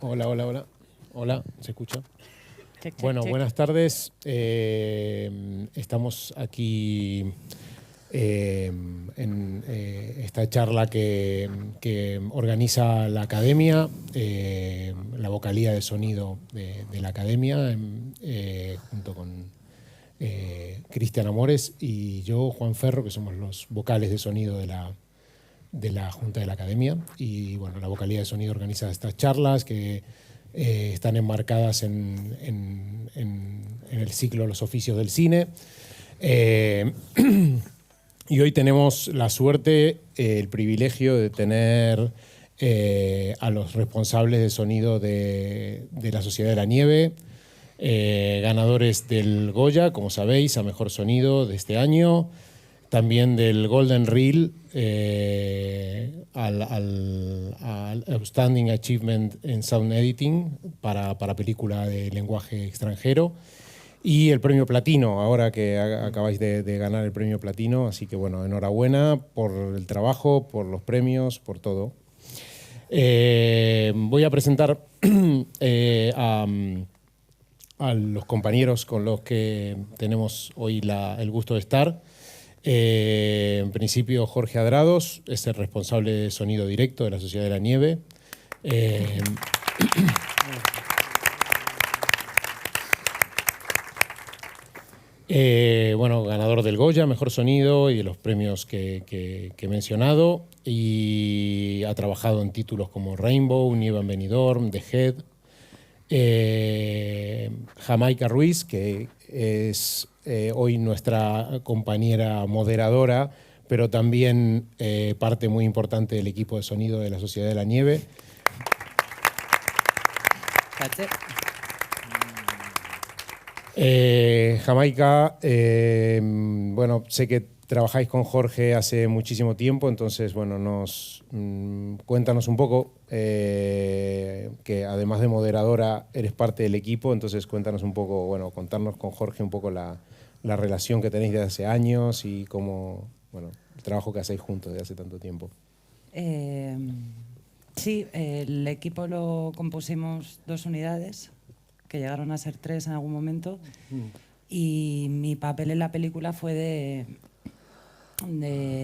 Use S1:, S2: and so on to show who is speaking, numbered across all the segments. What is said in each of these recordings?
S1: Hola, hola, hola. Hola, ¿se escucha?
S2: Check, check,
S1: Bueno,
S2: check.
S1: buenas tardes. Estamos aquí en esta charla que organiza la Academia, la vocalía de sonido de la Academia, junto con Cristian Amores y yo, Juan Ferro, que somos los vocales de sonido de la Junta de la Academia. Y bueno, la vocalía de sonido organiza estas charlas que están enmarcadas en el ciclo Los Oficios del Cine. Y hoy tenemos la suerte, el privilegio de tener a los responsables de sonido de la Sociedad de la Nieve, ganadores del Goya, como sabéis, a Mejor Sonido de este año, también del Golden Reel al Outstanding Achievement in Sound Editing para película de lenguaje extranjero, y el premio Platino, ahora que acabáis de ganar el premio Platino. Así que bueno, enhorabuena por el trabajo, por los premios, por todo. Voy a presentar a los compañeros con los que tenemos hoy el gusto de estar. En principio, Jorge Adrados es el responsable de sonido directo de la Sociedad de la Nieve. Bueno, ganador del Goya, Mejor Sonido, y de los premios que he mencionado, y ha trabajado en títulos como Rainbow, Nieve en Benidorm, The Head. Jamaica Ruiz, que es hoy nuestra compañera moderadora, pero también parte muy importante del equipo de sonido de la Sociedad de la Nieve. Jamaica, bueno, sé que trabajáis con Jorge hace muchísimo tiempo, entonces, bueno, cuéntanos un poco, que además de moderadora eres parte del equipo, entonces cuéntanos un poco, bueno, contarnos con Jorge un poco la relación que tenéis desde hace años y cómo, bueno, el trabajo que hacéis juntos desde hace tanto tiempo.
S2: Sí, el equipo lo compusimos 2 unidades, que llegaron a ser 3 en algún momento, y mi papel en la película fue de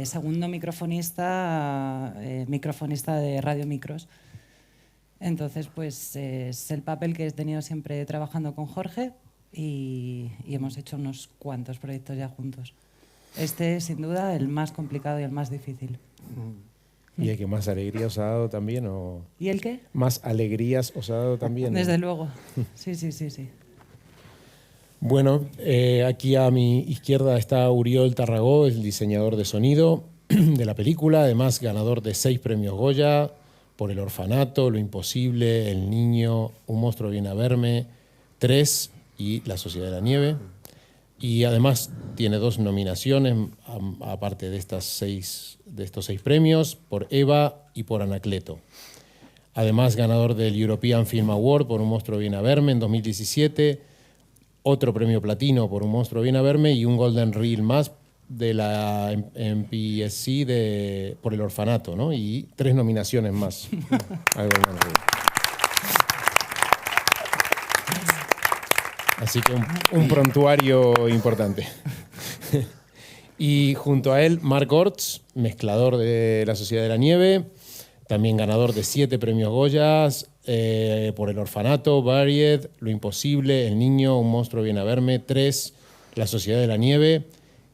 S2: segundo microfonista, microfonista de Radio Micros. Entonces, pues es el papel que he tenido siempre trabajando con Jorge, y hemos hecho unos cuantos proyectos ya juntos. Este es, sin duda, el más complicado y el más difícil.
S1: ¿Y el que más alegría os ha dado también?
S2: ¿Y el qué?
S1: ¿Más alegrías os ha dado también?
S2: Desde luego. Sí, sí, sí, sí.
S1: Bueno, aquí a mi izquierda está Uriol Tarragó, el diseñador de sonido de la película, además ganador de 6 premios Goya por El Orfanato, Lo Imposible, El Niño, Un Monstruo Viene a Verme, 3 y La Sociedad de la Nieve. Y además tiene 2 nominaciones, aparte de estos 6 premios, por Eva y por Anacleto. Además, ganador del European Film Award por Un Monstruo Viene a Verme en 2017, otro premio Platino por Un Monstruo Viene a Verme y un Golden Reel más de la MPSC por El Orfanato, ¿no? Y 3 nominaciones más al Golden Reel. Así que un prontuario importante. Y junto a él, Marc Orts, mezclador de la Sociedad de la Nieve, también ganador de 7 premios Goyas por El Orfanato, Varied, Lo Imposible, El Niño, Un Monstruo Viene a Verme, 3, La Sociedad de la Nieve,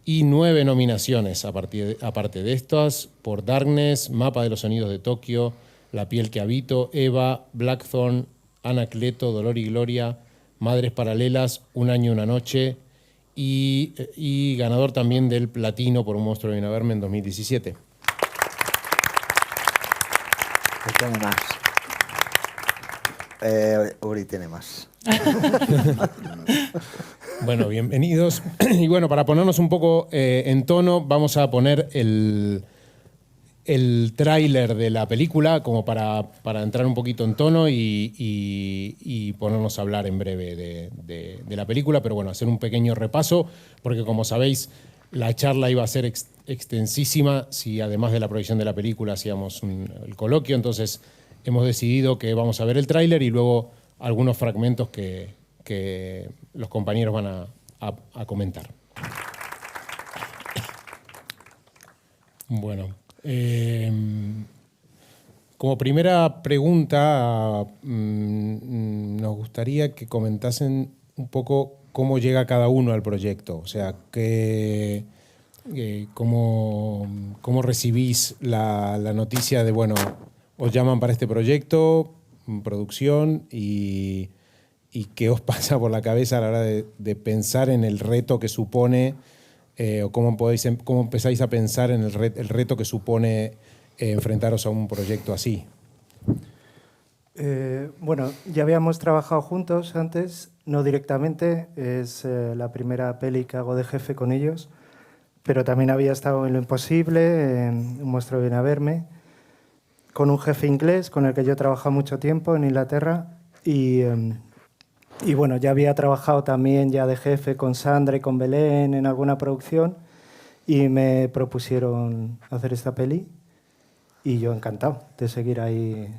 S1: y 9 nominaciones, aparte de estas, por Darkness, Mapa de los Sonidos de Tokio, La Piel que Habito, Eva, Blackthorn, Anacleto, Dolor y Gloria, Madres Paralelas, Un Año, Una Noche, y ganador también del Platino por Un Monstruo Viene a Verme en 2017.
S3: Tiene más. Uri tiene más.
S1: Bueno, bienvenidos. Y bueno, para ponernos un poco en tono, vamos a poner el tráiler de la película como para entrar un poquito en tono y ponernos a hablar en breve de la película, pero bueno, hacer un pequeño repaso, porque como sabéis, la charla iba a ser extensísima si además de la proyección de la película hacíamos el coloquio. Entonces hemos decidido que vamos a ver el tráiler y luego algunos fragmentos que los compañeros van a comentar. Bueno, como primera pregunta, nos gustaría que comentasen un poco cómo llega cada uno al proyecto, o sea, cómo recibís la noticia de, bueno, os llaman para este proyecto, producción, y qué os pasa por la cabeza a la hora de pensar en el reto que supone, o cómo empezáis a pensar en el reto que supone enfrentaros a un proyecto así.
S4: Bueno, ya habíamos trabajado juntos antes, no directamente, es la primera peli que hago de jefe con ellos, pero también había estado en Lo Imposible, en Un monstruo viene a verme, con un jefe inglés con el que yo he trabajado mucho tiempo en Inglaterra y bueno, ya había trabajado también ya de jefe con Sandra y con Belén en alguna producción y me propusieron hacer esta peli y yo encantado de seguir ahí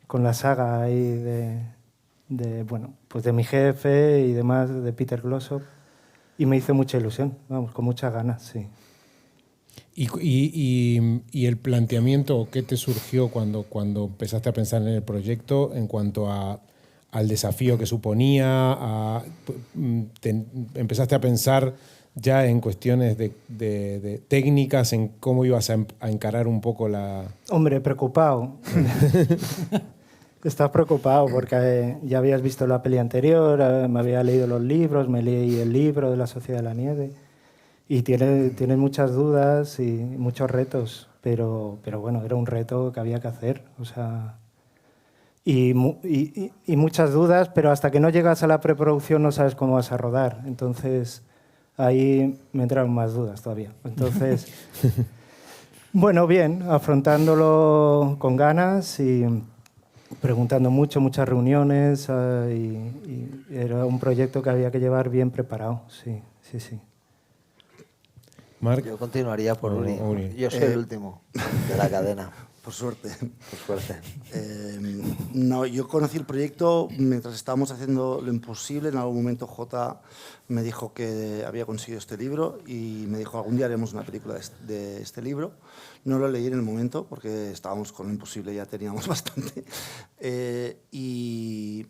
S4: con la saga ahí bueno, pues de mi jefe y demás, de Peter Glossop, y me hizo mucha ilusión, vamos, con muchas ganas, sí.
S1: ¿Y el planteamiento, qué te surgió cuando empezaste a pensar en el proyecto en cuanto al desafío que suponía? ¿Empezaste a pensar ya en cuestiones de técnicas, en cómo ibas a encarar un poco la...?
S4: Hombre, preocupado. Estás preocupado porque ya habías visto la peli anterior, me había leído los libros, me leí el libro de La Sociedad de la Nieve y tienes muchas dudas y muchos retos, pero bueno, era un reto que había que hacer, o sea, y muchas dudas, pero hasta que no llegas a la preproducción no sabes cómo vas a rodar, entonces ahí me entraron más dudas todavía. Entonces, bueno, bien, afrontándolo con ganas y preguntando mucho, muchas reuniones y era un proyecto que había que llevar bien preparado, sí.
S1: Marc.
S3: Yo continuaría por Uri. Yo soy el último de la cadena.
S5: Por suerte.
S3: Por suerte.
S5: No, yo conocí el proyecto mientras estábamos haciendo Lo Imposible. En algún momento Jota me dijo que había conseguido este libro y me dijo algún día haremos una película de este libro. No lo leí en el momento porque estábamos con Lo Imposible, ya teníamos bastante. Y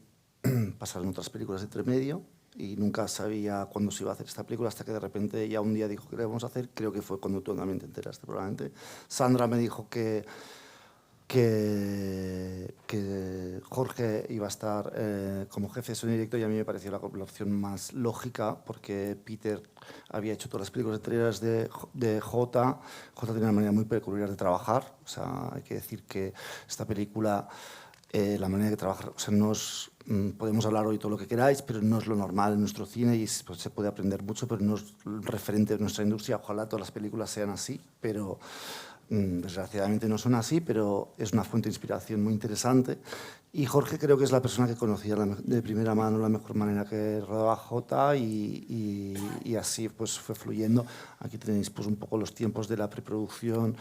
S5: pasaron otras películas entre medio y nunca sabía cuándo se iba a hacer esta película hasta que de repente ya un día dijo que la íbamos a hacer. Creo que fue cuando tú también te enteraste probablemente. Sandra me dijo que Jorge iba a estar como jefe de sonido directo y a mí me pareció la opción más lógica porque Peter había hecho todas las películas anteriores de Jota. Jota tiene una manera muy peculiar de trabajar, o sea, hay que decir que esta película, la manera de trabajar, o sea, no es, podemos hablar hoy todo lo que queráis, pero no es lo normal en nuestro cine y pues, se puede aprender mucho, pero no es referente de nuestra industria. Ojalá todas las películas sean así, pero desgraciadamente no son así, pero es una fuente de inspiración muy interesante. Y Jorge creo que es la persona que conocía de primera mano la mejor manera que rodaba Jota y así pues fue fluyendo. Aquí tenéis pues un poco los tiempos de la preproducción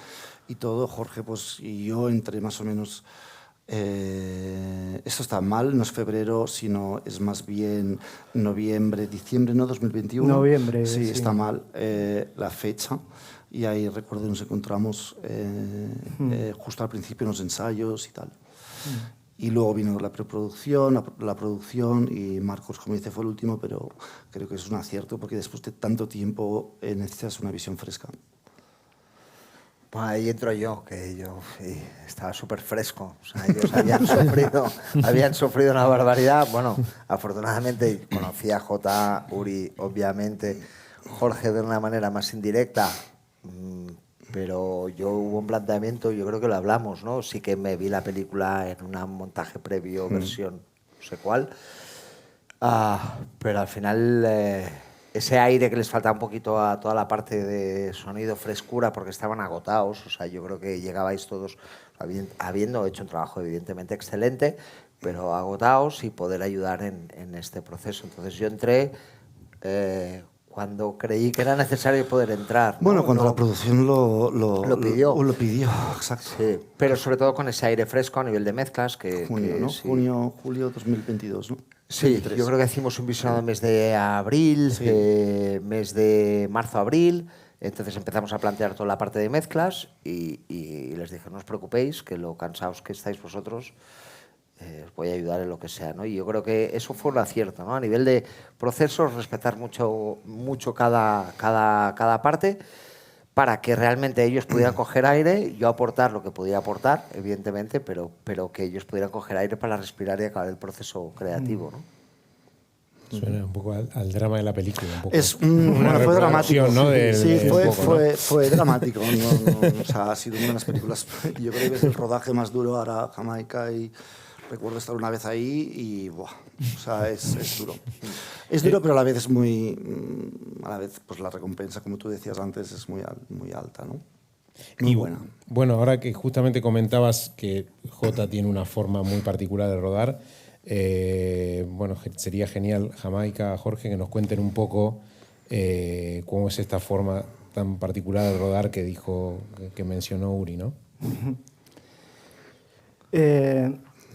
S5: y todo. Jorge pues y yo entre más o menos... esto está mal, no es febrero, sino es más bien noviembre, diciembre, ¿no? 2021.
S4: Noviembre,
S5: sí.
S4: Sí,
S5: está mal la fecha. Y ahí recuerdo nos encontramos justo al principio en los ensayos y tal. Y luego vino la preproducción, la producción y Marcos, como dice, fue el último, pero creo que es un acierto porque después de tanto tiempo necesitas una visión fresca.
S3: Bueno, ahí entro yo, que yo estaba súper fresco. O sea, ellos habían sufrido una barbaridad. Bueno, afortunadamente conocí a Jota, Uri, obviamente, Jorge de una manera más indirecta, pero hubo un planteamiento, yo creo que lo hablamos, ¿no? Sí que me vi la película en un montaje previo, versión no sé cuál, pero al final ese aire que les faltaba un poquito a toda la parte de sonido, frescura, porque estaban agotados, o sea, yo creo que llegabais todos habiendo hecho un trabajo evidentemente excelente, pero agotados y poder ayudar en este proceso. Entonces yo entré... cuando creí que era necesario poder entrar.
S5: Bueno,
S3: ¿no?
S5: cuando
S3: No,
S5: la producción lo
S3: pidió.
S5: Lo pidió, exacto.
S3: Sí, pero sobre todo con ese aire fresco a nivel de mezclas.
S5: Junio, ¿no?
S3: Sí.
S5: Julio 2022, ¿no?
S3: Sí,
S5: 23.
S3: yo creo que hicimos un visionado mes de abril,
S5: Sí.
S3: mes de marzo-abril. Entonces empezamos a plantear toda la parte de mezclas y les dije, no os preocupéis, que lo cansados que estáis vosotros, os voy a ayudar en lo que sea, ¿no? Y yo creo que eso fue un acierto, ¿no? A nivel de procesos, respetar mucho cada parte para que realmente ellos pudieran coger aire, yo aportar lo que podía aportar, evidentemente, pero que ellos pudieran coger aire para respirar y acabar el proceso creativo, ¿no?
S1: Suena un poco al drama de la película. Un poco.
S5: Bueno, fue dramático.
S1: ¿No?
S5: Sí,
S1: un poco, ¿no?
S5: fue dramático. O sea, ha sido una de las películas. Yo creo que es el rodaje más duro ahora, Jamaica, y recuerdo estar una vez ahí y, buah, o sea, es duro. Es duro, pero a la vez es muy, a la vez, pues la recompensa, como tú decías antes, es muy alta, ¿no? Muy buena.
S1: Bueno, ahora que justamente comentabas que Jota tiene una forma muy particular de rodar, bueno, sería genial, Jamaica, Jorge, que nos cuenten un poco cómo es esta forma tan particular de rodar que mencionó Uri, ¿no?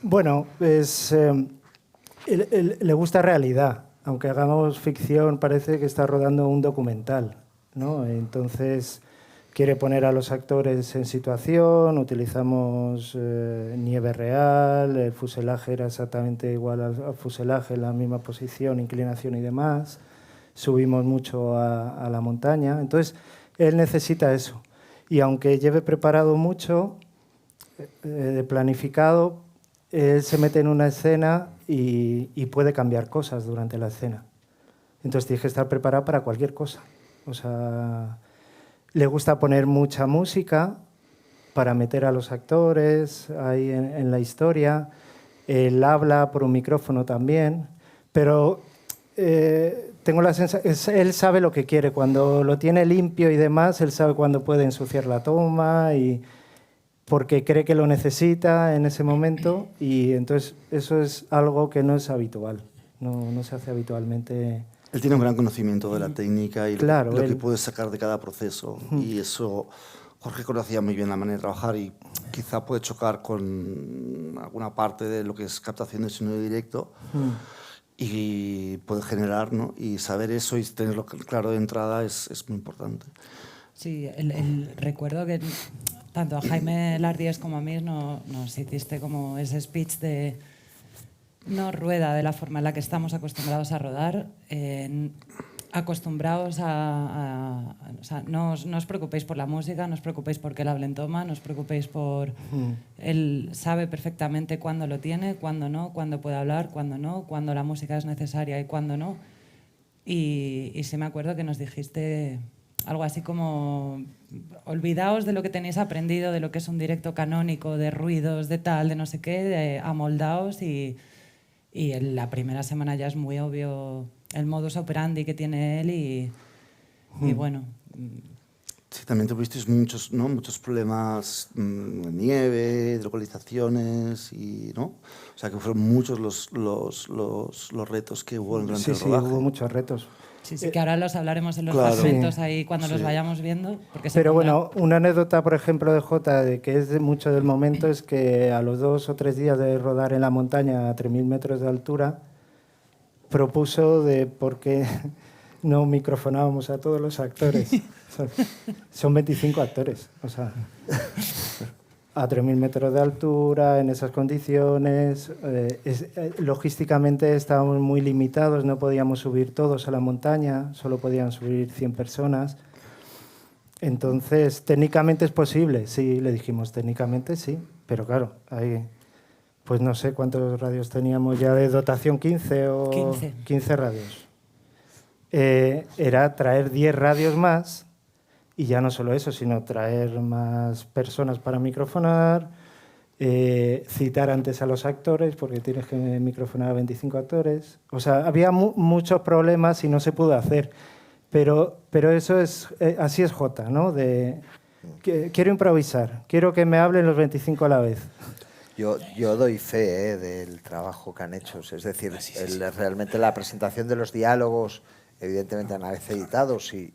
S4: Bueno, le gusta realidad. Aunque hagamos ficción, parece que está rodando un documental, ¿no? Entonces quiere poner a los actores en situación, utilizamos nieve real, el fuselaje era exactamente igual al fuselaje, en la misma posición, inclinación y demás, subimos mucho a la montaña, entonces él necesita eso. Y aunque lleve preparado mucho, planificado, él se mete en una escena y puede cambiar cosas durante la escena. Entonces tienes que estar preparado para cualquier cosa. O sea, le gusta poner mucha música para meter a los actores ahí en la historia. Él habla por un micrófono también, pero tengo la sensación, él sabe lo que quiere. Cuando lo tiene limpio y demás, él sabe cuándo puede ensuciar la toma y porque cree que lo necesita en ese momento, y entonces eso es algo que no es habitual, no se hace habitualmente.
S5: Él tiene un gran conocimiento de la técnica y
S4: claro,
S5: lo que puede sacar de cada proceso, y eso Jorge conocía muy bien la manera de trabajar y quizá puede chocar con alguna parte de lo que es captación de sonido directo y puede generar, ¿no? Y saber eso y tenerlo claro de entrada es muy importante.
S2: Sí, recuerdo que tanto a Jaime Lardíez como a mí nos hiciste como ese speech de no rueda de la forma en la que estamos acostumbrados a rodar, acostumbrados o sea, no os preocupéis por la música, no os preocupéis por que él hable en toma, no os preocupéis por... Él sabe perfectamente cuándo lo tiene, cuándo no, cuándo puede hablar, cuándo no, cuándo la música es necesaria y cuándo no. Y sí me acuerdo que nos dijiste algo así como: olvidaos de lo que tenéis aprendido, de lo que es un directo canónico, de ruidos, de tal, de no sé qué, amoldaos y en la primera semana ya es muy obvio el modus operandi que tiene él y bueno.
S5: Sí, también tuvisteis muchos problemas de nieve, de localizaciones y, ¿no? O sea, que fueron muchos los retos que hubo durante el rodaje.
S4: Sí, hubo muchos retos.
S2: Sí, que ahora los hablaremos en los
S5: claro,
S2: fragmentos ahí cuando los vayamos viendo.
S4: Pero bueno, una anécdota, por ejemplo, de Jota, de que es de mucho del momento, es que a los 2 o 3 días de rodar en la montaña a 3.000 metros de altura, propuso de por qué no microfonábamos a todos los actores. Son 25 actores, o sea, a 3.000 metros de altura, en esas condiciones. Logísticamente estábamos muy limitados, no podíamos subir todos a la montaña, solo podían subir 100 personas. Entonces, técnicamente es posible, sí, le dijimos, técnicamente sí, pero claro, hay, pues no sé cuántos radios teníamos ya de dotación, 15 o 15 radios. Era traer 10 radios más. Y ya no solo eso, sino traer más personas para microfonar, citar antes a los actores, porque tienes que microfonar a 25 actores. O sea, había muchos problemas y no se pudo hacer. Pero eso es, así es Jota, ¿no? Quiero improvisar, quiero que me hablen los 25 a la vez.
S3: Yo doy fe del trabajo que han hecho. Es decir, realmente la presentación de los diálogos evidentemente una vez editados y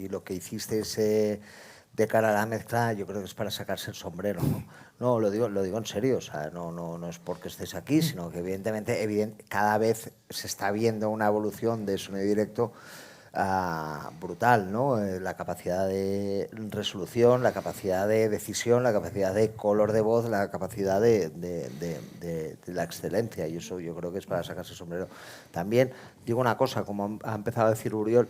S3: lo que hiciste de cara a la mezcla, yo creo que es para sacarse el sombrero, ¿no? No, lo digo en serio, o sea, no es porque estés aquí, sino que evidentemente cada vez se está viendo una evolución de sonido directo brutal, ¿no? La capacidad de resolución, la capacidad de decisión, la capacidad de color de voz, la capacidad de la excelencia, y eso yo creo que es para sacarse el sombrero. También digo una cosa, como ha empezado a decir Uriol,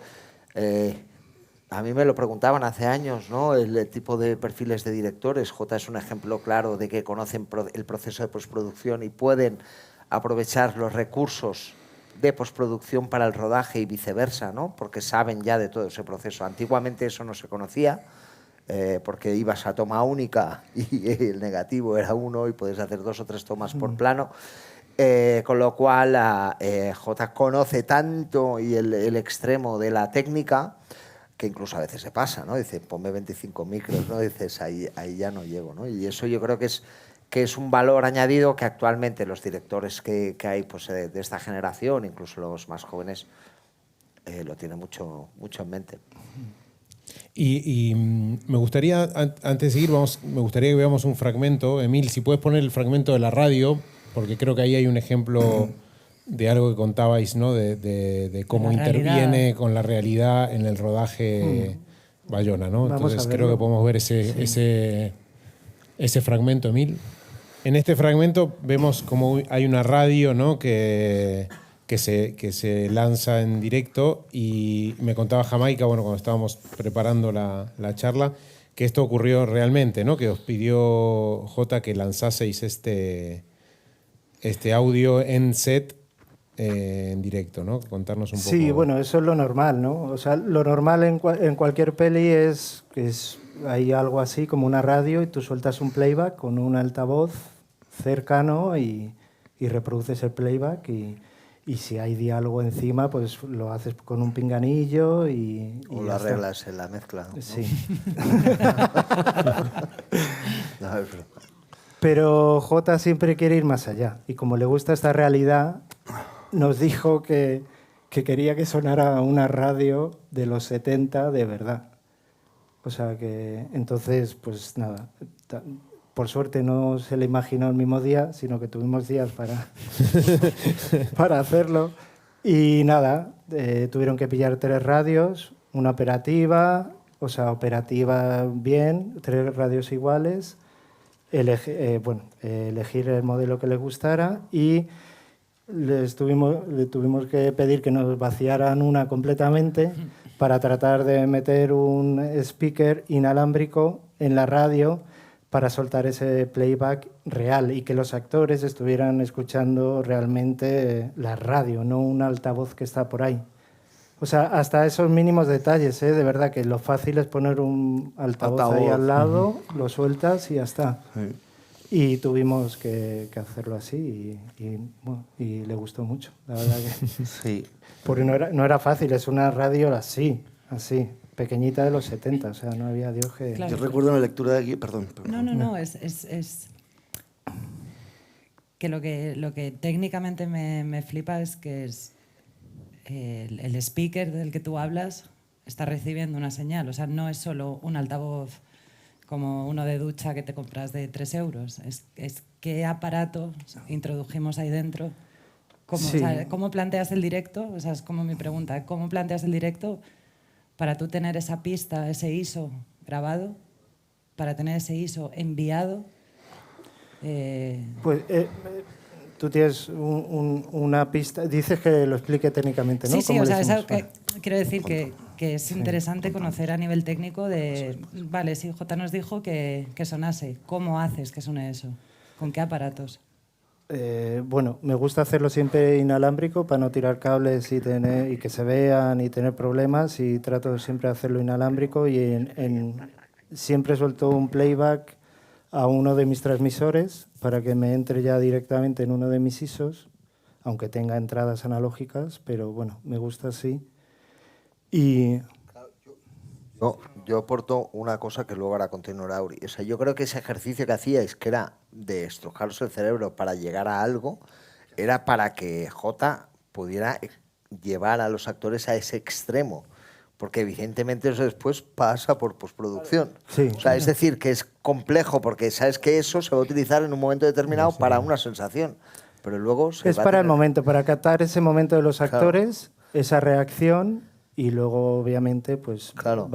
S3: a mí me lo preguntaban hace años, ¿no? El tipo de perfiles de directores. Jota es un ejemplo claro de que conocen el proceso de postproducción y pueden aprovechar los recursos de postproducción para el rodaje y viceversa, ¿no? Porque saben ya de todo ese proceso. Antiguamente eso no se conocía, porque ibas a toma única y el negativo era uno y puedes hacer 2 o 3 tomas por plano. Con lo cual Jota conoce tanto y el extremo de la técnica que incluso a veces se pasa, ¿no? Dice, ponme 25 micros, ¿no? Dices, ahí ya no llego, ¿no? Y eso yo creo que es un valor añadido que actualmente los directores que hay pues, de esta generación, incluso los más jóvenes, lo tienen mucho en mente.
S1: Y me gustaría, antes de seguir, me gustaría que veamos un fragmento. Emil, si puedes poner el fragmento de la radio, porque creo que ahí hay un ejemplo de algo que contabais, ¿no? De cómo interviene con la realidad en el rodaje Bayona, ¿no? Entonces creo que podemos ver ese fragmento, Emil. En este fragmento vemos como hay una radio, ¿no? que se lanza en directo, y me contaba Jamaica, bueno, cuando estábamos preparando la charla, que esto ocurrió realmente, ¿no? Que os pidió Jota que lanzaseis este audio en set en directo, ¿no? Contarnos un poco.
S4: Sí, bueno, eso es lo normal, ¿no? O sea, lo normal en cualquier peli es que hay algo así como una radio y tú sueltas un playback con un altavoz cercano y reproduces el playback y si hay diálogo encima, pues lo haces con un pinganillo y
S3: o lo arreglas en la mezcla, ¿no?
S4: Sí.
S3: No,
S4: pero Jota siempre quiere ir más allá y como le gusta esta realidad, nos dijo que quería que sonara una radio de los 70 de verdad. O sea que entonces, pues nada, por suerte no se le imaginó el mismo día, sino que tuvimos días para hacerlo. Y nada, tuvieron que pillar 3 radios, una operativa, o sea, operativa bien, 3 radios iguales, elegir el modelo que les gustara y le tuvimos que pedir que nos vaciaran una completamente para tratar de meter un speaker inalámbrico en la radio para soltar ese playback real y que los actores estuvieran escuchando realmente la radio, no un altavoz que está por ahí. O sea, hasta esos mínimos detalles, de verdad que lo fácil es poner un altavoz ahí al lado, lo sueltas y ya está. Sí. Y tuvimos que hacerlo así y le gustó mucho, la verdad que
S5: sí.
S4: Porque no era fácil, es una radio así, pequeñita de los 70, o sea, no había Dios que...
S2: Claro.
S5: Yo recuerdo una lectura de aquí, perdón.
S2: No, es que lo que técnicamente me flipa es que el speaker del que tú hablas está recibiendo una señal, o sea, no es solo un altavoz como uno de ducha que te compras de 3 euros, es qué aparato introdujimos ahí dentro, cómo planteas el directo, o sea, es como mi pregunta, ¿cómo planteas el directo para tú tener esa pista, ese ISO grabado, para tener ese ISO enviado?
S4: Tú tienes una pista, dices que lo explique técnicamente, ¿no?
S2: Sí, o sea, quiero decir que es interesante conocer a nivel técnico vale, sí, Jota nos dijo que sonase, ¿cómo haces que suene eso? ¿Con qué aparatos?
S4: Bueno, me gusta hacerlo siempre inalámbrico para no tirar cables y que se vean y tener problemas, y trato siempre de hacerlo inalámbrico y siempre suelto un playback a uno de mis transmisores para que me entre ya directamente en uno de mis ISOs, aunque tenga entradas analógicas, pero bueno, me gusta así. Y...
S3: Yo aporto una cosa que luego ahora continuará Auri. O sea, yo creo que ese ejercicio que hacíais, que era de estrujaros el cerebro para llegar a algo, era para que Jota pudiera llevar a los actores a ese extremo, porque evidentemente eso después pasa por postproducción.
S4: Sí.
S3: O sea, es decir, que es complejo porque sabes que eso se va a utilizar en un momento determinado para una sensación, pero luego se
S4: Es
S3: va a
S4: para el
S3: tener-
S4: momento, para captar ese momento de los
S3: Claro.
S4: actores, esa reacción, y luego, obviamente, pues
S3: Claro.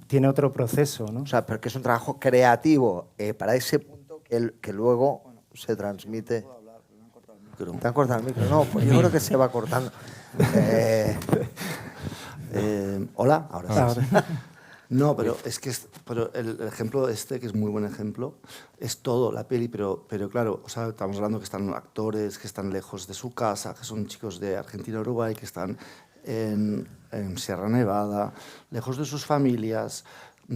S4: tiene otro proceso, ¿no?
S3: O sea, pero que es un trabajo creativo para ese punto que luego se transmite. ¿Te han cortado el micro? No, pues yo creo que se va cortando.
S5: Hola, ahora sí.
S4: Ahora.
S5: No, pero es que pero el ejemplo este, que es muy buen ejemplo, es todo la peli, pero claro, o sea, estamos hablando que están actores que están lejos de su casa, que son chicos de Argentina, Uruguay, que están en Sierra Nevada, lejos de sus familias,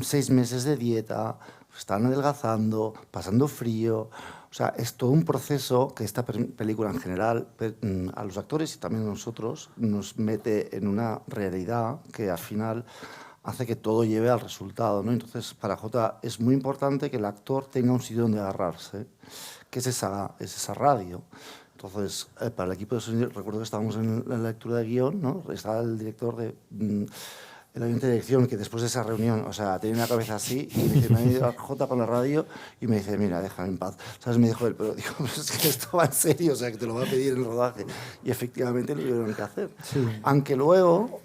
S5: 6 meses de dieta, están adelgazando, pasando frío. O sea, es todo un proceso que esta película en general a los actores y también a nosotros nos mete en una realidad que al final hace que todo lleve al resultado, ¿no? Entonces, para Jota es muy importante que el actor tenga un sitio donde agarrarse, que es esa radio. Entonces, para el equipo de sonido, recuerdo que estábamos en la lectura de guión, ¿no? Estaba el director de... el ayuntamiento de dirección, que después de esa reunión, o sea, tenía una cabeza así, y me dice, me ha ido a Jota con la radio, y me dice, mira, déjame en paz. ¿Sabes? Me dijo él, pero digo, pero es que esto va en serio, o sea, que te lo va a pedir en el rodaje. Y efectivamente lo tuvieron que hacer.
S4: Sí.
S5: Aunque luego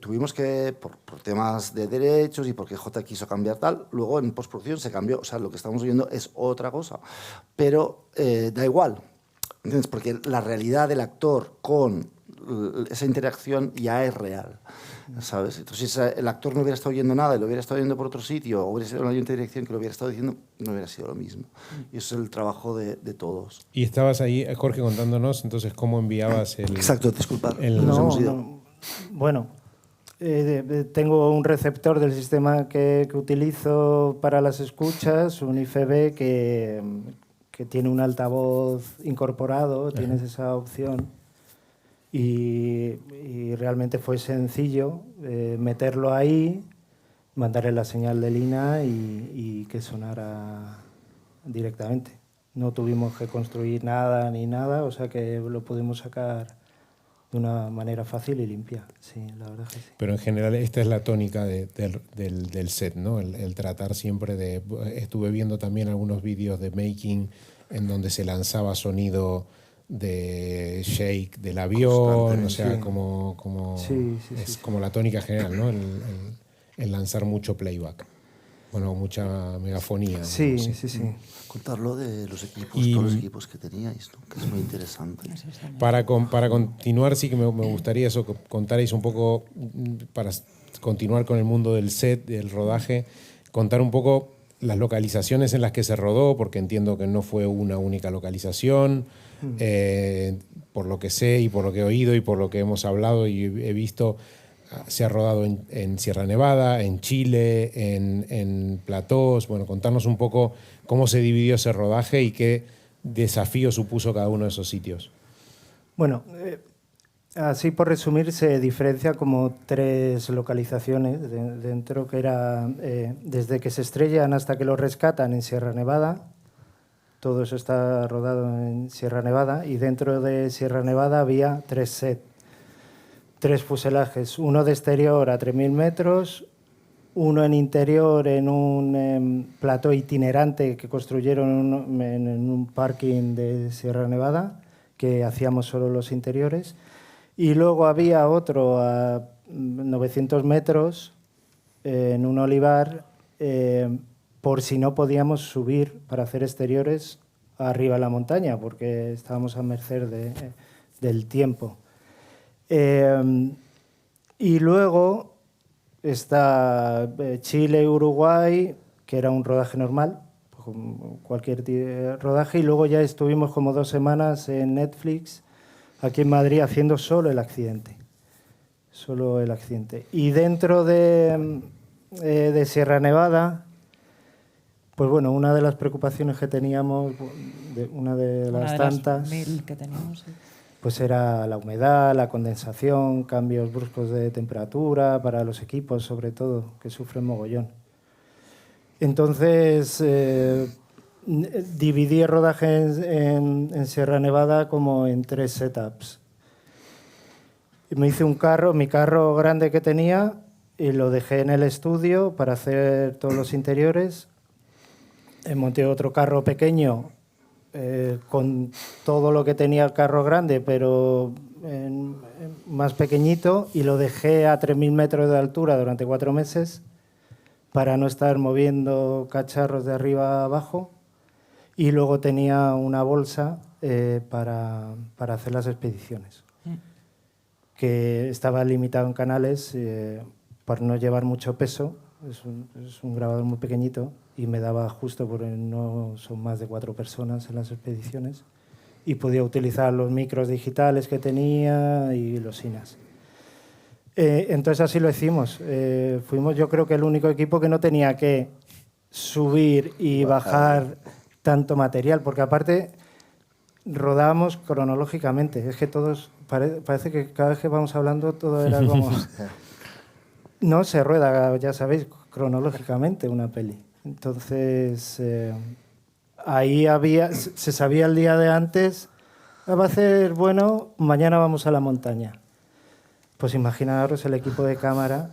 S5: tuvimos que, por temas de derechos y porque Jota quiso cambiar tal, luego en postproducción se cambió, o sea, lo que estamos oyendo es otra cosa. Pero da igual, ¿entiendes? Porque la realidad del actor con esa interacción ya es real, ¿sabes? Entonces, si el actor no hubiera estado oyendo nada y lo hubiera estado oyendo por otro sitio, o hubiera sido una ayuntamiento de dirección que lo hubiera estado diciendo, no hubiera sido lo mismo. Y eso es el trabajo de todos.
S1: Y estabas ahí, Jorge, contándonos entonces cómo enviabas el...
S5: Exacto, disculpa.
S1: el-
S5: nos
S4: No,
S5: hemos ido.
S4: no. Bueno, tengo un receptor del sistema que utilizo para las escuchas, un IFB que tiene un altavoz incorporado, tienes esa opción. Y realmente fue sencillo meterlo ahí, mandarle la señal de línea y que sonara directamente. No tuvimos que construir nada ni nada, o sea que lo pudimos sacar de una manera fácil y limpia. Sí, la verdad que sí.
S1: Pero en general esta es la tónica del set, ¿no? El tratar siempre de... Estuve viendo también algunos vídeos de making en donde se lanzaba sonido de shake del avión, o sea,
S4: sí.
S1: como
S4: Sí, sí,
S1: es
S4: sí.
S1: como la tónica general, ¿no? El lanzar mucho playback. Bueno, mucha megafonía.
S4: Sí,
S1: digamos,
S4: sí, sí.
S5: Contarlo de los equipos,
S1: Y-
S5: todos los equipos que teníais, ¿no? Que es muy interesante.
S2: Eso está muy
S1: Para continuar, sí que me gustaría eso, que contarais un poco, para continuar con el mundo del set, del rodaje, contar un poco las localizaciones en las que se rodó, porque entiendo que no fue una única localización, por lo que sé y por lo que he oído y por lo que hemos hablado y he visto, se ha rodado en Sierra Nevada, en Chile, en Platós. Bueno, contarnos un poco cómo se dividió ese rodaje y qué desafío supuso cada uno de esos sitios.
S4: Bueno, así por resumir, se diferencia como 3 localizaciones dentro, que era desde que se estrellan hasta que lo rescatan en Sierra Nevada. Todo eso está rodado en Sierra Nevada y dentro de Sierra Nevada había 3 sets, 3 fuselajes, uno de exterior a 3.000 metros, uno en interior en un plató itinerante que construyeron en un parking de Sierra Nevada, que hacíamos solo los interiores, y luego había otro a 900 metros en un olivar, por si no podíamos subir para hacer exteriores arriba en la montaña, porque estábamos a merced del tiempo. Y luego está Chile y Uruguay, que era un rodaje normal, como cualquier rodaje, y luego ya estuvimos como 2 semanas en Netflix, aquí en Madrid, haciendo solo el accidente. Solo el accidente. Y dentro de Sierra Nevada, pues bueno, una de las preocupaciones que teníamos, una de las tantas,
S2: 1000 que teníamos. Sí.
S4: pues era la humedad, la condensación, cambios bruscos de temperatura para los equipos, sobre todo, que sufren mogollón. Entonces, dividí el rodaje en Sierra Nevada como en 3 setups. Y me hice un carro, mi carro grande que tenía, y lo dejé en el estudio para hacer todos los interiores. Monté otro carro pequeño con todo lo que tenía el carro grande, pero más pequeñito, y lo dejé a 3.000 metros de altura durante 4 meses para no estar moviendo cacharros de arriba a abajo. Y luego tenía una bolsa para hacer las expediciones, que estaba limitado en canales por no llevar mucho peso. Es un grabador muy pequeñito y me daba justo porque no son más de 4 personas en las expediciones, y podía utilizar los micros digitales que tenía y los INAS. Entonces así lo hicimos. Fuimos, yo creo que el único equipo que no tenía que subir y bajar tanto material, porque aparte rodábamos cronológicamente. Es que todos, parece que cada vez que vamos hablando todo era como... No se rueda, ya sabéis, cronológicamente una peli. Entonces, ahí se sabía el día de antes, va a ser bueno, mañana vamos a la montaña. Pues imaginaros el equipo de cámara,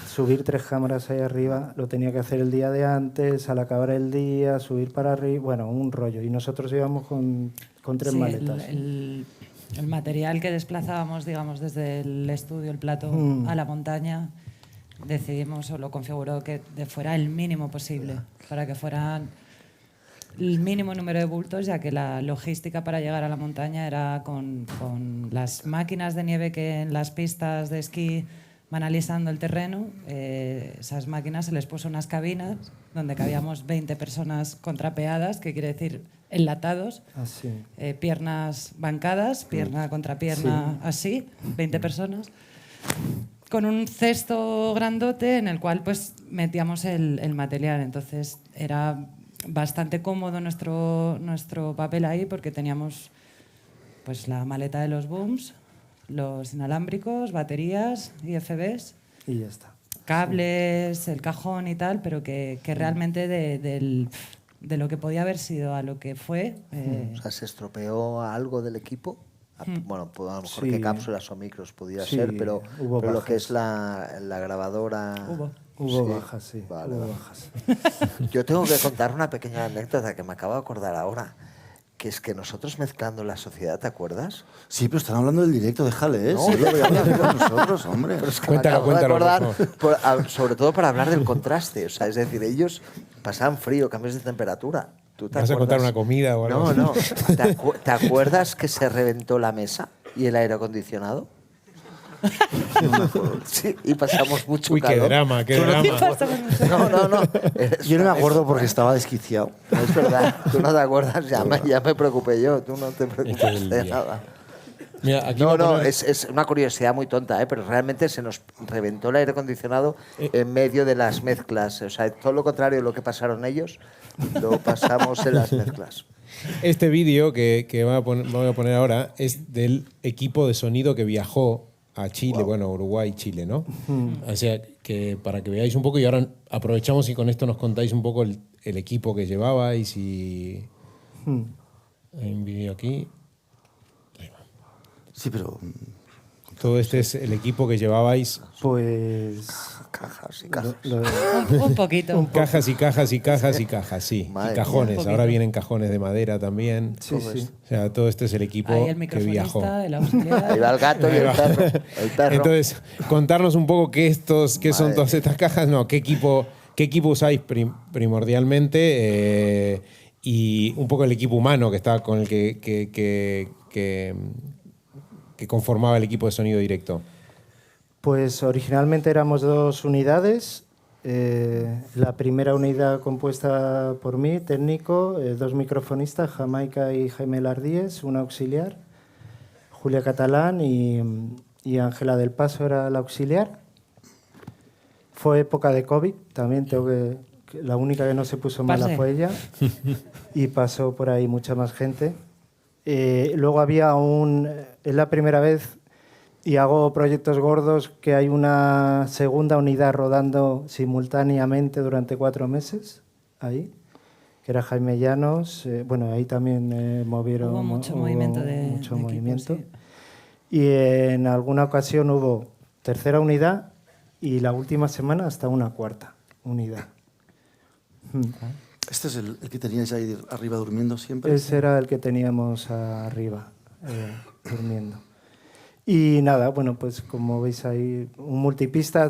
S4: subir 3 cámaras ahí arriba, lo tenía que hacer el día de antes, al acabar el día, subir para arriba, bueno, un rollo. Y nosotros íbamos con 3 maletas.
S2: El material que desplazábamos, digamos, desde el estudio, el plató, a la montaña, decidimos o lo configuró que fuera el mínimo posible, para que fueran el mínimo número de bultos, ya que la logística para llegar a la montaña era con las máquinas de nieve que en las pistas de esquí van alisando el terreno. Esas máquinas se les puso unas cabinas donde cabíamos 20 personas contrapeadas, que quiere decir enlatados, piernas bancadas, pierna contra pierna, así, 20 personas, con un cesto grandote en el cual pues metíamos el material. Entonces era bastante cómodo nuestro papel ahí, porque teníamos pues la maleta de los booms, los inalámbricos, baterías, IFBs,
S4: y ya está.
S2: Cables, el cajón y tal, pero que realmente de lo que podía haber sido a lo que fue...
S3: O sea, ¿se estropeó algo del equipo? Bueno, pues a lo mejor que cápsulas o micros podía ser, pero lo que es la grabadora...
S4: Hubo bajas, sí.
S3: Vale,
S4: hubo bajas.
S3: Yo tengo que contar una pequeña anécdota que me acabo de acordar ahora, que es que nosotros mezclando La Sociedad, ¿te acuerdas?
S5: Sí, pero están hablando del directo, déjale, ¿eh?
S3: No,
S5: Sí, lo voy a hablar con nosotros, hombre.
S3: Pero es que
S1: Cuéntalo,
S3: me acabo de
S1: cuéntalo,
S3: acordar, sobre todo para hablar del contraste. O sea, es decir, ellos pasaban frío, cambios de temperatura. ¿Tú te
S1: ¿Vas a contar una comida o algo?
S3: No. ¿Te acuerdas que se reventó la mesa y el aire acondicionado? Sí, y pasamos mucho calor.
S1: Qué drama, qué drama.
S3: No.
S5: Yo no me acuerdo porque estaba desquiciado.
S3: Es verdad, tú no te acuerdas, ya me preocupé yo, tú no te preocupes de nada.
S1: Mira, aquí poner...
S3: es una curiosidad muy tonta, pero realmente se nos reventó el aire acondicionado en medio de las mezclas. O sea, todo lo contrario de lo que pasaron ellos, lo pasamos en las mezclas.
S1: Este vídeo que voy a poner ahora es del equipo de sonido que viajó a Chile, bueno, Uruguay y Chile, ¿no? O sea, que para que veáis un poco, y ahora aprovechamos y con esto nos contáis un poco el equipo que llevabais y... Hay un vídeo aquí. Ahí va.
S5: Sí, pero...
S1: Todo este es el equipo que llevabais.
S4: Pues...
S3: Cajas y cajas.
S2: Un poquito.
S1: Cajas y cajas y cajas y cajas, sí.
S3: Madre
S1: y cajones.
S2: mía.
S1: Ahora vienen cajones de madera también.
S4: Sí.
S1: O sea, todo este es el equipo
S2: Ahí el
S1: que viajó.
S2: microfonista, el auxiliar.
S3: Ahí va el gato y el perro.
S1: Entonces, contarnos un poco qué son todas estas cajas, no, qué equipo usáis primordialmente y un poco el equipo humano que está con el que conformaba el equipo de sonido directo.
S4: Pues originalmente éramos 2 unidades. La primera unidad compuesta por mí, técnico, 2 microfonistas, Jamaica y Jaime Lardíez, un auxiliar, Julia Catalán y Ángela del Paso era la auxiliar. Fue época de COVID, también tengo que la única que no se puso mala fue ella, y pasó por ahí mucha más gente. Luego había es la primera vez, y hago proyectos gordos, que hay una segunda unidad rodando simultáneamente durante 4 meses, ahí, que era Jaime Llanos. Bueno, ahí también movieron...
S2: Hubo mucho movimiento de
S4: mucho movimiento.
S2: equipo, sí.
S4: Y en alguna ocasión hubo tercera unidad y la última semana hasta una cuarta unidad.
S5: ¿Este es el que teníais ahí arriba durmiendo siempre?
S4: Ese era el que teníamos arriba, durmiendo. Y nada, bueno, pues como veis ahí, un multipista.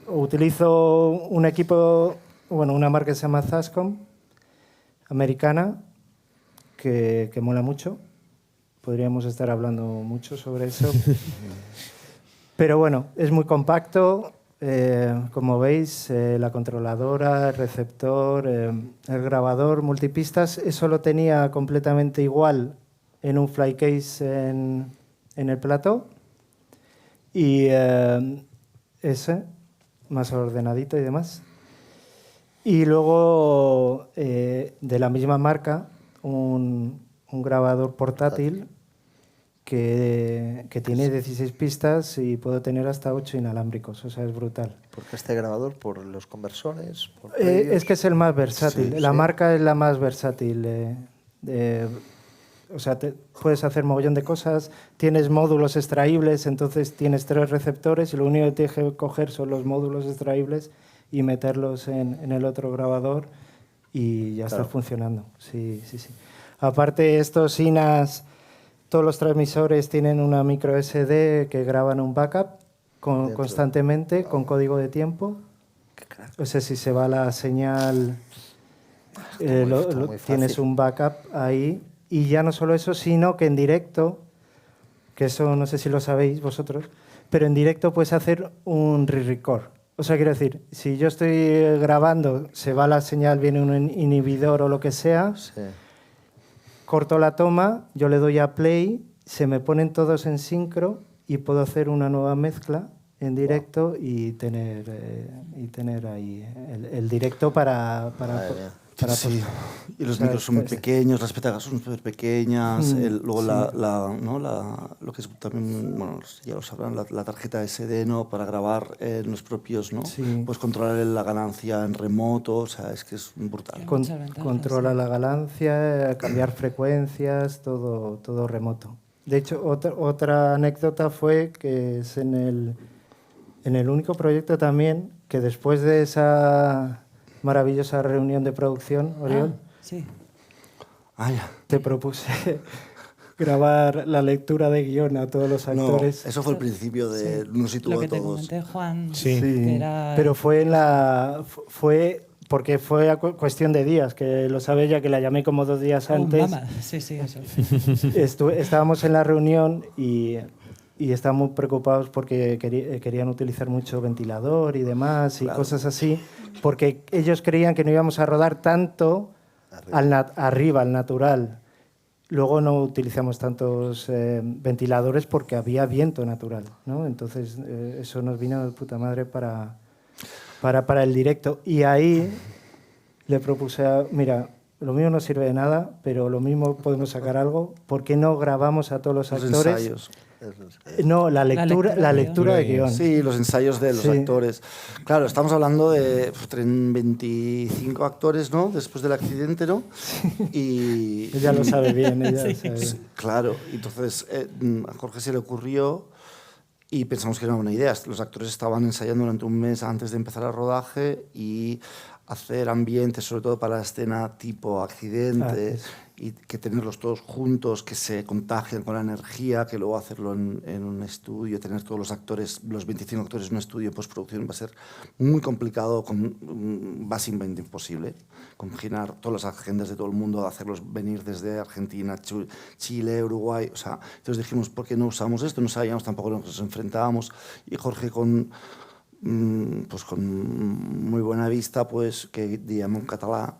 S4: Utilizo un equipo, bueno, una marca que se llama Zascom, americana, que mola mucho. Podríamos estar hablando mucho sobre eso. Pero bueno, es muy compacto. Como veis, la controladora, el receptor, el grabador, multipistas, eso lo tenía completamente igual en un flycase en el plató. Y ese, más ordenadito y demás. Y luego, de la misma marca, un grabador portátil que tiene 16 pistas y puedo tener hasta 8 inalámbricos, o sea, es brutal.
S3: ¿Por qué este grabador? ¿Por los conversores?
S4: Es que es el más versátil,
S3: Sí,
S4: la
S3: sí.
S4: marca es la más versátil. O sea, puedes hacer mogollón de cosas, tienes módulos extraíbles, entonces tienes 3 receptores y lo único que tienes que coger son los módulos extraíbles y meterlos en el otro grabador y ya está funcionando. Sí, sí, sí. Aparte, estos INAs, todos los transmisores tienen una micro SD que graban un backup constantemente con código de tiempo. O sea, si se va la señal,
S3: muy
S4: tienes
S3: fácil.
S4: un backup ahí. Y ya no solo eso, sino que en directo, que eso no sé si lo sabéis vosotros, pero en directo puedes hacer un re-record. O sea, quiero decir, si yo estoy grabando, se va la señal, viene un inhibidor o lo que sea,
S3: Sí.
S4: corto la toma, yo le doy a play, se me ponen todos en sincro y puedo hacer una nueva mezcla en directo y tener ahí el directo para
S5: Sí, y los
S4: o sea,
S5: micros son muy
S4: este-
S5: pequeños, las petagas son súper pequeñas, luego
S4: sí.
S5: lo que es también, bueno, ya lo sabrán, la tarjeta SD, ¿no? Para grabar los propios, ¿no?
S4: Sí.
S5: Pues controlar la ganancia en remoto, o sea, es que es brutal.
S2: Muchas ventajas,
S4: controla
S2: sí.
S4: la ganancia, cambiar frecuencias, todo remoto. De hecho, otra anécdota fue que es en el único proyecto también que después de esa maravillosa reunión de producción, Oriol,
S2: Sí.
S5: Ah, ya.
S4: te propuse grabar la lectura de guión a todos los
S5: No,
S4: actores.
S5: eso fue el principio de nos situó
S2: Lo que
S5: a
S2: te
S5: todos.
S2: comenté, Juan,
S1: Sí.
S2: que era...
S4: Pero fue porque fue a cuestión de días, que lo sabe ya que la llamé como 2 días antes.
S2: Mama. Sí, sí, eso.
S4: Estábamos en la reunión y estábamos preocupados porque querían utilizar mucho ventilador y demás y cosas así, porque ellos creían que no íbamos a rodar tanto arriba, al natural. Luego no utilizamos tantos ventiladores porque había viento natural, ¿no? Entonces eso nos vino de puta madre para el directo. Y ahí le propuse, mira, lo mío no sirve de nada, pero lo mismo podemos sacar algo. ¿Por qué no grabamos a todos los
S5: Los
S4: actores?
S5: ensayos.
S4: No, la lectura de
S1: guión.
S4: guión.
S5: Sí, los ensayos de los
S4: Sí.
S5: actores. Claro, estamos hablando de 25 actores, ¿no? Después del accidente, ¿no? Y
S4: Ella lo sabe bien, ella lo sabe
S5: Sí,
S4: bien.
S5: claro, entonces a Jorge se le ocurrió y pensamos que era una buena idea. Los actores estaban ensayando durante un mes antes de empezar el rodaje y hacer ambientes, sobre todo para la escena tipo accidente, y que tenerlos todos juntos, que se contagien con la energía, que luego hacerlo en un estudio, tener todos los actores, los 25 actores en un estudio en postproducción va a ser muy complicado, básicamente imposible, compaginar todas las agendas de todo el mundo, hacerlos venir desde Argentina, Chile, Uruguay, o sea, entonces dijimos, ¿por qué no usamos esto? No sabíamos tampoco lo que nos enfrentábamos, y Jorge con muy buena vista, pues, que digamos en catalán,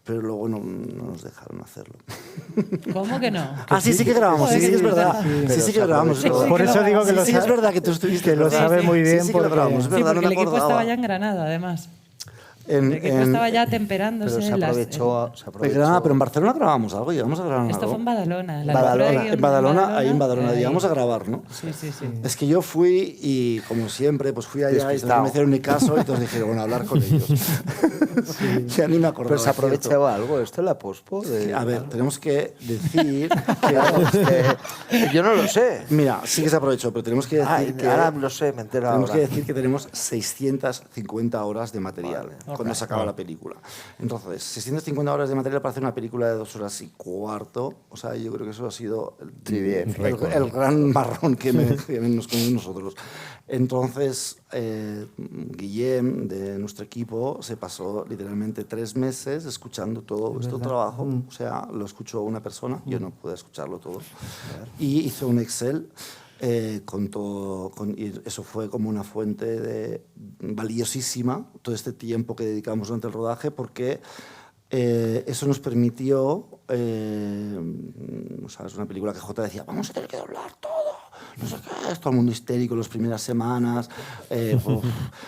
S5: pero luego no nos dejaron hacerlo.
S2: ¿Cómo que no?
S5: Sí que grabamos, sí que es verdad. Sí que grabamos.
S2: Sí,
S4: Por eso digo que
S5: Sí, es verdad que tú estuviste.
S4: que lo
S5: ¿verdad?
S4: sabe muy bien
S5: Sí que lo
S4: porque-
S5: grabamos, es
S2: Sí,
S5: verdad,
S2: porque
S5: no
S2: el
S5: me
S2: equipo
S5: acordaba.
S2: estaba ya en Granada, además. El equipo estaba ya temperándose.
S3: Pero se aprovechó.
S5: En Granada, pero en Barcelona grabamos algo, llegamos a grabar
S2: Esto
S5: algo.
S2: fue en Badalona.
S5: En Badalona, llegamos a grabar, ¿no?
S2: Sí.
S5: Es que yo fui y, como siempre, pues fui allá y
S3: Despistado.
S5: no me hicieron ni caso y entonces dije, bueno, hablar con ellos. Ya ni me acordaba.
S3: Pero se
S5: ¿cierto?
S3: aprovechaba algo, esto es la pospo.
S5: A ver, tenemos que decir
S3: Claro, es que yo no lo sé.
S5: Mira, sí que se aprovechó, pero tenemos que decir
S3: Ay,
S5: que...
S3: ahora lo sé, me entero
S5: Tenemos
S3: ahora.
S5: que decir que tenemos 650 horas de material cuando se acaba la película. Entonces, 650 horas de material para hacer una película de 2 horas y cuarto. O sea, yo creo que eso ha sido
S3: Sí, bien.
S5: el gran marrón que nos comimos nosotros. Entonces, Guillem, de nuestro equipo, se pasó literalmente 3 meses escuchando todo este trabajo. O sea, lo escuchó una persona, yo no pude escucharlo todo. Y hizo un Excel con todo, y eso fue como una fuente valiosísima, todo este tiempo que dedicamos durante el rodaje, porque eso nos permitió, o sea, es una película que Jota decía, vamos a tener que doblar todo, no sé qué, todo el mundo histérico las primeras semanas,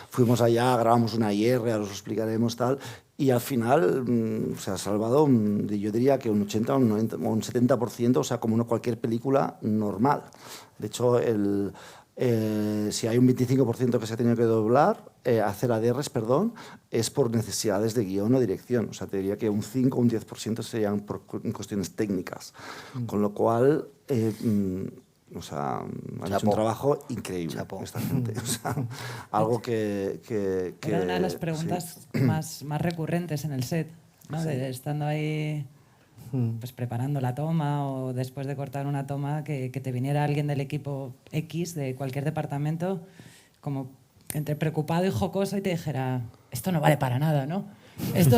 S5: fuimos allá, grabamos una IR, ahora os lo explicaremos tal, y al final se ha salvado, yo diría que un 80, un 90, un 70%, o sea, como cualquier película normal. De hecho, si hay un 25% que se ha tenido que doblar, hacer ADRs, perdón, es por necesidades de guión o dirección. O sea, te diría que un 5 o un 10% serían por cuestiones técnicas. Con lo cual, o sea, han hecho un trabajo increíble esta gente. O sea, algo que
S2: Era una de las preguntas más recurrentes en el set, ¿no? Estando ahí pues preparando la toma o después de cortar una toma, que te viniera alguien del equipo X de cualquier departamento como entre preocupado y jocoso y te dijera, esto no vale para nada, ¿no? Esto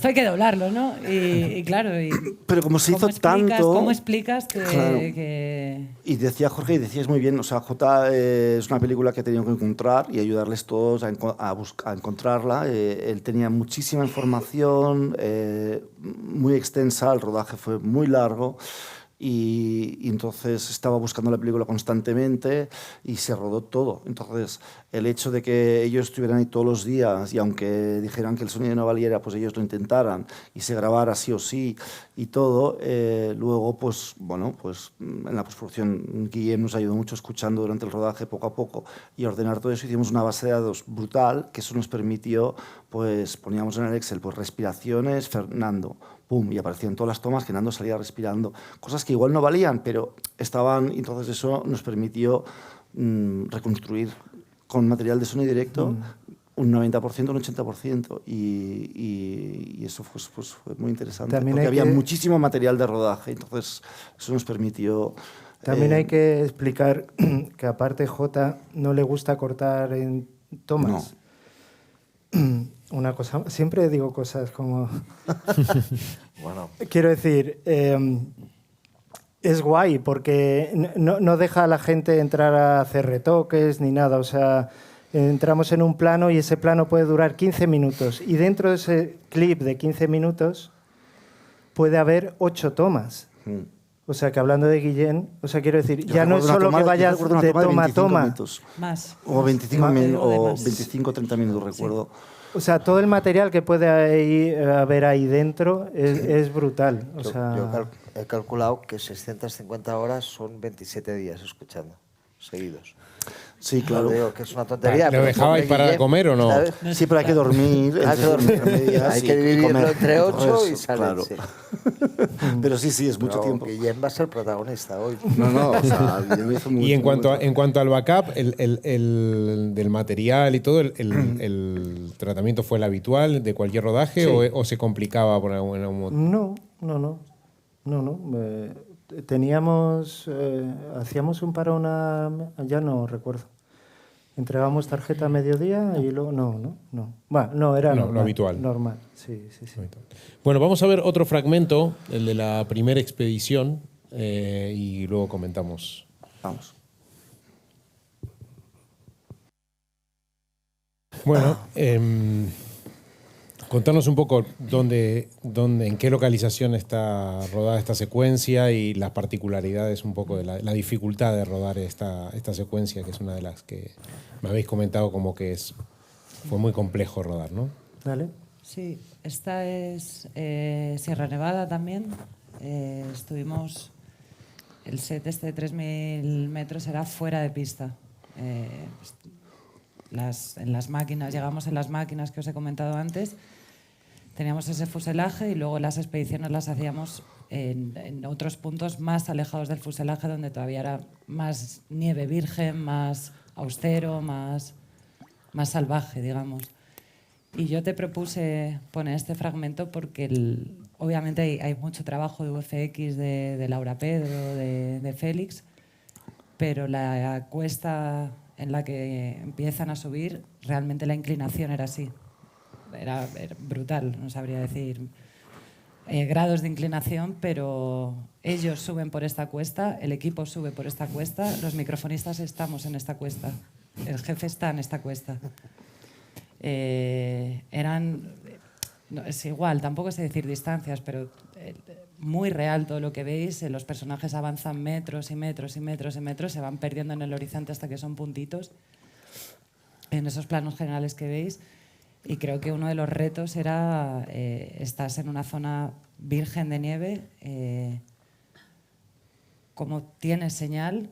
S2: hay que doblarlo, ¿no? Y claro,
S5: pero como se hizo tanto...
S2: ¿Cómo explicas que,
S5: claro.
S2: que...?
S5: Y decía Jorge, y decías muy bien, o sea, Jota es una película que he tenido que encontrar y ayudarles todos a encontrarla. Él tenía muchísima información, muy extensa, el rodaje fue muy largo. Y entonces estaba buscando la película constantemente y se rodó todo. Entonces, el hecho de que ellos estuvieran ahí todos los días y aunque dijeran que el sonido no valiera, pues ellos lo intentaran y se grabara sí o sí y todo, luego, pues, bueno, pues en la postproducción Guillem nos ayudó mucho escuchando durante el rodaje poco a poco y ordenar todo eso. Hicimos una base de datos brutal que eso nos permitió, pues poníamos en el Excel, pues respiraciones, Fernando, pum, y aparecían todas las tomas que Nando salía respirando. Cosas que igual no valían, pero estaban, y entonces eso nos permitió reconstruir con material de sonido directo un 90%, un 80%, y eso fue muy interesante,
S4: También
S5: porque había
S4: que...
S5: muchísimo material de rodaje, entonces eso nos permitió...
S4: También hay que explicar que aparte Jota no le gusta cortar en tomas.
S5: No.
S4: Una cosa, siempre digo cosas como...
S3: Bueno,
S4: Quiero decir, es guay porque no deja a la gente entrar a hacer retoques ni nada. O sea, entramos en un plano y ese plano puede durar 15 minutos. Y dentro de ese clip de 15 minutos puede haber 8 tomas. O sea, que hablando de Guillén, o sea, quiero decir, ya no es solo que vayas de toma a toma.
S5: Minutos.
S2: Más.
S5: O 25 o
S2: más.
S5: 25 30 minutos, recuerdo.
S4: O sea, todo el material que puede haber ahí dentro es brutal. O sea...
S3: yo he calculado que 650 horas son 27 días escuchando, seguidos.
S5: Sí, claro.
S3: Digo que es una tontería.
S1: ¿Lo
S3: pero
S1: dejabais
S3: pobre
S1: para
S3: Guillem,
S1: comer o no?
S3: ¿sabes?
S5: Sí, pero hay que dormir.
S3: Hay que dormir. Hay que dividirlo entre 8 y sale.
S5: Claro.
S3: Sí.
S5: Pero sí, es mucho
S3: Pero
S5: tiempo.
S3: Guillem va a ser protagonista hoy.
S5: No, o sea, Guillem hizo mucho.
S1: Y en cuanto al backup, el del material y todo, el tratamiento fue el habitual de cualquier rodaje
S4: Sí.
S1: o se complicaba por algún modo?
S4: No. Teníamos, hacíamos un para una, ya no recuerdo. Entregábamos tarjeta a mediodía y luego, no. Bueno, no, era
S1: No,
S4: normal,
S1: lo habitual.
S4: Normal, sí.
S1: Bueno, vamos a ver otro fragmento, el de la primera expedición, y luego comentamos.
S5: Vamos.
S1: Bueno, contanos un poco en qué localización está rodada esta secuencia y las particularidades un poco de la dificultad de rodar esta secuencia, que es una de las que me habéis comentado como que fue muy complejo rodar, ¿no?
S4: Dale.
S2: Sí, esta es Sierra Nevada también. Estuvimos... El set este de 3.000 metros era fuera de pista. En las máquinas, llegamos en las máquinas que os he comentado antes, teníamos ese fuselaje y luego las expediciones las hacíamos en otros puntos más alejados del fuselaje, donde todavía era más nieve virgen, más austero, más salvaje, digamos. Y yo te propuse poner este fragmento porque obviamente hay mucho trabajo de VFX de Laura Pedro, de Félix, pero la cuesta en la que empiezan a subir, realmente la inclinación era así. Era brutal, no sabría decir grados de inclinación, pero ellos suben por esta cuesta, el equipo sube por esta cuesta, los microfonistas estamos en esta cuesta, el jefe está en esta cuesta. No, es igual, tampoco sé decir distancias, pero muy real todo lo que veis. Los personajes avanzan metros y metros y metros y metros, se van perdiendo en el horizonte hasta que son puntitos en esos planos generales que veis. Y creo que uno de los retos era, estás en una zona virgen de nieve, cómo tienes señal,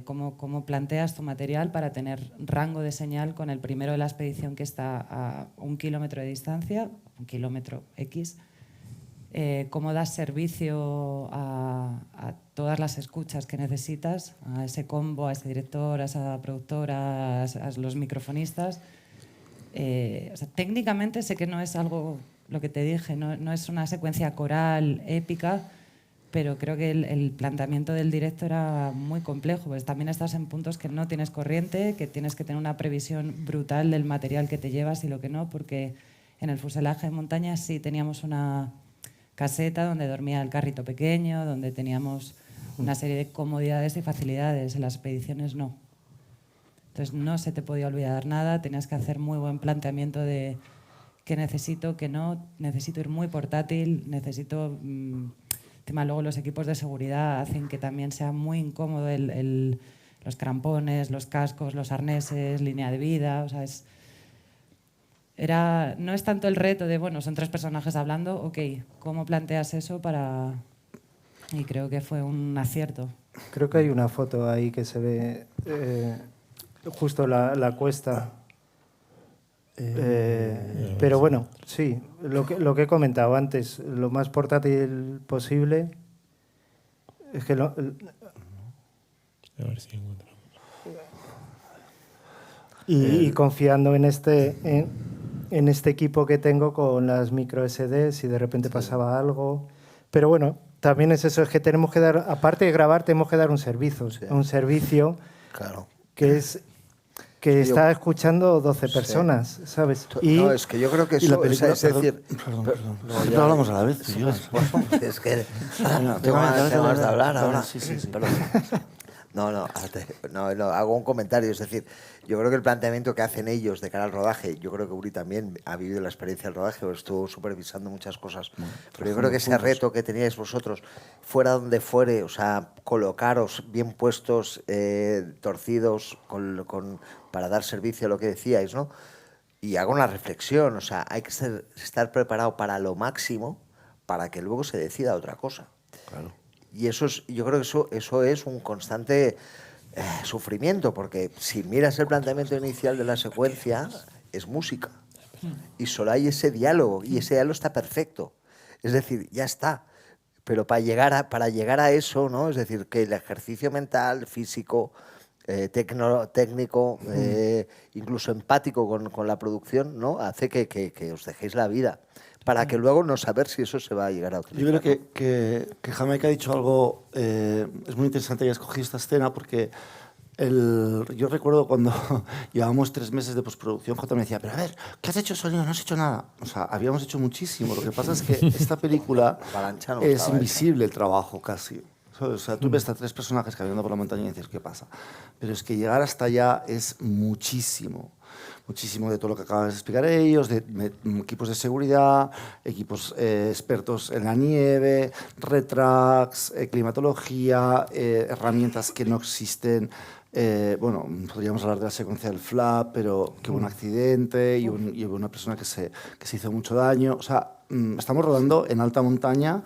S2: cómo planteas tu material para tener rango de señal con el primero de la expedición que está a 1 kilómetro de distancia, 1 kilómetro X, cómo das servicio a todas las escuchas que necesitas, a ese combo, a ese director, a esa productora, a los microfonistas. O sea, técnicamente sé que no es algo, lo que te dije, no es una secuencia coral épica, pero creo que el planteamiento del directo era muy complejo, pues también estás en puntos que no tienes corriente, que tienes que tener una previsión brutal del material que te llevas y lo que no, porque en el fuselaje de montaña sí teníamos una caseta donde dormía el carrito pequeño, donde teníamos una serie de comodidades y facilidades, en las expediciones no. Entonces no se te podía olvidar nada, tenías que hacer muy buen planteamiento de qué necesito, qué no, necesito ir muy portátil, necesito... luego los equipos de seguridad hacen que también sea muy incómodo los crampones, los cascos, los arneses, línea de vida. O sea, no es tanto el reto de, bueno, son 3 personajes hablando, ok, ¿cómo planteas eso para...? Y creo que fue un acierto.
S4: Creo que hay una foto ahí que se ve justo la cuesta. Pero bueno, sí, lo que he comentado antes, lo más portátil posible. Es que
S1: A ver si encuentro.
S4: Y confiando en este equipo que tengo con las micro SD, si de repente pasaba algo. Pero bueno, también es eso, es que tenemos que dar, aparte de grabar, tenemos que dar un servicio.
S3: Sí.
S4: Un servicio
S3: Claro.
S4: que es... que está escuchando 12 personas, ¿sabes?
S3: No, es que yo creo que eso...
S5: Y la película,
S3: es decir...
S5: Perdón.
S3: No,
S5: Siempre
S3: ya-
S5: hablamos a la vez.
S3: Es que... Tengo ganas de hablar ahora.
S5: Sí.
S3: Perdón. No, hago un comentario. Es decir, yo creo que el planteamiento que hacen ellos de cara al rodaje, yo creo que Uri también ha vivido la experiencia del rodaje, o estuvo supervisando muchas cosas. Pero yo creo que ese reto que teníais vosotros, fuera donde fuere, o sea, colocaros bien puestos, torcidos, para dar servicio a lo que decíais, ¿no? Y hago una reflexión, o sea, hay que estar preparado para lo máximo para que luego se decida otra cosa.
S5: Claro.
S3: Y yo creo que eso es un constante sufrimiento, porque si miras el planteamiento inicial de la secuencia, es música. Y solo hay ese diálogo, y ese diálogo está perfecto. Es decir, ya está. Pero para llegar a eso, ¿no? Es decir, que el ejercicio mental, físico, técnico, incluso empático con la producción, ¿no? Hace que os dejéis la vida, para que luego no saber si eso se va a llegar a utilizar.
S5: Yo creo que Jamaica ha dicho algo, es muy interesante que haya escogido esta escena porque yo recuerdo cuando llevábamos 3 meses de postproducción, Jota me decía, pero a ver, ¿qué has hecho sonido? No has hecho nada. O sea, habíamos hecho muchísimo. Lo que pasa es que esta película
S3: Avalancha no
S5: es
S3: estaba
S5: invisible el trabajo casi. O sea, tú ves a 3 personajes caminando por la montaña y dices, ¿qué pasa? Pero es que llegar hasta allá es muchísimo. muchísimo de todo lo que acaban de explicar ellos, de equipos de seguridad, equipos expertos en la nieve, retracts, climatología, herramientas que no existen. Bueno, podríamos hablar de la secuencia del flap, pero que hubo un accidente y hubo una persona que se hizo mucho daño. O sea, estamos rodando en alta montaña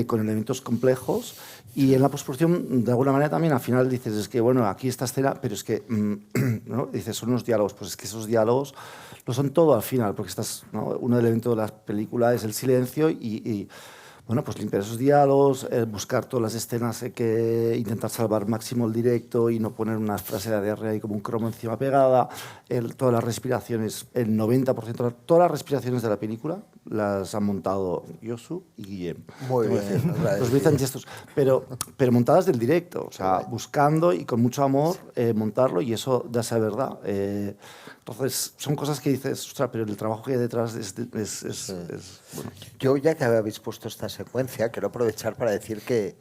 S5: con elementos complejos y en la postproducción, de alguna manera también, al final dices, es que, bueno, aquí esta escena, pero es que, ¿no? Dices, son unos diálogos, pues es que esos diálogos lo son todo al final, porque ¿no? Uno del elemento de la película es el silencio y bueno, pues limpiar esos diálogos, buscar todas las escenas, que intentar salvar máximo el directo y no poner una frase de ADR ahí como un cromo encima pegada. Todas las respiraciones, el 90% de todas las respiraciones de la película las han montado Josu y Guillem.
S3: Muy bien.
S5: Los utilizan gestos, pero montadas del directo, o sea, buscando y con mucho amor montarlo, y eso da esa verdad. Entonces, son cosas que dices, ostras, pero el trabajo que hay detrás es bueno.
S3: Yo, ya que habéis puesto esta secuencia, quiero aprovechar para decir que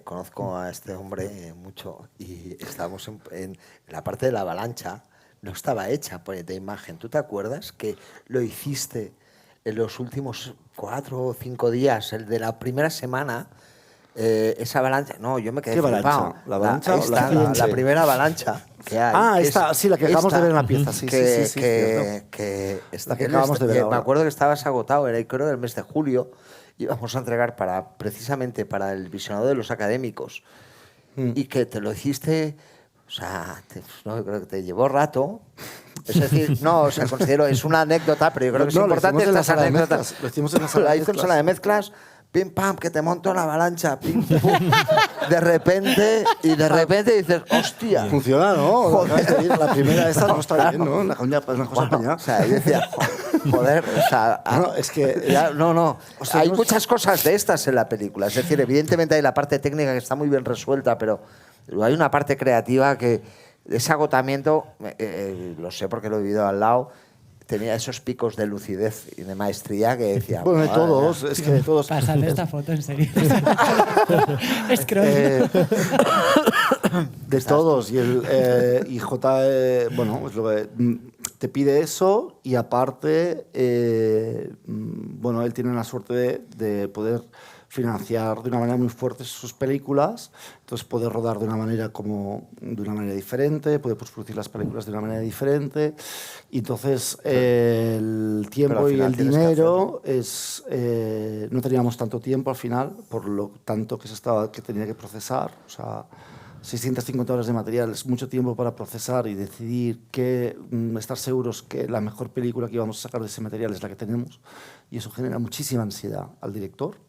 S3: conozco a este hombre mucho y estábamos en la parte de la avalancha, no estaba hecha de imagen. ¿Tú te acuerdas que lo hiciste en los últimos 4 o 5 días, el de la primera semana? Esa avalancha, no, yo me quedé flipado.
S5: ¿La avalancha o
S3: la primera avalancha que hay.
S5: Ah, esta, sí, la que acabamos de ver en la pieza. Sí, sí.
S3: La que acabamos de ver ahora. Me acuerdo que estabas agotado, era creo el mes de julio, íbamos a entregar precisamente para el visionado de los académicos, y que te lo hiciste, o sea, no, creo que te llevó rato. Es decir, no, o sea, considero, es una anécdota, pero yo creo que es importante estas anécdotas.
S5: Lo hicimos en la sala de mezclas.
S3: La sala de mezclas. Pim, pam, que te monto una avalancha, pim, pum. De repente dices, hostia.
S5: Funciona, ¿no?
S3: Joder.
S5: La primera esta no está bien, ¿no? Es una cosa peñada.
S3: O sea, yo decía, joder, o sea...
S5: No, es que...
S3: No. O sea, hay muchas cosas de estas en la película. Es decir, evidentemente hay la parte técnica que está muy bien resuelta, pero hay una parte creativa que... Ese agotamiento, lo sé porque lo he vivido al lado, tenía esos picos de lucidez y de maestría que decía...
S5: Bueno, de todos, es que de todos...
S2: Pásale esta foto, en serio. Es
S5: de todos. Y J, bueno, pues lo que te pide eso, y aparte, bueno, él tiene la suerte de poder financiar de una manera muy fuerte sus películas, entonces poder rodar de una manera diferente, poder producir las películas de una manera diferente, y entonces el tiempo y el dinero no teníamos tanto tiempo al final, por lo tanto que tenía que procesar, o sea, 650 horas de material es mucho tiempo para procesar y decidir estar seguros que la mejor película que íbamos a sacar de ese material es la que tenemos, y eso genera muchísima ansiedad al director,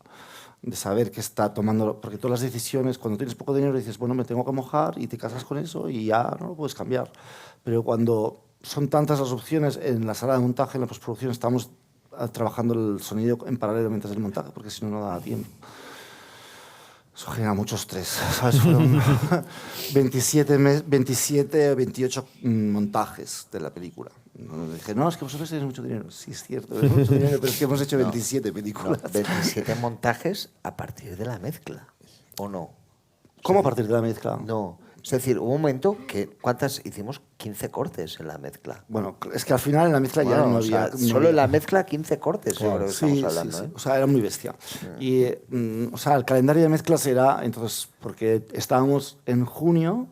S5: de saber que está tomando, porque todas las decisiones, cuando tienes poco dinero dices, bueno, me tengo que mojar, y te casas con eso y ya no lo puedes cambiar. Pero cuando son tantas las opciones, en la sala de montaje, en la postproducción, estamos trabajando el sonido en paralelo mientras el montaje, porque si no, no da tiempo. Eso genera mucho estrés, ¿sabes? Fueron 27 o 28 montajes de la película. Dije, no, es que vosotros tenéis mucho dinero. Sí, es cierto, tenemos mucho dinero, pero es que hemos hecho 27 películas.
S3: No, 27 montajes a partir de la mezcla, ¿o no?
S5: ¿Cómo a partir de la mezcla?
S3: No, es decir, hubo un momento que, ¿cuántas hicimos? 15 cortes en la mezcla.
S5: Bueno, es que al final en la mezcla ya no había...
S3: Solo en la mezcla 15 cortes, claro, creo que estamos hablando.
S5: Sí. O sea, era muy bestia. Y, o sea, el calendario de mezclas era, entonces, porque estábamos en junio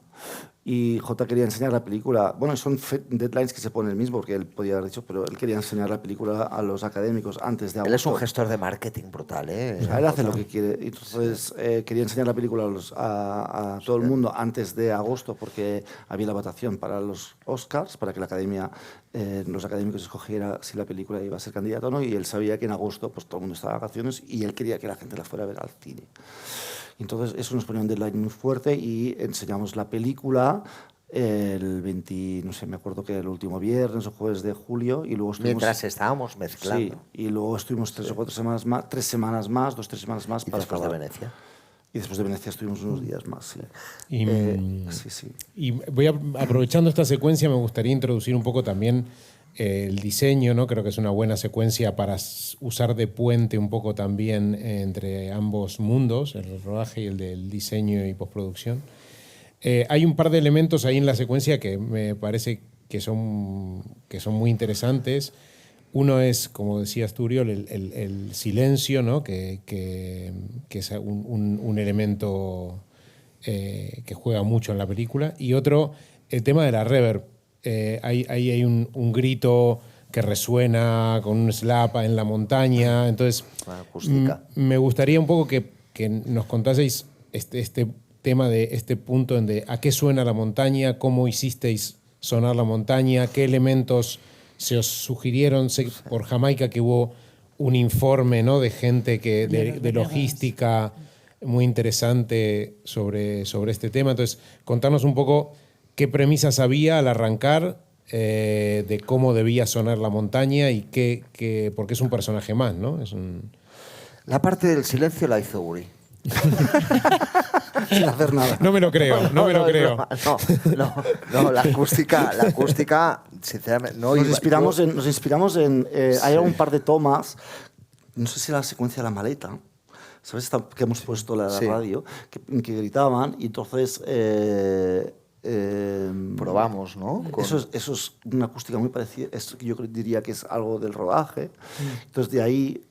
S5: y J quería enseñar la película. Bueno, son deadlines que se pone él mismo, porque él podía haber dicho, pero él quería enseñar la película a los académicos antes de agosto.
S3: Él es un gestor de marketing brutal, ¿eh?
S5: O sea, él hace lo que quiere. Entonces, quería enseñar la película a todo el mundo antes de agosto, porque había la votación para los Oscars, para que la academia, los académicos escogiera si la película iba a ser candidata o no, y él sabía que en agosto pues, todo el mundo estaba de vacaciones y él quería que la gente la fuera a ver al cine. Entonces, eso nos ponía un deadline muy fuerte y enseñamos la película el 20, no sé, me acuerdo que el último viernes o jueves de julio, y luego estuvimos...
S3: Mientras estábamos mezclando.
S5: Sí, y luego estuvimos 3 o 4 semanas más, 3 semanas más, 2 o 3 semanas más.
S3: ¿Y
S5: para
S3: después de
S5: acabar.
S3: Venecia?
S5: Y después de Venecia estuvimos unos días más, sí. Sí.
S1: Y aprovechando esta secuencia, me gustaría introducir un poco también el diseño, ¿no? Creo que es una buena secuencia para usar de puente un poco también entre ambos mundos, el rodaje y el del diseño y postproducción. Hay un par de elementos ahí en la secuencia que me parece que son muy interesantes. Uno es, como decías tú, Uriol, el silencio, ¿no? que es un elemento que juega mucho en la película. Y otro, el tema de la reverb. Ahí hay un grito que resuena con un slap en la montaña. Entonces,
S3: La acústica.
S1: me gustaría un poco que nos contaseis este tema de este punto en de a qué suena la montaña, cómo hicisteis sonar la montaña, qué elementos se os sugirieron. Sé por Jamaica que hubo un informe, ¿no? de gente de logística muy interesante sobre este tema. Entonces, contarnos un poco qué premisas había al arrancar de cómo debía sonar la montaña y porque es un personaje más, ¿no?
S3: La parte del silencio la hizo Uri.
S5: Sin hacer nada.
S1: No me lo creo, no me lo creo.
S3: No, la acústica, sinceramente, no.
S5: Nos inspiramos en hay un par de tomas, no sé si la secuencia de la maleta, ¿sabes? Que hemos puesto la radio, que gritaban, y entonces
S3: probamos, ¿no?
S5: Eso es una acústica muy parecida. Yo diría que es algo del rodaje. Entonces de ahí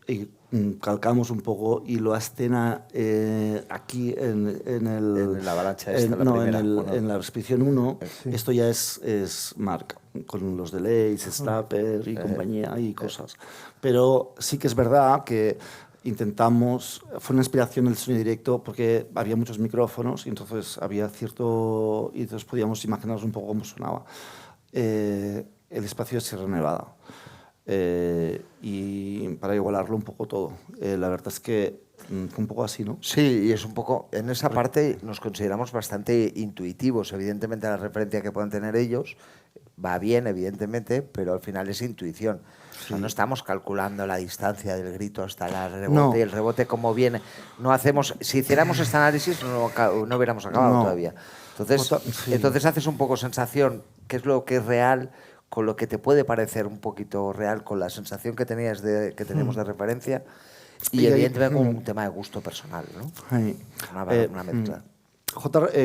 S5: calcamos un poco y la escena aquí en
S3: la avalancha esta,
S5: en la expedición 1,
S4: Sí.
S5: esto ya es Mark, con los delays, Stapper y compañía y cosas. Pero sí que es verdad que intentamos, fue una inspiración el sonido directo porque había muchos micrófonos y entonces había cierto, y entonces podíamos imaginarnos un poco cómo sonaba. El espacio de Sierra Nevada. Y para igualarlo un poco todo. La verdad es que fue un poco así, ¿no?
S3: Sí, y es un poco, en esa parte nos consideramos bastante intuitivos. Evidentemente la referencia que puedan tener ellos va bien, evidentemente, pero al final es intuición. O sea, no estamos calculando la distancia del grito hasta el rebote y el rebote como viene. No hacemos, si hiciéramos este análisis no hubiéramos acabado todavía. Entonces haces un poco sensación, qué es lo que es real, con lo que te puede parecer un poquito real, con la sensación que tenemos de referencia, y evidentemente con un tema de gusto personal, ¿no? Una mezcla.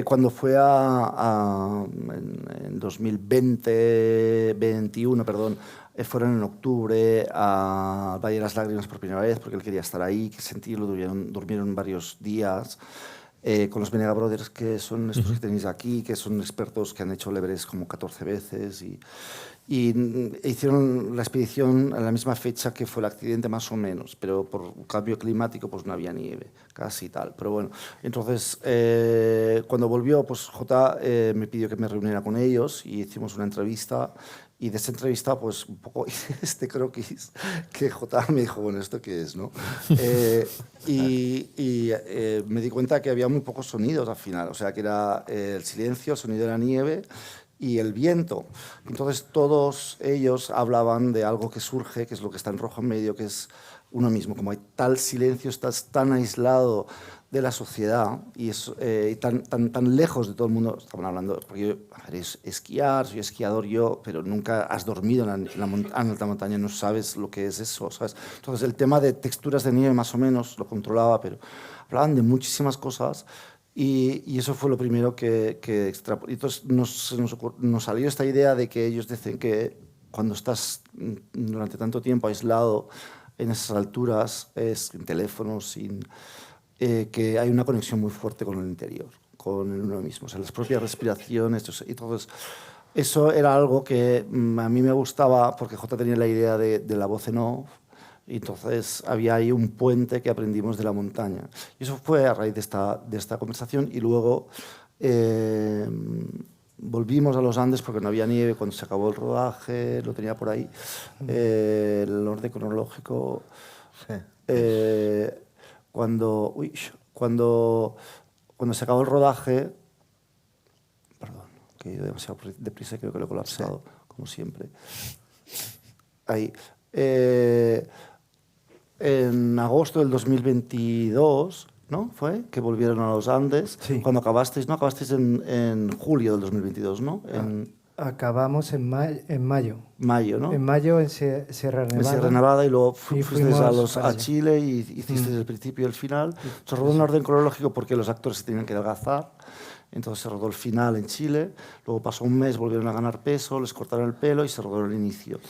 S5: Cuando fue en 2021, perdón, fueron en octubre a Valle de las Lágrimas por primera vez, porque él quería estar ahí, que sentirlo, durmieron varios días. Con los Venega Brothers, que son estos que tenéis aquí, que son expertos que han hecho el Everest como 14 veces y hicieron la expedición a la misma fecha que fue el accidente, más o menos, pero por cambio climático pues no había nieve, casi tal. Pero bueno, entonces cuando volvió, pues Jota me pidió que me reuniera con ellos y hicimos una entrevista. Y de esa entrevista, pues un poco hice este croquis que Jota me dijo, bueno, ¿esto qué es, no? Me di cuenta que había muy pocos sonidos al final, o sea, que era el silencio, el sonido de la nieve y el viento. Entonces todos ellos hablaban de algo que surge, que es lo que está en rojo en medio, que es uno mismo. Como hay tal silencio, estás tan aislado de la sociedad y tan lejos de todo el mundo. Estaban hablando, porque yo, esquiar, soy esquiador yo, pero nunca has dormido en la alta montaña, no sabes lo que es eso, ¿sabes? Entonces el tema de texturas de nieve más o menos lo controlaba, pero hablaban de muchísimas cosas y eso fue lo primero que extrapolé. Entonces nos salió esta idea de que ellos dicen que cuando estás durante tanto tiempo aislado en esas alturas, sin teléfonos, que hay una conexión muy fuerte con el interior, con uno mismo, o sea, las propias respiraciones. Entonces, eso era algo que a mí me gustaba porque Jota tenía la idea de la voz en off, y entonces había ahí un puente que aprendimos de la montaña. Y eso fue a raíz de esta conversación, y luego volvimos a los Andes porque no había nieve cuando se acabó el rodaje, lo tenía por ahí, el orden cronológico.
S3: Sí.
S5: Cuando se acabó el rodaje, perdón, que he ido demasiado deprisa y creo que lo he colapsado, como siempre. Ahí. En agosto del 2022, ¿no? Fue que volvieron a los Andes.
S4: Sí.
S5: Cuando acabasteis, ¿no? Acabasteis en julio del 2022, ¿no?
S4: Acabamos en mayo.
S5: Mayo, ¿no?
S4: En mayo en Sierra Nevada.
S5: En Sierra Nevada, y luego
S4: Y
S5: fuisteis
S4: fuimos
S5: a Chile y hicisteis el principio y el final. Se rodó un orden cronológico porque los actores se tenían que adelgazar. Entonces se rodó el final en Chile, luego pasó un mes, volvieron a ganar peso, les cortaron el pelo y se rodó el inicio.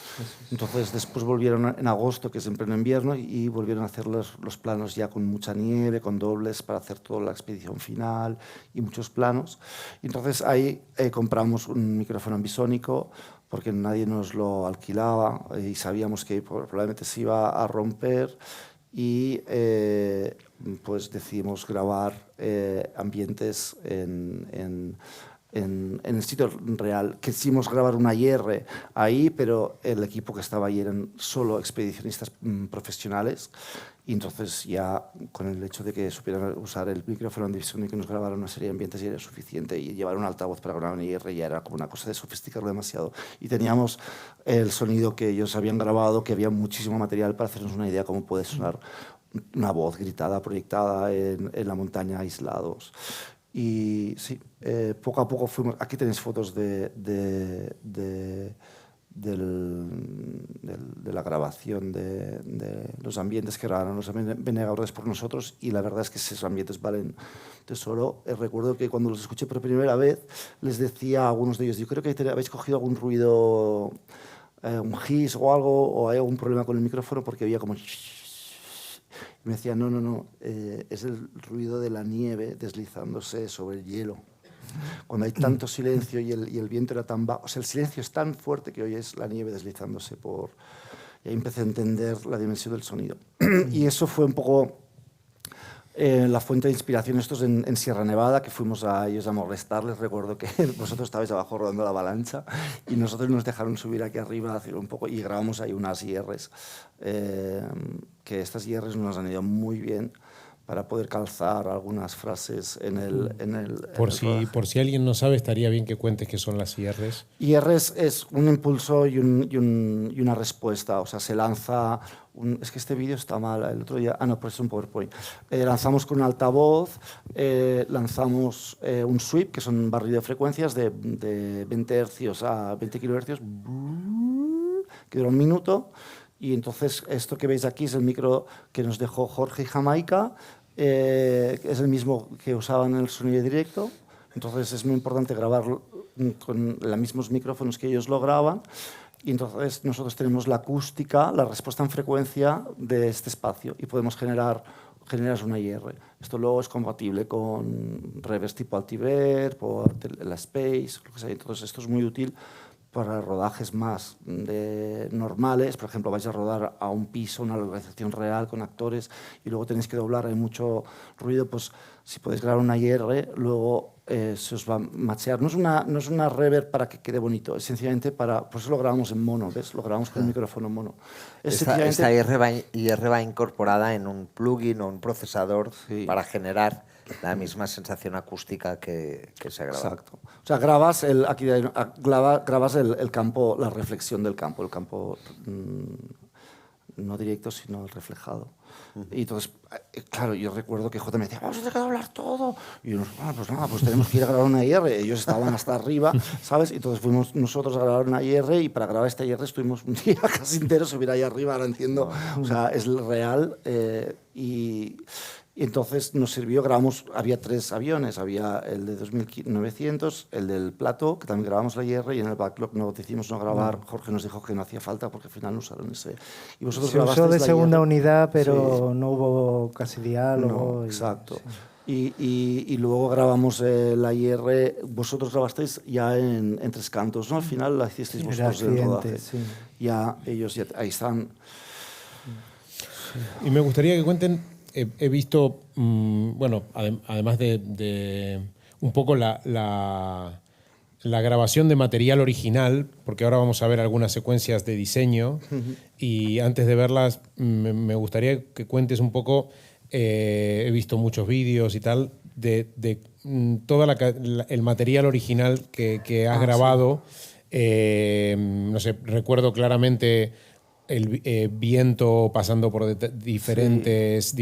S5: Entonces después volvieron en agosto, que es en pleno invierno, y volvieron a hacer los planos ya con mucha nieve, con dobles para hacer toda la expedición final y muchos planos. Y entonces ahí compramos un micrófono ambisónico porque nadie nos lo alquilaba y sabíamos que probablemente se iba a romper. Y pues decidimos grabar ambientes en el sitio real. Quisimos grabar una IR ahí, pero el equipo que estaba ahí eran solo expedicionistas profesionales. Y entonces ya con el hecho de que supieran usar el micrófono en división y que nos grabaran una serie de ambientes ya era suficiente. Y llevar un altavoz para grabar una IR ya era como una cosa de sofisticarlo demasiado. Y teníamos el sonido que ellos habían grabado, que había muchísimo material para hacernos una idea cómo puede sonar una voz gritada, proyectada en la montaña, aislados. Y sí, poco a poco fuimos... Aquí tenéis fotos de la grabación de los ambientes que grabaron los Venegadores por nosotros, y la verdad es que esos ambientes valen tesoro. Recuerdo que cuando los escuché por primera vez les decía a algunos de ellos, yo creo que habéis cogido algún ruido, un hiss o algo, o hay algún problema con el micrófono porque había como... Y me decía, no, es el ruido de la nieve deslizándose sobre el hielo. Cuando hay tanto silencio y el viento era tan bajo, o sea, el silencio es tan fuerte que oyes la nieve deslizándose por... Y ahí empecé a entender la dimensión del sonido. Y eso fue un poco la fuente de inspiración. Estos en Sierra Nevada, que fuimos a ellos a molestarles. Recuerdo que vosotros estabais abajo rodando la avalancha y nosotros nos dejaron subir aquí arriba a hacer un poco, y grabamos ahí unas IRs, que estas IRs nos han ido muy bien para poder calzar algunas frases en el
S1: por si alguien no sabe, estaría bien que cuentes qué son las IRs.
S5: IRs es un impulso y una respuesta. O sea, se lanza... es que este vídeo está mal. El otro día... no, pues es un PowerPoint. Lanzamos con un altavoz, lanzamos un sweep, que son un barrido de frecuencias de 20 hercios a 20 kilohercios, que dura un minuto. Y entonces esto que veis aquí es el micro que nos dejó Jorge y Jamaica. Es el mismo que usaban en el sonido directo. Entonces es muy importante grabarlo con los mismos micrófonos que ellos lo graban. Y entonces nosotros tenemos la acústica, la respuesta en frecuencia de este espacio, y podemos generas una IR. Esto luego es compatible con reverbs tipo Altiver, por la Space, lo que sea. Entonces esto es muy útil para rodajes más normales. Por ejemplo, vais a rodar a un piso, una localización real con actores, y luego tenéis que doblar, hay mucho ruido, pues si podéis grabar una IR, luego se os va a machear. No es una reverb para que quede bonito, es sencillamente por eso lo grabamos en mono, ¿ves? Lo grabamos con el micrófono mono.
S3: Esta IR va incorporada en un plugin o un procesador, sí, para generar la misma sensación acústica que se graba.
S5: Exacto. O sea, grabas el campo, la reflexión del campo, el campo no directo, sino el reflejado. Y entonces, claro, yo recuerdo que J me decía, vamos a tener que doblar todo. Y yo, pues nada, pues tenemos que ir a grabar una IR. Ellos estaban hasta arriba, ¿sabes? Y entonces fuimos nosotros a grabar una IR, y para grabar esta IR estuvimos un día casi entero, subir ahí arriba, ahora entiendo. O sea, es real. Y entonces nos sirvió, había 3 aviones, había el de 2900, el del Plateau, que también grabamos la IR, y en el backlog no decidimos no grabar. Jorge nos dijo que no hacía falta porque al final no usaron ese. Y vosotros
S4: se usó de segunda
S5: IR.
S4: unidad, pero
S5: sí,
S4: no hubo casi diálogo.
S5: No, exacto. Sí. Y luego grabamos la IR, vosotros grabasteis ya en 3 cantos, ¿no? Al final la hicisteis vosotros en el rodaje. Sí. Ya ellos ya ahí están.
S1: Y me gustaría que cuenten... He visto, bueno, además de un poco la grabación de material original, porque ahora vamos a ver algunas secuencias de diseño, y antes de verlas me gustaría que cuentes un poco, he visto muchos vídeos y tal, de todo el material original que has grabado. Sí. No sé, recuerdo claramente... el viento pasando por diferentes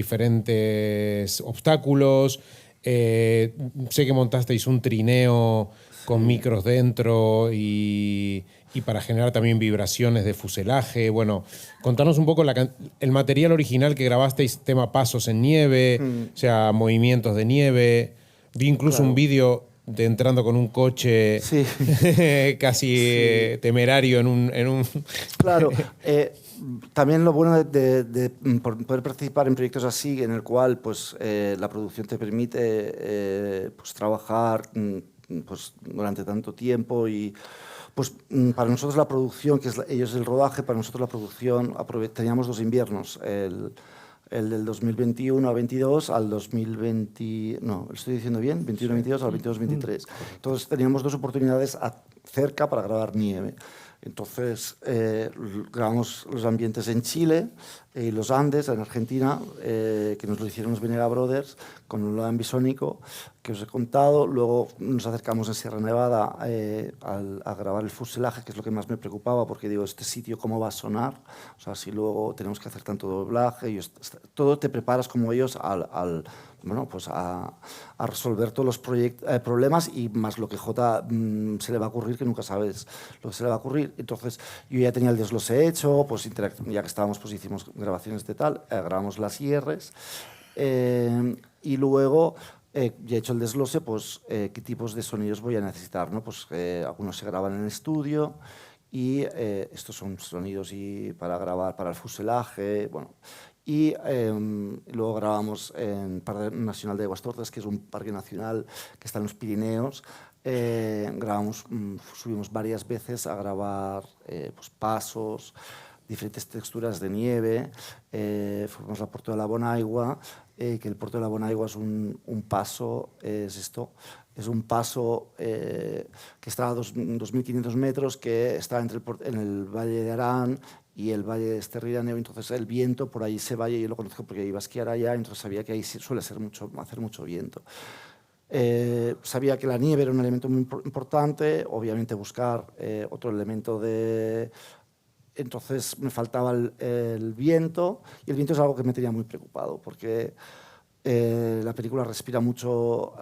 S1: obstáculos. Sé que montasteis un trineo con micros dentro y para generar también vibraciones de fuselaje. Bueno, contanos un poco el material original que grabasteis, tema pasos en nieve, o sea, movimientos de nieve. Vi incluso un vídeo entrando con un coche
S5: Sí.
S1: casi temerario en un...
S5: Claro, también lo bueno de poder participar en proyectos así, en el cual pues, la producción te permite pues, trabajar pues, durante tanto tiempo y pues para nosotros la producción, que es ellos el rodaje, para nosotros la producción, teníamos 2 inviernos, el del 2021 a 22 al 2020, no, ¿lo estoy diciendo bien? 21-22 al 22-23. Entonces teníamos 2 oportunidades cerca para grabar nieve. Entonces grabamos los ambientes en Chile y los Andes, en Argentina, que nos lo hicieron los Venega Brothers con un ambisónico que os he contado. Luego nos acercamos en Sierra Nevada a grabar el fuselaje, que es lo que más me preocupaba, porque digo, este sitio, ¿cómo va a sonar? O sea, si luego tenemos que hacer tanto doblaje, y todo te preparas como ellos bueno, pues a resolver todos los problemas y más lo que J se le va a ocurrir, que nunca sabes lo que se le va a ocurrir. Entonces yo ya tenía el desglose hecho, pues ya que estábamos, pues hicimos grabaciones de tal, grabamos las IRs y luego ya he hecho el desglose, pues qué tipos de sonidos voy a necesitar, ¿no? Pues algunos se graban en el estudio y estos son sonidos para grabar para el fuselaje, bueno. Y luego grabamos en el Parque Nacional de Aguas Tortas, que es un parque nacional que está en los Pirineos. Subimos varias veces a grabar pues, pasos, diferentes texturas de nieve. Fuimos al Puerto de la Bonaigua, que el Puerto de la Bonaigua es un paso, es un paso que está a 2.500 metros, que está en el Valle de Arán y el Valle de Esterridaneo. Entonces el viento por ahí, ese valle yo lo conozco porque iba a esquiar allá, entonces sabía que ahí suele hacer mucho viento. Sabía que la nieve era un elemento muy importante, obviamente buscar otro elemento de... Entonces me faltaba el viento, y el viento es algo que me tenía muy preocupado, porque la película respira mucho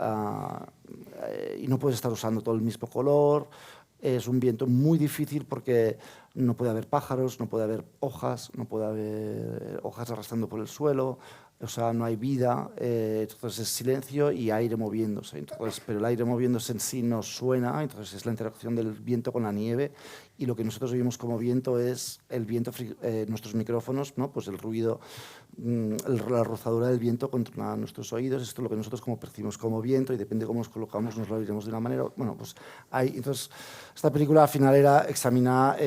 S5: y no puedes estar usando todo el mismo color. Es un viento muy difícil porque no puede haber pájaros, no puede haber hojas, no puede haber hojas arrastrando por el suelo, o sea, no hay vida, entonces es silencio y aire moviéndose. Entonces, pero el aire moviéndose en sí no suena, entonces es la interacción del viento con la nieve, y lo que nosotros oímos como viento es el viento, nuestros micrófonos, ¿no? Pues el ruido, la rozadura del viento contra nuestros oídos. Esto es lo que nosotros como percibimos como viento, y depende de cómo nos colocamos nos lo oiremos de una manera. Bueno, pues entonces esta película al final era examinar,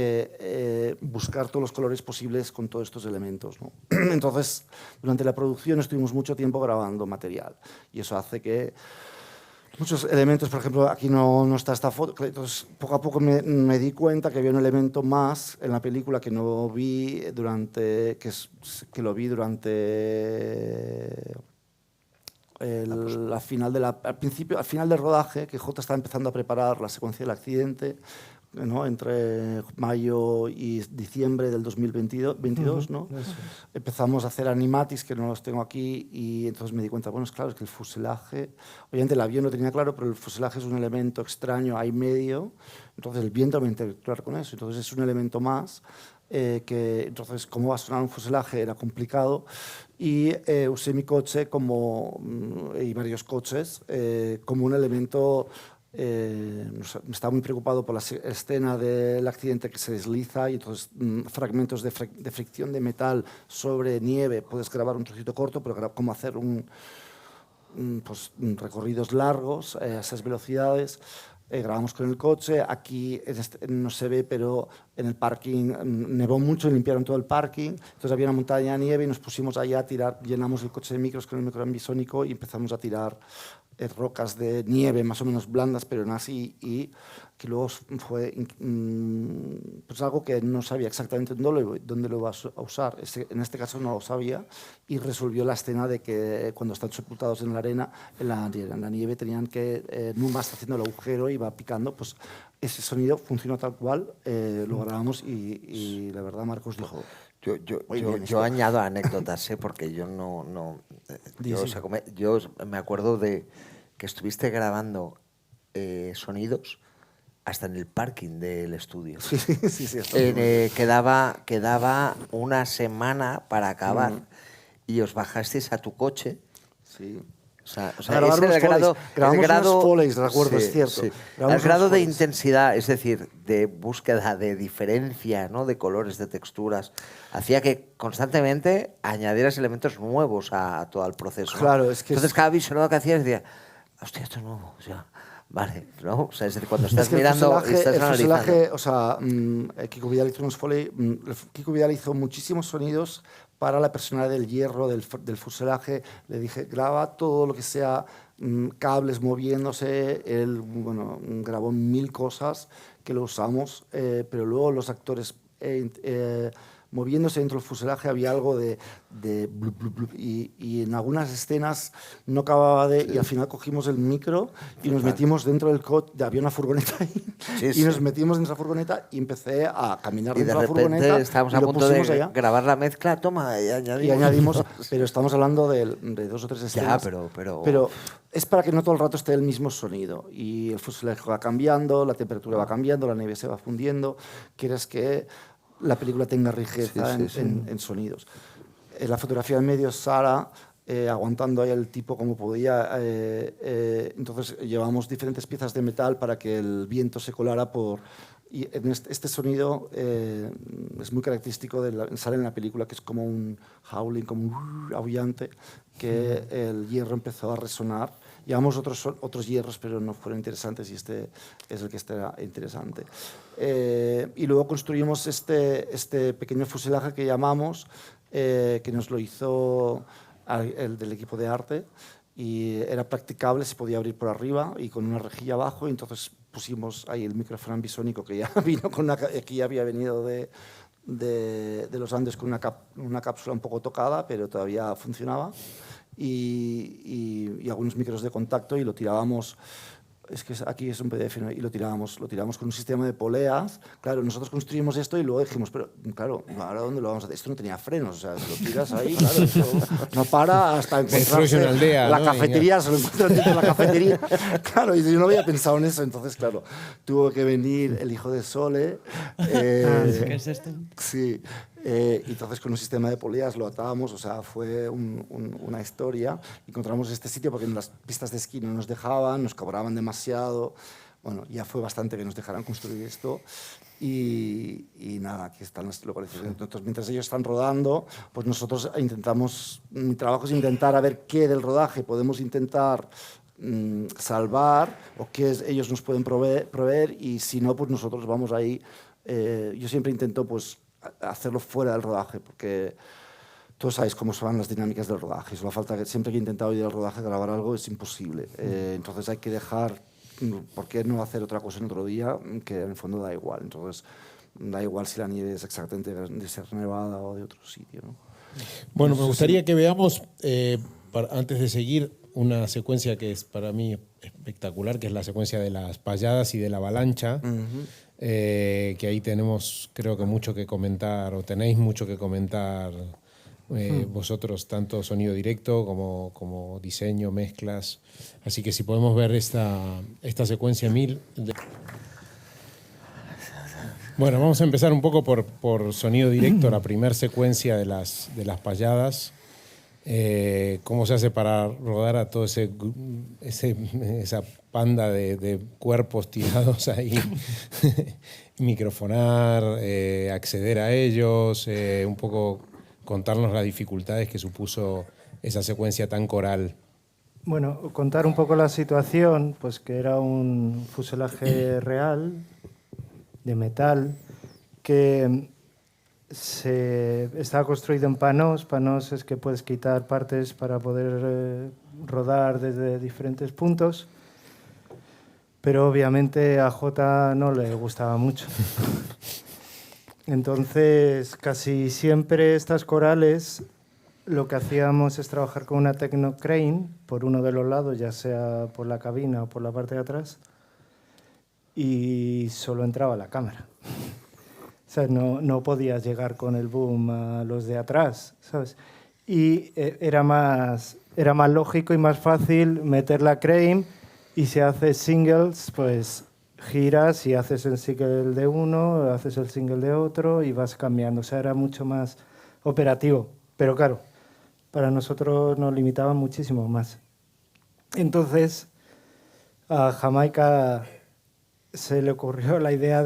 S5: buscar todos los colores posibles con todos estos elementos, ¿no? Entonces, durante la producción estuvimos mucho tiempo grabando material, y eso hace que muchos elementos, por ejemplo, aquí no está esta foto, entonces poco a poco me di cuenta que había un elemento más en la película que no vi que lo vi durante al final del rodaje, que J estaba empezando a preparar la secuencia del accidente, ¿no? Entre mayo y diciembre del 2022, ¿no? Empezamos a hacer animatis, que no los tengo aquí, y entonces me di cuenta, bueno, es claro, es que el fuselaje, obviamente el avión lo tenía claro, pero el fuselaje es un elemento extraño ahí medio, entonces el viento va a interactuar con eso, entonces es un elemento más, que entonces cómo va a sonar un fuselaje era complicado, y usé mi coche y varios coches como un elemento. Estaba muy preocupado por la escena del accidente, que se desliza, y entonces fragmentos de fricción de metal sobre nieve. Puedes grabar un trocito corto, pero cómo hacer recorridos largos a esas velocidades. Grabamos con el coche. Aquí no se ve, pero en el parking nevó mucho y limpiaron todo el parking. Entonces había una montaña de nieve y nos pusimos ahí a tirar. Llenamos el coche de micros con el microambisónico y empezamos a tirar rocas de nieve más o menos blandas, pero aún así, y que luego fue pues algo que no sabía exactamente dónde lo iba a usar. En este caso no lo sabía, y resolvió la escena de que cuando están sepultados en la arena, en la nieve, tenían que Numa está haciendo el agujero y va picando, pues ese sonido funcionó tal cual, lo grabamos, y la verdad Marcos dijo...
S3: Yo añado anécdotas, porque yo yo me acuerdo de que estuviste grabando sonidos hasta en el parking del estudio.
S5: Sí,
S3: Quedaba una semana para acabar, y os bajasteis a tu coche.
S5: Sí. grabar
S3: ese
S5: unos
S3: el grado,
S5: Foleys. Grabamos unos Foleys, recuerdo, es cierto.
S3: El
S5: Grabamos
S3: grado
S5: unos
S3: de
S5: Foleys.
S3: intensidad, es decir, de búsqueda de diferencia, ¿no? De colores, de texturas, hacía que constantemente añadieras elementos nuevos a todo el proceso, ¿no?
S5: Claro, es que
S3: entonces cada visionado que hacías decía, hostia, esto es nuevo, o sea, vale, ¿no? O sea, es decir, cuando estás
S5: Es que
S3: mirando y estás
S5: el
S3: analizando.
S5: fuselaje, o sea, Kiko Vidal hizo unos Foley, Kiko Vidal hizo muchísimos sonidos para la personalidad del hierro, del fuselaje. Le dije, graba todo lo que sea cables moviéndose. Él, bueno, grabó 1000 cosas que lo usamos, pero luego los actores moviéndose dentro del fuselaje había algo de blup, blup, blup, y en algunas escenas no acababa de... Y al final cogimos el micro y nos metimos dentro del coche, había una furgoneta ahí, y nos metimos dentro de la furgoneta y empecé a caminar
S3: Y de
S5: dentro de la
S3: repente
S5: furgoneta.
S3: estábamos
S5: y
S3: a
S5: lo
S3: punto de
S5: pusimos allá.
S3: grabar la mezcla, toma, y añadimos.
S5: Y añadimos, pero estamos hablando de 2 o 3 escenas.
S3: Ya, pero
S5: es para que no todo el rato esté el mismo sonido. Y el fuselaje va cambiando, la temperatura va cambiando, la nieve se va fundiendo. Quieres que la película tenga riqueza en sonidos. En la fotografía del medio, Sara, aguantando ahí el tipo como podía. Entonces llevamos diferentes piezas de metal para que el viento se colara por... Y en este sonido es muy característico, sale en la película, que es como un howling, como un aullante, que el hierro empezó a resonar. Llevamos otros hierros, pero no fueron interesantes, y este es el que está interesante. Y luego construimos este pequeño fuselaje que llamamos, que nos lo hizo el del equipo de arte, y era practicable, se podía abrir por arriba y con una rejilla abajo, y entonces pusimos ahí el micrófono ambisónico que ya vino que ya había venido de los Andes con una cápsula un poco tocada, pero todavía funcionaba, y algunos micros de contacto, y lo tirábamos. Es que aquí es un PDF, ¿no? Y lo tiramos con un sistema de poleas. Claro, nosotros construimos esto y luego dijimos, pero claro, ¿ahora dónde lo vamos a hacer? Esto no tenía frenos, o sea, si lo tiras ahí, claro, esto no para hasta encontrarse
S1: aldea,
S5: la
S1: ¿no?
S5: cafetería, se lo encuentran dentro de la cafetería. Claro, y yo no había pensado en eso, entonces, claro, tuvo que venir el hijo de Sole.
S2: ¿Qué es esto?
S5: Sí. Y entonces con un sistema de poleas lo atábamos, o sea, fue una historia. Encontramos este sitio porque en las pistas de esquí no nos dejaban, nos cobraban demasiado. Bueno, ya fue bastante que nos dejaran construir esto. Y nada, aquí están las localizaciones. Entonces, mientras ellos están rodando, pues nosotros intentamos, mi trabajo es intentar a ver qué del rodaje podemos intentar salvar, o qué ellos nos pueden proveer, y si no, pues nosotros vamos ahí. Yo siempre intento, pues, hacerlo fuera del rodaje, porque todos sabéis cómo son las dinámicas del rodaje. Solo falta que siempre que he intentado ir al rodaje a grabar algo es imposible. Entonces hay que dejar, ¿por qué no hacer otra cosa en otro día? Que en el fondo da igual. Entonces da igual si la nieve es exactamente de Sierra Nevada o de otro sitio, ¿no?
S1: Bueno, me gustaría que veamos, antes de seguir, una secuencia que es para mí espectacular, que es la secuencia de las payadas y de la avalancha. Que ahí tenemos, creo que mucho que comentar, o tenéis mucho que comentar vosotros, tanto sonido directo como diseño, mezclas. Así que si podemos ver esta secuencia 1000. Bueno, vamos a empezar un poco por sonido directo, la primera secuencia de las payadas. ¿Cómo se hace para rodar a todo esa panda de cuerpos tirados ahí? Microfonar, acceder a ellos, un poco contarnos las dificultades que supuso esa secuencia tan coral.
S4: Bueno, contar un poco la situación, pues que era un fuselaje real de metal que estaba construido en panos. Panos es que puedes quitar partes para poder rodar desde diferentes puntos, pero obviamente a Jota no le gustaba mucho. Entonces, casi siempre estas corales lo que hacíamos es trabajar con una Techno-Crane por uno de los lados, ya sea por la cabina o por la parte de atrás, y solo entraba la cámara. O sea, no podías llegar con el boom a los de atrás, ¿sabes? Y era más lógico y más fácil meter la crane, y si haces singles, pues giras y haces el single de uno, haces el single de otro y vas cambiando. O sea, era mucho más operativo. Pero claro, para nosotros nos limitaban muchísimo más. Entonces, a Jamaica se le ocurrió la idea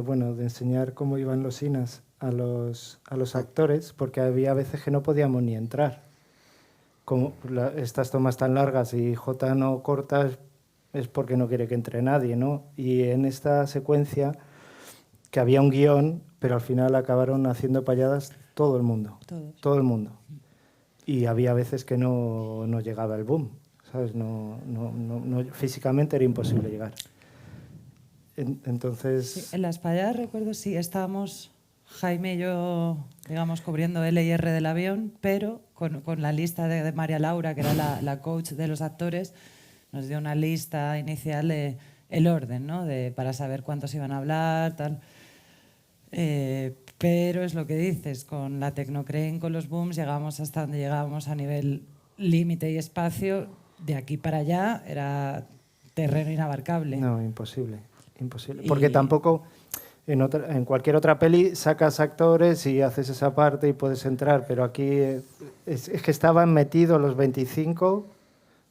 S4: bueno, de enseñar cómo iban los INAs a los actores, porque había veces que no podíamos ni entrar. Como estas tomas tan largas y J no corta es porque no quiere que entre nadie, ¿no? Y en esta secuencia, que había un guión, pero al final acabaron haciendo payadas todo el mundo.
S2: Todos.
S4: Todo el mundo. Y había veces que no llegaba el boom, ¿sabes? Físicamente era imposible llegar. Entonces...
S2: Sí, en las payadas recuerdo, sí, estábamos Jaime y yo, digamos, cubriendo L y R del avión, pero con la lista de María Laura, que era la coach de los actores, nos dio una lista inicial de el orden, ¿no? Para saber cuántos iban a hablar, tal. Pero es lo que dices, con la Tecnocrane, con los booms, llegábamos hasta donde llegábamos a nivel límite y espacio. De aquí para allá era terreno inabarcable.
S4: No, imposible. Imposible. Porque tampoco en cualquier otra peli sacas actores y haces esa parte y puedes entrar, pero aquí es que estaban metidos los 25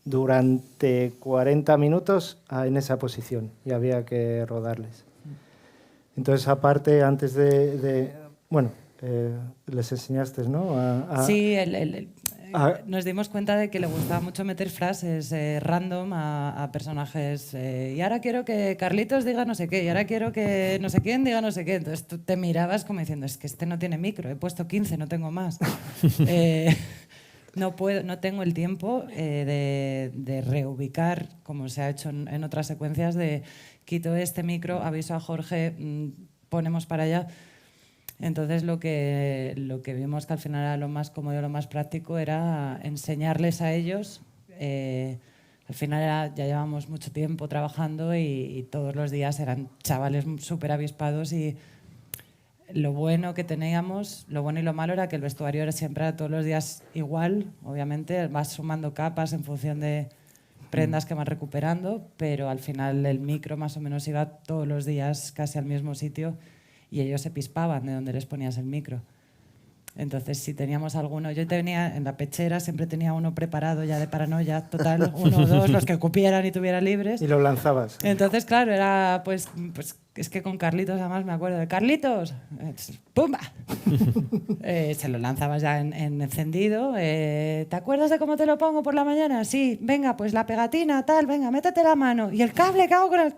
S4: durante 40 minutos en esa posición y había que rodarles. Entonces, aparte, antes bueno, les enseñaste, ¿no?
S2: Sí, nos dimos cuenta de que le gustaba mucho meter frases random a personajes. Y ahora quiero que Carlitos diga no sé qué, y ahora quiero que no sé quién diga no sé qué. Entonces tú te mirabas como diciendo, es que este no tiene micro, he puesto 15, no tengo más. No tengo el tiempo de reubicar, como se ha hecho en otras secuencias, de quito este micro, aviso a Jorge, ponemos para allá. Entonces lo que vimos que al final era lo más cómodo, lo más práctico era enseñarles a ellos. Al final ya llevamos mucho tiempo trabajando y todos los días eran chavales súper avispados y lo bueno que teníamos, lo bueno y lo malo era que el vestuario era siempre todos los días igual, obviamente, vas sumando capas en función de prendas que van recuperando, pero al final el micro más o menos iba todos los días casi al mismo sitio y ellos se pispaban de donde les ponías el micro. Entonces, si teníamos alguno, yo tenía en la pechera, siempre tenía uno preparado ya de paranoia, total, uno o dos, los que cupieran y tuvieran libres.
S4: Y lo lanzabas.
S2: Entonces, claro, era pues es que con Carlitos además me acuerdo de Carlitos, ¡pumba! Se lo lanzabas ya en encendido. ¿Te acuerdas de cómo te lo pongo por la mañana? Sí, venga, pues la pegatina, tal, venga, métete la mano. ¿Y el cable qué hago con el...?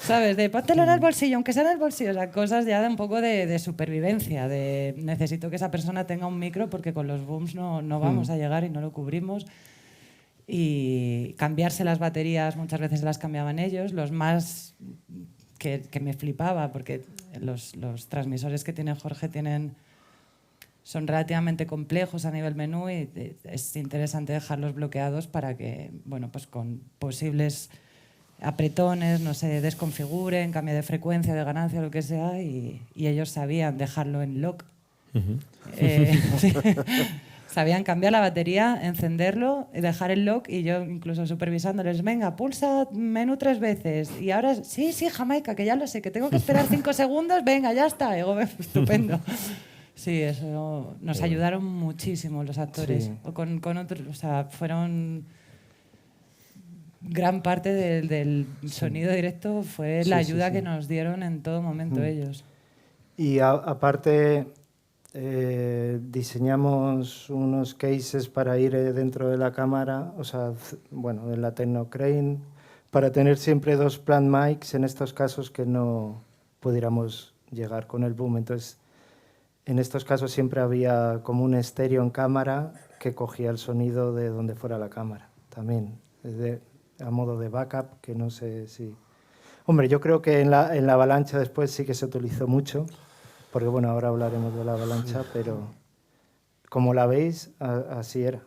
S2: ¿Sabes? De póntelo en el bolsillo, aunque sea en el bolsillo. O sea, cosas ya de un poco de supervivencia, de necesito que esa persona tenga un micro porque con los booms no vamos a llegar y no lo cubrimos. Y cambiarse las baterías, muchas veces las cambiaban ellos. Los más que me flipaba, porque los transmisores que tiene Jorge son relativamente complejos a nivel menú y es interesante dejarlos bloqueados para que, bueno, pues con posibles apretones no se desconfiguren, cambio de frecuencia, de ganancia, lo que sea, y ellos sabían dejarlo en lock. Sí. Sabían cambiar la batería, encenderlo, dejar el lock y yo incluso supervisándoles, venga, pulsa menú 3 veces y ahora, sí, Jamaica, que ya lo sé, que tengo que esperar 5 segundos, venga, ya está. Y digo, estupendo. Sí, eso nos ayudaron muchísimo los actores.
S4: Sí.
S2: O con otros, o sea, fueron... Gran parte del sonido directo fue la ayuda que nos dieron en todo momento ellos.
S4: Y aparte diseñamos unos cases para ir dentro de la cámara, o sea, bueno, de la Tecnocrane, para tener siempre 2 plant mics en estos casos que no pudiéramos llegar con el boom. Entonces, en estos casos siempre había como un estéreo en cámara que cogía el sonido de donde fuera la cámara también. A modo de backup, que no sé si... Hombre, yo creo que en la avalancha después sí que se utilizó mucho, porque bueno, ahora hablaremos de la avalancha, pero como la veis, así era.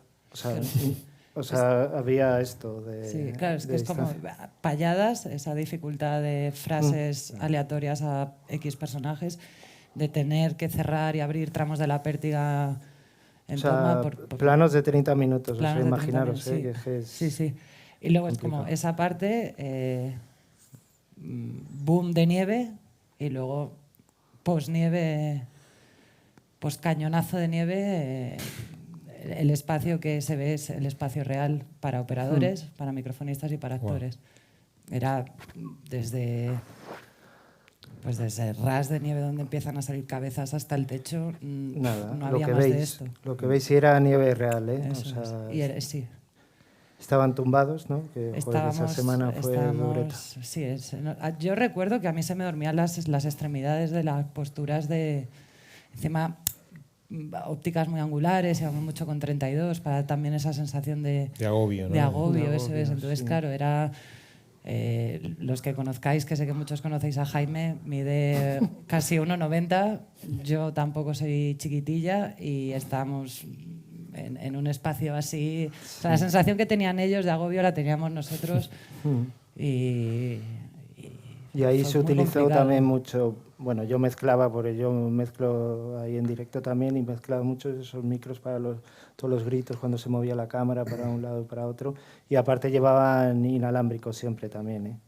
S4: O sea, había esto de...
S2: Sí, claro, es que es como
S4: distancia.
S2: payadas, esa dificultad de frases aleatorias a X personajes, de tener que cerrar y abrir tramos de la pértiga en toma.
S4: Planos de 30 minutos,
S2: planos
S4: o sea,
S2: de
S4: imaginaros.
S2: 30 minutos,
S4: Que es
S2: sí. Y luego
S4: complicado.
S2: es como esa parte, boom de nieve, y luego post-nieve, post-cañonazo de nieve, el espacio que se ve es el espacio real para operadores, para microfonistas y para actores. Era desde ras de nieve donde empiezan a salir cabezas hasta el techo,
S4: Nada,
S2: no
S4: lo
S2: había
S4: que
S2: más de
S4: veis,
S2: esto.
S4: lo que veis sí era nieve real, ¿eh?
S2: Eso
S4: O sea,
S2: es. Y era- sí,
S4: estaban tumbados, ¿no? Que joder, esa semana fue dureta.
S2: sí, yo recuerdo que a mí se me dormían las extremidades de las posturas de... Encima, ópticas muy angulares, íbamos mucho con 32, para dar también esa sensación de
S1: agobio, ¿no?
S2: de agobio,
S4: De
S2: eso
S4: agobio,
S2: es. Entonces,
S4: sí.
S2: claro, era... los que conozcáis, que sé que muchos conocéis a Jaime, mide casi 1,90. Yo tampoco soy chiquitilla y estábamos en un espacio así. O sea, la sensación que tenían ellos de agobio la teníamos nosotros. Y
S4: ahí
S2: fue
S4: se
S2: muy
S4: utilizó
S2: complicado.
S4: también mucho, bueno, yo mezclaba, porque yo mezclo ahí en directo también, y mezclaba mucho esos micros para todos los gritos cuando se movía la cámara para un lado y para otro. Y aparte llevaban inalámbricos siempre también, ¿eh?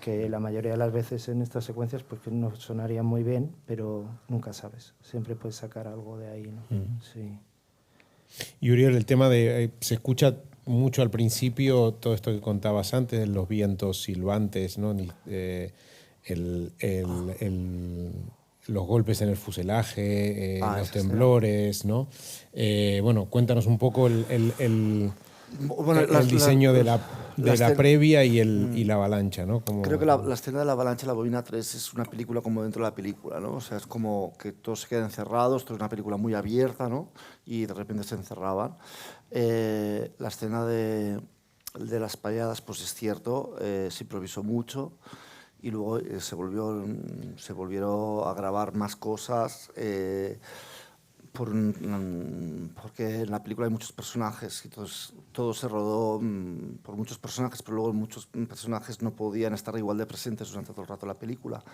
S4: Que la mayoría de las veces en estas secuencias pues que no sonarían muy bien, pero nunca sabes. Siempre puedes sacar algo de ahí, ¿no? Sí.
S1: Y Uriel, el tema de, se escucha mucho al principio todo esto que contabas antes, de los vientos silbantes, ¿no? Los golpes en el fuselaje, los
S5: esa
S1: temblores, ¿no? Bueno, cuéntanos un poco el
S5: Bueno,
S1: diseño de la
S5: escena-
S1: previa y la avalancha, ¿no? Como,
S5: Creo que la escena de la avalancha, la bobina 3, es una película como dentro de la película, ¿no? O sea, es como que todos se quedan encerrados, esto es una película muy abierta, ¿no? Y de repente se encerraban. La escena de las payadas, pues es cierto, se improvisó mucho y luego se volvieron a grabar más cosas. Porque en la película hay muchos personajes y todo se rodó por muchos personajes, pero luego muchos personajes no podían estar igual de presentes durante todo el rato de la película.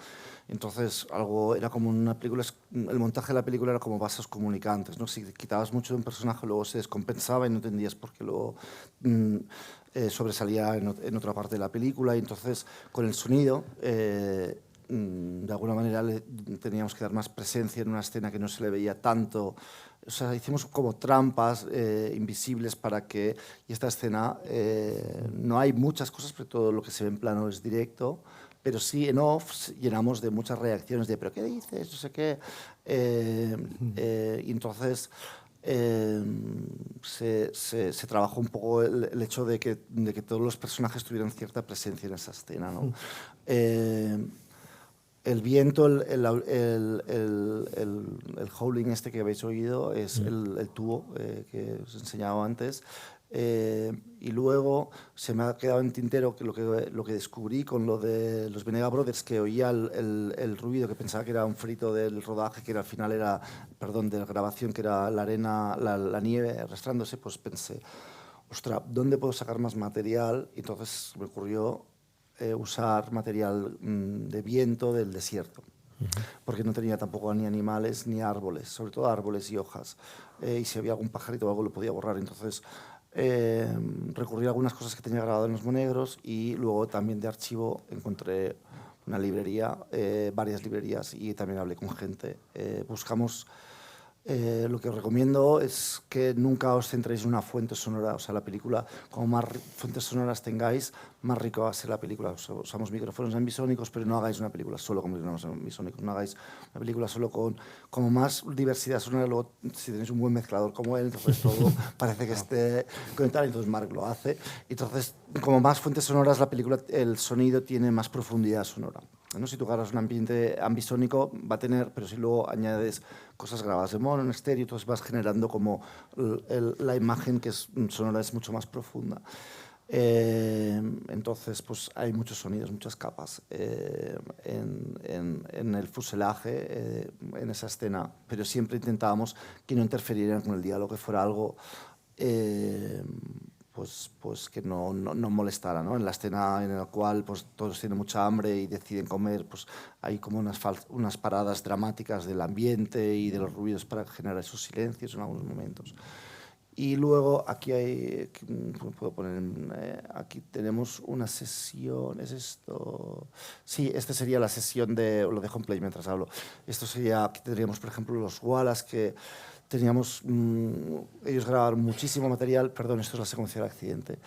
S5: Entonces, era como una película, el montaje de la película era como vasos comunicantes, ¿no? Si quitabas mucho de un personaje, luego se descompensaba y no entendías por qué luego sobresalía en otra parte de la película. Y entonces, con el sonido... de alguna manera teníamos que dar más presencia en una escena que no se le veía tanto. O sea, hicimos como trampas invisibles para que... Y esta escena no hay muchas cosas, pero todo lo que se ve en plano es directo, pero sí en off llenamos de muchas reacciones de ¿pero qué dices? No sé qué. Y entonces... se trabajó un poco el hecho de que todos los personajes tuvieran cierta presencia en esa escena, ¿no? El viento, el howling este que habéis oído es el tubo que os he enseñado antes. Y luego se me ha quedado en tintero que lo que descubrí con lo de los Venega Brothers, que oía el ruido, que pensaba que era un frito del rodaje, que al final era, perdón, de la grabación, que era la arena, la nieve arrastrándose, pues pensé, ostras, ¿dónde puedo sacar más material? Y entonces me ocurrió usar material de viento del desierto, porque no tenía tampoco ni animales ni árboles, sobre todo árboles y hojas. Y si había algún pajarito o algo lo podía borrar. Entonces recurrí a algunas cosas que tenía grabado en los monegros y luego también de archivo encontré una librería, varias librerías, y también hablé con gente. Buscamos... lo que os recomiendo es que nunca os centréis en una fuente sonora. O sea, la película, como más fuentes sonoras tengáis, más rico va a ser la película. Usamos micrófonos ambisónicos, pero no hagáis una película solo con micrófonos ambisónicos. No hagáis una película solo con como más diversidad sonora. Luego, si tenéis un buen mezclador como él, entonces todo parece que esté conectado. Entonces Marc lo hace. Entonces, como más fuentes sonoras, la película, el sonido tiene más profundidad sonora, ¿no? Si tú agarras un ambiente ambisónico, va a tener, pero si luego añades cosas grabadas de mono, en estéreo, entonces vas generando como la imagen que es sonora es mucho más profunda. Entonces, pues hay muchos sonidos, muchas capas en el fuselaje, en esa escena, pero siempre intentábamos que no interfirieran con el diálogo, que fuera algo... pues que no molestara, ¿no? En la escena en la cual pues, todos tienen mucha hambre y deciden comer, pues hay como unas paradas dramáticas del ambiente y de los ruidos para generar esos silencios en algunos momentos. Y luego aquí hay, puedo poner, aquí tenemos una sesión, ¿es esto? Sí, esta sería la sesión lo dejo en play mientras hablo. Esto sería, aquí tendríamos por ejemplo los Wallace, que teníamos, ellos grabaron muchísimo material, perdón, esto es la secuencia del accidente.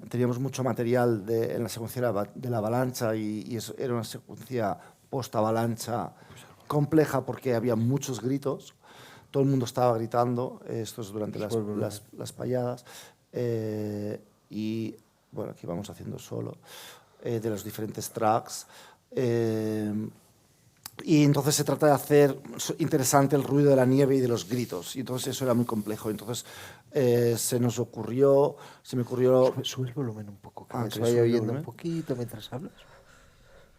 S5: Teníamos mucho material en la secuencia de la avalancha y eso era una secuencia post-avalancha compleja porque había muchos gritos, todo el mundo estaba gritando, esto es durante las payadas, y bueno, aquí vamos haciendo solo, de los diferentes tracks. Y entonces se trata de hacer interesante el ruido de la nieve y de los gritos. Y entonces eso era muy complejo. Entonces se me ocurrió...
S3: Sube el volumen un poco, que
S5: Ah,
S3: me
S5: ¿se
S3: vaya
S5: sube el
S3: oyendo un
S5: volumen?
S3: poquito mientras hablas.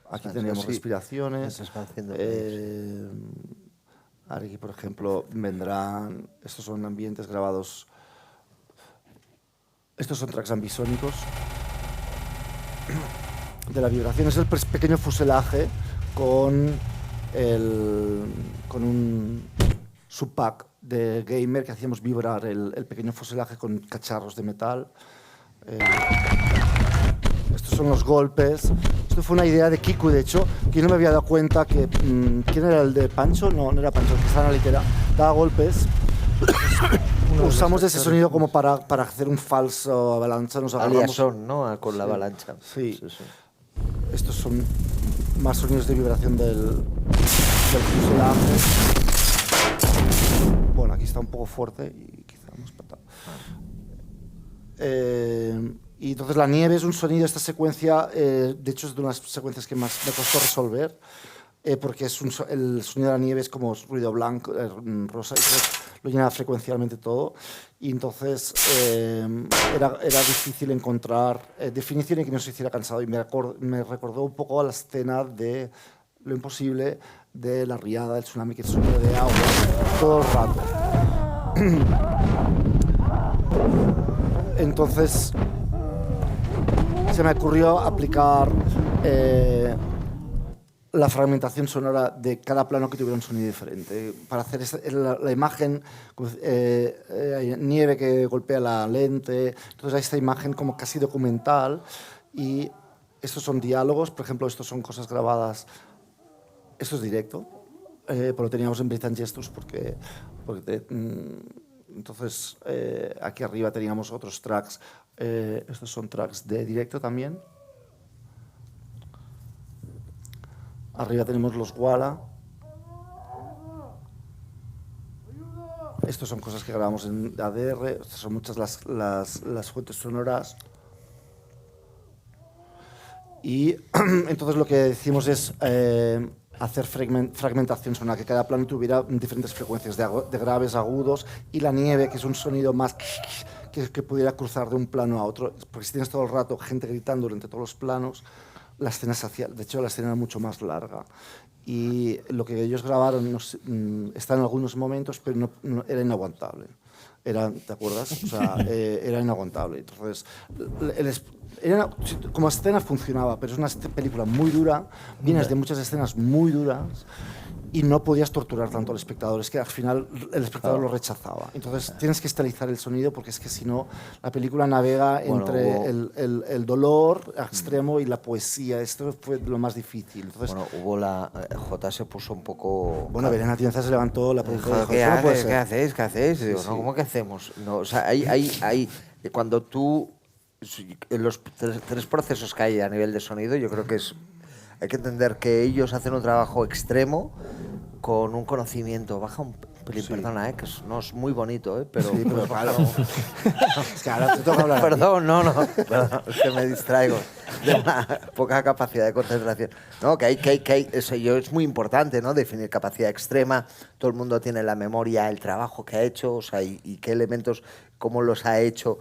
S5: Aquí
S3: O sea,
S5: teníamos
S3: sí,
S5: respiraciones.
S3: mientras va haciendo
S5: Ahora aquí, por ejemplo, vendrán... Estos son ambientes grabados... Estos son tracks ambisónicos. De la vibración es el pequeño fuselaje con un subpack de gamer que hacíamos vibrar el pequeño fuselaje con cacharros de metal. Estos son los golpes. Esto fue una idea de Kiku, de hecho, que yo no me había dado cuenta que... ¿Quién era el de Pancho? No era Pancho, el que estaba en la litera. Daba golpes. Usamos ese sonido como para hacer un falso avalancha. Nos agarramos...
S3: Aliasón, ¿no? Con la avalancha.
S5: Sí. Estos son más sonidos de vibración del fuselaje. Bueno, aquí está un poco fuerte y quizá hemos patado. Y entonces la nieve es un sonido, esta secuencia, de hecho es de unas secuencias que más me costó resolver, porque el sonido de la nieve es como ruido blanco, rosa, y lo llenaba frecuencialmente todo. Y entonces era difícil encontrar definición y que no se hiciera cansado. Y me recordó un poco a la escena de Lo Imposible, de la riada, del tsunami, que es sonido de agua todo el rato. Entonces se me ocurrió aplicar la fragmentación sonora de cada plano que tuviera un sonido diferente. Para hacer la imagen, nieve que golpea la lente, entonces hay esta imagen como casi documental, y estos son diálogos, por ejemplo, estos son cosas grabadas, esto es directo, pero lo teníamos en Breath and Gestures entonces aquí arriba teníamos otros tracks, estos son tracks de directo también. Arriba tenemos los Wala. Estos son cosas que grabamos en ADR. Estas son muchas las fuentes sonoras. Y entonces lo que decimos es hacer fragmentación sonora, que cada plano tuviera diferentes frecuencias de graves, agudos, y la nieve, que es un sonido más que pudiera cruzar de un plano a otro. Porque si tienes todo el rato gente gritando durante todos los planos, la escena de hecho la escena era mucho más larga, y lo que ellos grabaron está en algunos momentos, pero no, era inaguantable. ¿Te acuerdas? O sea, era inaguantable. Entonces, como escena funcionaba, pero es una película muy dura, vienes de muchas escenas muy duras, y no podías torturar tanto al espectador, es que al final el espectador lo rechazaba. Entonces tienes que estabilizar el sonido, porque es que si no, la película navega entre el dolor extremo y la poesía. Esto fue lo más difícil. Entonces,
S3: J se puso un poco...
S5: Bueno, Belén Atienza se levantó, la productora dijo,
S3: ¿Qué
S5: "Esto no puede
S3: haces?
S5: ser".
S3: ¿Qué hacéis? Digo,
S5: Sí,
S3: no,
S5: sí.
S3: ¿cómo que hacemos? No, o sea, cuando tú... En los tres procesos que hay a nivel de sonido, yo creo que hay que entender que ellos hacen un trabajo extremo con un conocimiento. Baja un pelín, perdona, que no es muy bonito, pero...
S5: Sí, pero claro. Es que ahora te toca hablar.
S3: Perdón, perdón, es que me distraigo de una poca capacidad de concentración. No, que hay eso es muy importante, ¿no? Definir capacidad extrema. Todo el mundo tiene en la memoria el trabajo que ha hecho, o sea, y qué elementos, cómo los ha hecho.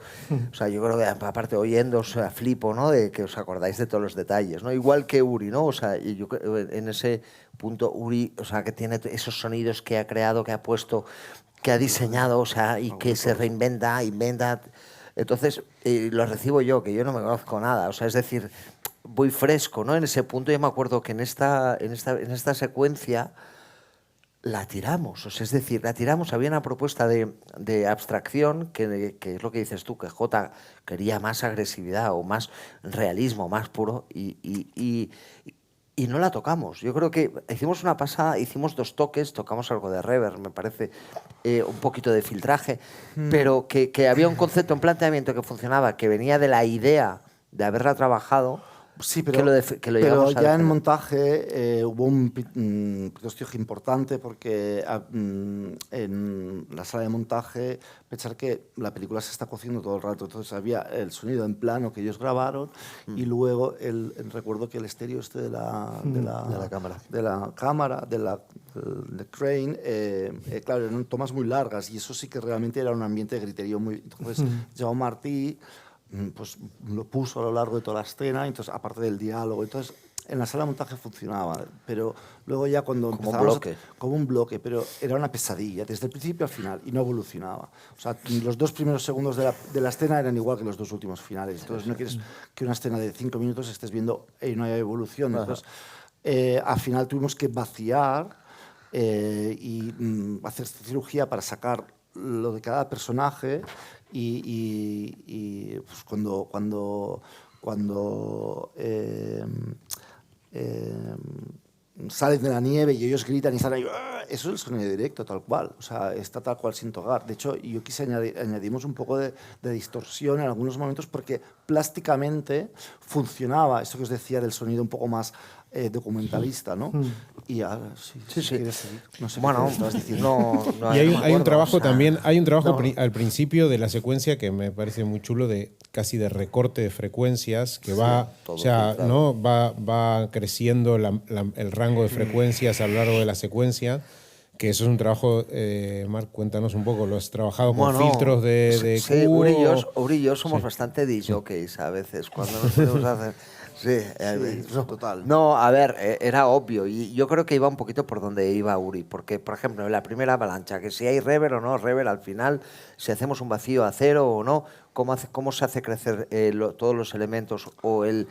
S3: O sea, yo creo que aparte oyendo, o sea, flipo, ¿no? De que os acordáis de todos los detalles, ¿no? Igual que Uri, ¿no? O sea, y yo en ese punto Uri, o sea, que tiene esos sonidos que ha creado, que ha puesto, que ha diseñado, o sea, y que se reinventa, inventa. Entonces, lo recibo yo, que yo no me conozco nada, o sea, es decir, voy fresco, ¿no? En ese punto yo me acuerdo que en esta secuencia la tiramos, o sea, es decir, había una propuesta de abstracción, que es lo que dices tú, que J quería más agresividad o más realismo, más puro, y y no la tocamos. Yo creo que hicimos una pasada, hicimos 2 toques, tocamos algo de reverb, me parece, un poquito de filtraje, pero que había un concepto, un planteamiento que funcionaba, que venía de la idea de haberla trabajado.
S5: Sí,
S3: que
S5: pero,
S3: lo
S5: pero
S3: llevamos a
S5: ya
S3: defender.
S5: en montaje hubo un prestigio importante porque en la sala de montaje pensar que la película se está cociendo todo el rato. Entonces había el sonido en plano que ellos grabaron y luego recuerdo que el estéreo este de la cámara, de Crane, claro, eran tomas muy largas y eso sí que realmente era un ambiente de griterío muy... Entonces, Jaume Martí pues lo puso a lo largo de toda la escena, entonces aparte del diálogo, entonces en la sala de montaje funcionaba, pero luego ya cuando empezábamos como un bloque, pero era una pesadilla desde el principio al final y no evolucionaba. O sea, los 2 primeros segundos de la escena eran igual que los 2 últimos finales. Entonces no quieres que una escena de 5 minutos estés viendo y no haya evolución. Entonces al final tuvimos que vaciar y hacer cirugía para sacar lo de cada personaje y pues cuando salen de la nieve y ellos gritan y salen ahí, eso es el sonido directo tal cual, o sea, está tal cual sin tocar. De hecho, yo quise añadimos un poco de distorsión en algunos momentos porque plásticamente funcionaba esto que os decía del sonido un poco más documentalista, ¿no? Y ahora sí. No sé
S3: bueno,
S5: qué estabas diciendo.
S1: Y hay un trabajo también, hay un trabajo al principio de la secuencia que me parece muy chulo de casi de recorte de frecuencias que va, o sea, ¿no? va creciendo el rango de frecuencias a lo largo de la secuencia. Que eso es un trabajo, Marc, cuéntanos un poco, ¿lo has trabajado con filtros de
S3: sí,
S1: cubo?
S3: Uri y yo somos bastante DJs a veces, cuando nos podemos hacer... Sí,
S5: total.
S3: No, a ver, era obvio y yo creo que iba un poquito por donde iba Uri, porque, por ejemplo, en la primera avalancha, que si hay reverb o no reverb al final, si hacemos un vacío a cero o no, cómo se hace crecer todos los elementos o el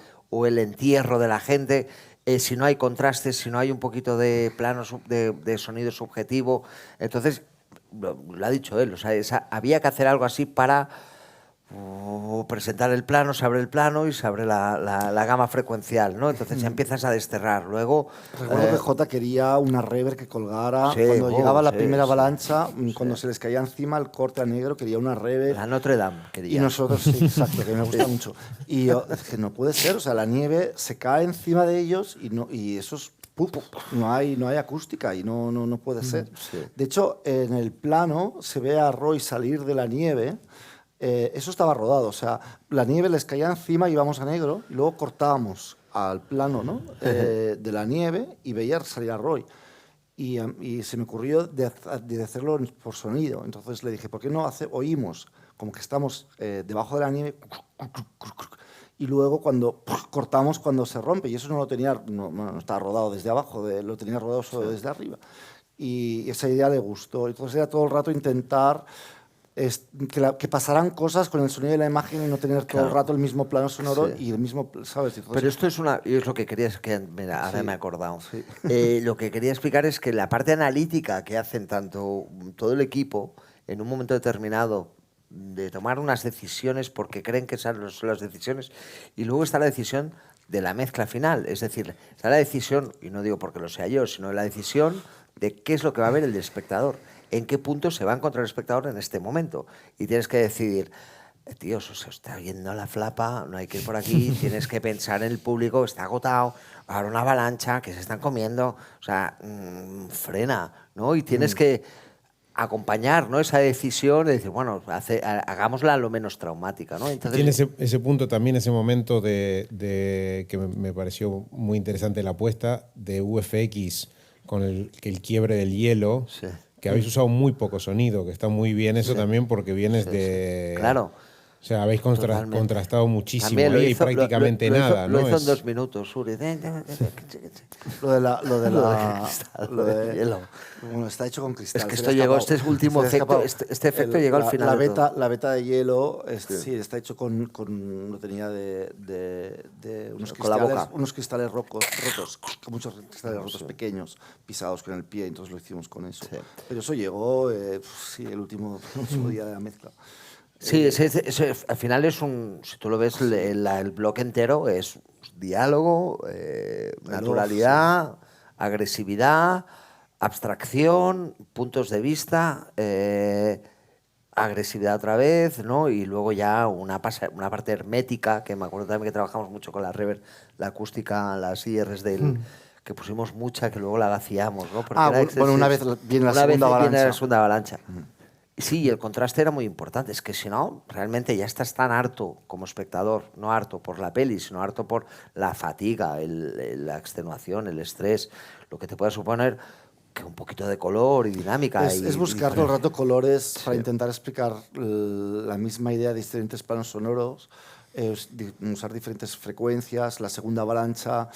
S3: entierro de la gente, si no hay contrastes, si no hay un poquito de plano de sonido subjetivo. Entonces, lo ha dicho él, o sea, había que hacer algo así para presentar el plano, se abre el plano y se abre la gama frecuencial, ¿no? Entonces ya empiezas a desterrar. Luego...
S5: Recuerdo que Jota quería una reverb que colgara.
S3: Sí,
S5: cuando llegaba la primera
S3: sí,
S5: avalancha, cuando se les caía encima el corte a negro, quería una reverb.
S3: La Notre Dame, quería.
S5: Y nosotros, sí, exacto, que me gusta mucho. Y yo, es que no puede ser, o sea, la nieve se cae encima de ellos y eso es... No hay acústica y no puede ser.
S3: Sí.
S5: De hecho, en el plano se ve a Roy salir de la nieve. Eso estaba rodado, o sea, la nieve les caía encima y íbamos a negro y luego cortábamos al plano, ¿no? De la nieve y veía salir a Roy. Y se me ocurrió de hacerlo por sonido. Entonces le dije, ¿por qué no oímos como que estamos debajo de la nieve y luego cuando cortamos cuando se rompe? Y eso no lo tenía, no estaba rodado desde abajo, lo tenía rodado solo desde arriba. Y esa idea le gustó. Entonces era todo el rato intentar... que pasaran cosas con el sonido de la imagen y no tener todo el rato el mismo plano sonoro y el mismo, ¿sabes? Entonces,
S3: pero esto es lo que quería, mira, ahora me he acordado.
S5: Sí.
S3: Lo que quería explicar es que la parte analítica que hacen todo el equipo en un momento determinado de tomar unas decisiones porque creen que son las decisiones y luego está la decisión de la mezcla final, es decir, está la decisión, y no digo porque lo sea yo, sino la decisión de qué es lo que va a ver el espectador. En qué punto se va a encontrar el espectador en este momento. Y tienes que decidir, tío, se está viendo la flapa, no hay que ir por aquí, tienes que pensar en el público, está agotado, ahora una avalancha, que se están comiendo, o sea, frena, ¿no? Y tienes que acompañar, ¿no?, esa decisión de decir, bueno, hagámosla lo menos traumática, ¿no? Entonces,
S1: tiene ese punto también, ese momento de que me pareció muy interesante la apuesta de VFX con el quiebre del hielo.
S3: Sí.
S1: Que habéis usado muy poco sonido, que está muy bien eso también porque vienes de...
S3: Claro.
S1: O sea, habéis contrastado muchísimo
S3: también
S1: y prácticamente nada, ¿no?
S3: Lo hizo en 2 minutos, Uri.
S5: Bueno, está hecho con cristal.
S3: Es que esto llegó, este último efecto, este efecto llegó al final.
S5: La beta de hielo, sí, está hecho lo tenía de unos cristales rotos, muchos cristales rotos pequeños, pisados con el pie, entonces lo hicimos con eso. Sí. Pero eso llegó, sí, el último día de la mezcla.
S3: Sí, al final es si tú lo ves, el bloque entero es pues diálogo, naturalidad, agresividad, abstracción, puntos de vista, agresividad otra vez, ¿no? Y luego ya una parte hermética, que me acuerdo también que trabajamos mucho con la reverb, la acústica, las IRs que pusimos mucha, que luego la vaciamos, ¿no? Porque
S5: bueno, una vez viene la segunda avalancha.
S3: Sí, y el contraste era muy importante. Es que si no, realmente ya estás tan harto como espectador, no harto por la peli, sino harto por la fatiga, la extenuación, el estrés, lo que te puede suponer que un poquito de color y dinámica.
S5: Es buscar todo el rato colores para intentar explicar la misma idea de diferentes planos sonoros, usar diferentes frecuencias, la segunda avalancha,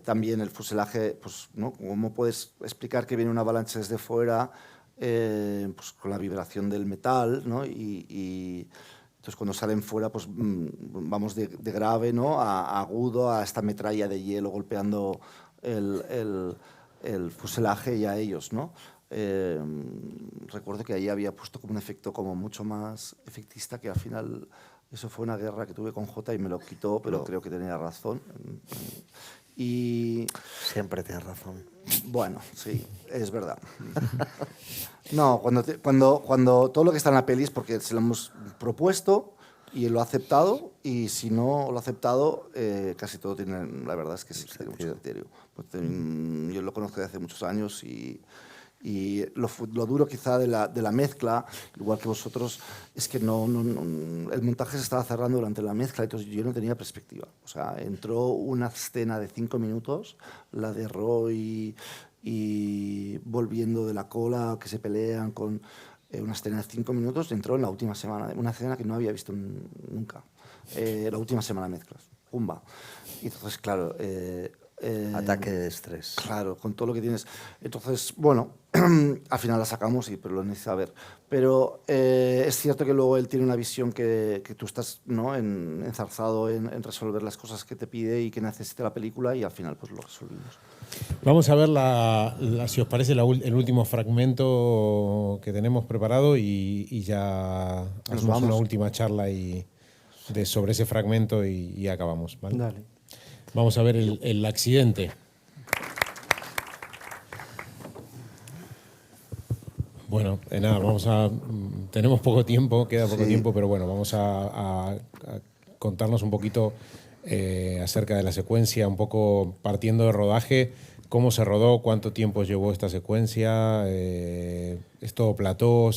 S5: también el fuselaje, pues, ¿no? ¿Cómo puedes explicar que viene una avalancha desde fuera? Pues con la vibración del metal, ¿no? Y entonces cuando salen fuera, pues vamos de grave, ¿no? a agudo, a esta metralla de hielo golpeando el fuselaje y a ellos, ¿no? Recuerdo que ahí había puesto como un efecto como mucho más efectista, que al final eso fue una guerra que tuve con Jota y me lo quitó, pero creo que tenía razón. Y
S3: siempre tienes razón.
S5: Bueno, sí, es verdad. No, cuando todo lo que está en la peli es porque se lo hemos propuesto y él lo ha aceptado, y si no lo ha aceptado, casi todo tiene, la verdad es que sí, tiene mucho criterio. Pues, yo lo conozco desde hace muchos años y lo duro quizá de la mezcla, igual que vosotros, es que el montaje se estaba cerrando durante la mezcla, entonces yo no tenía perspectiva. O sea, entró una escena de 5 minutos, la de Roy y volviendo de la cola, que se pelean con una escena de 5 minutos, entró en la última semana, una escena que no había visto nunca, la última semana de mezclas, ¡pumba! Y entonces, claro...
S3: ataque de estrés.
S5: Claro, con todo lo que tienes. Entonces, bueno, al final la sacamos, pero lo necesito ver. Pero es cierto que luego él tiene una visión que tú estás, ¿no? enzarzado en resolver las cosas que te pide y que necesita la película, y al final pues lo resolvimos.
S1: Vamos a ver, si os parece, el último fragmento que tenemos preparado y ya hacemos una última charla sobre ese fragmento y acabamos, ¿vale?
S4: Dale.
S1: Vamos a ver el accidente. Bueno, nada, tenemos poco tiempo, queda poco tiempo, pero bueno, vamos a contarnos un poquito acerca de la secuencia, un poco partiendo de rodaje, cómo se rodó, cuánto tiempo llevó esta secuencia, es todo plató,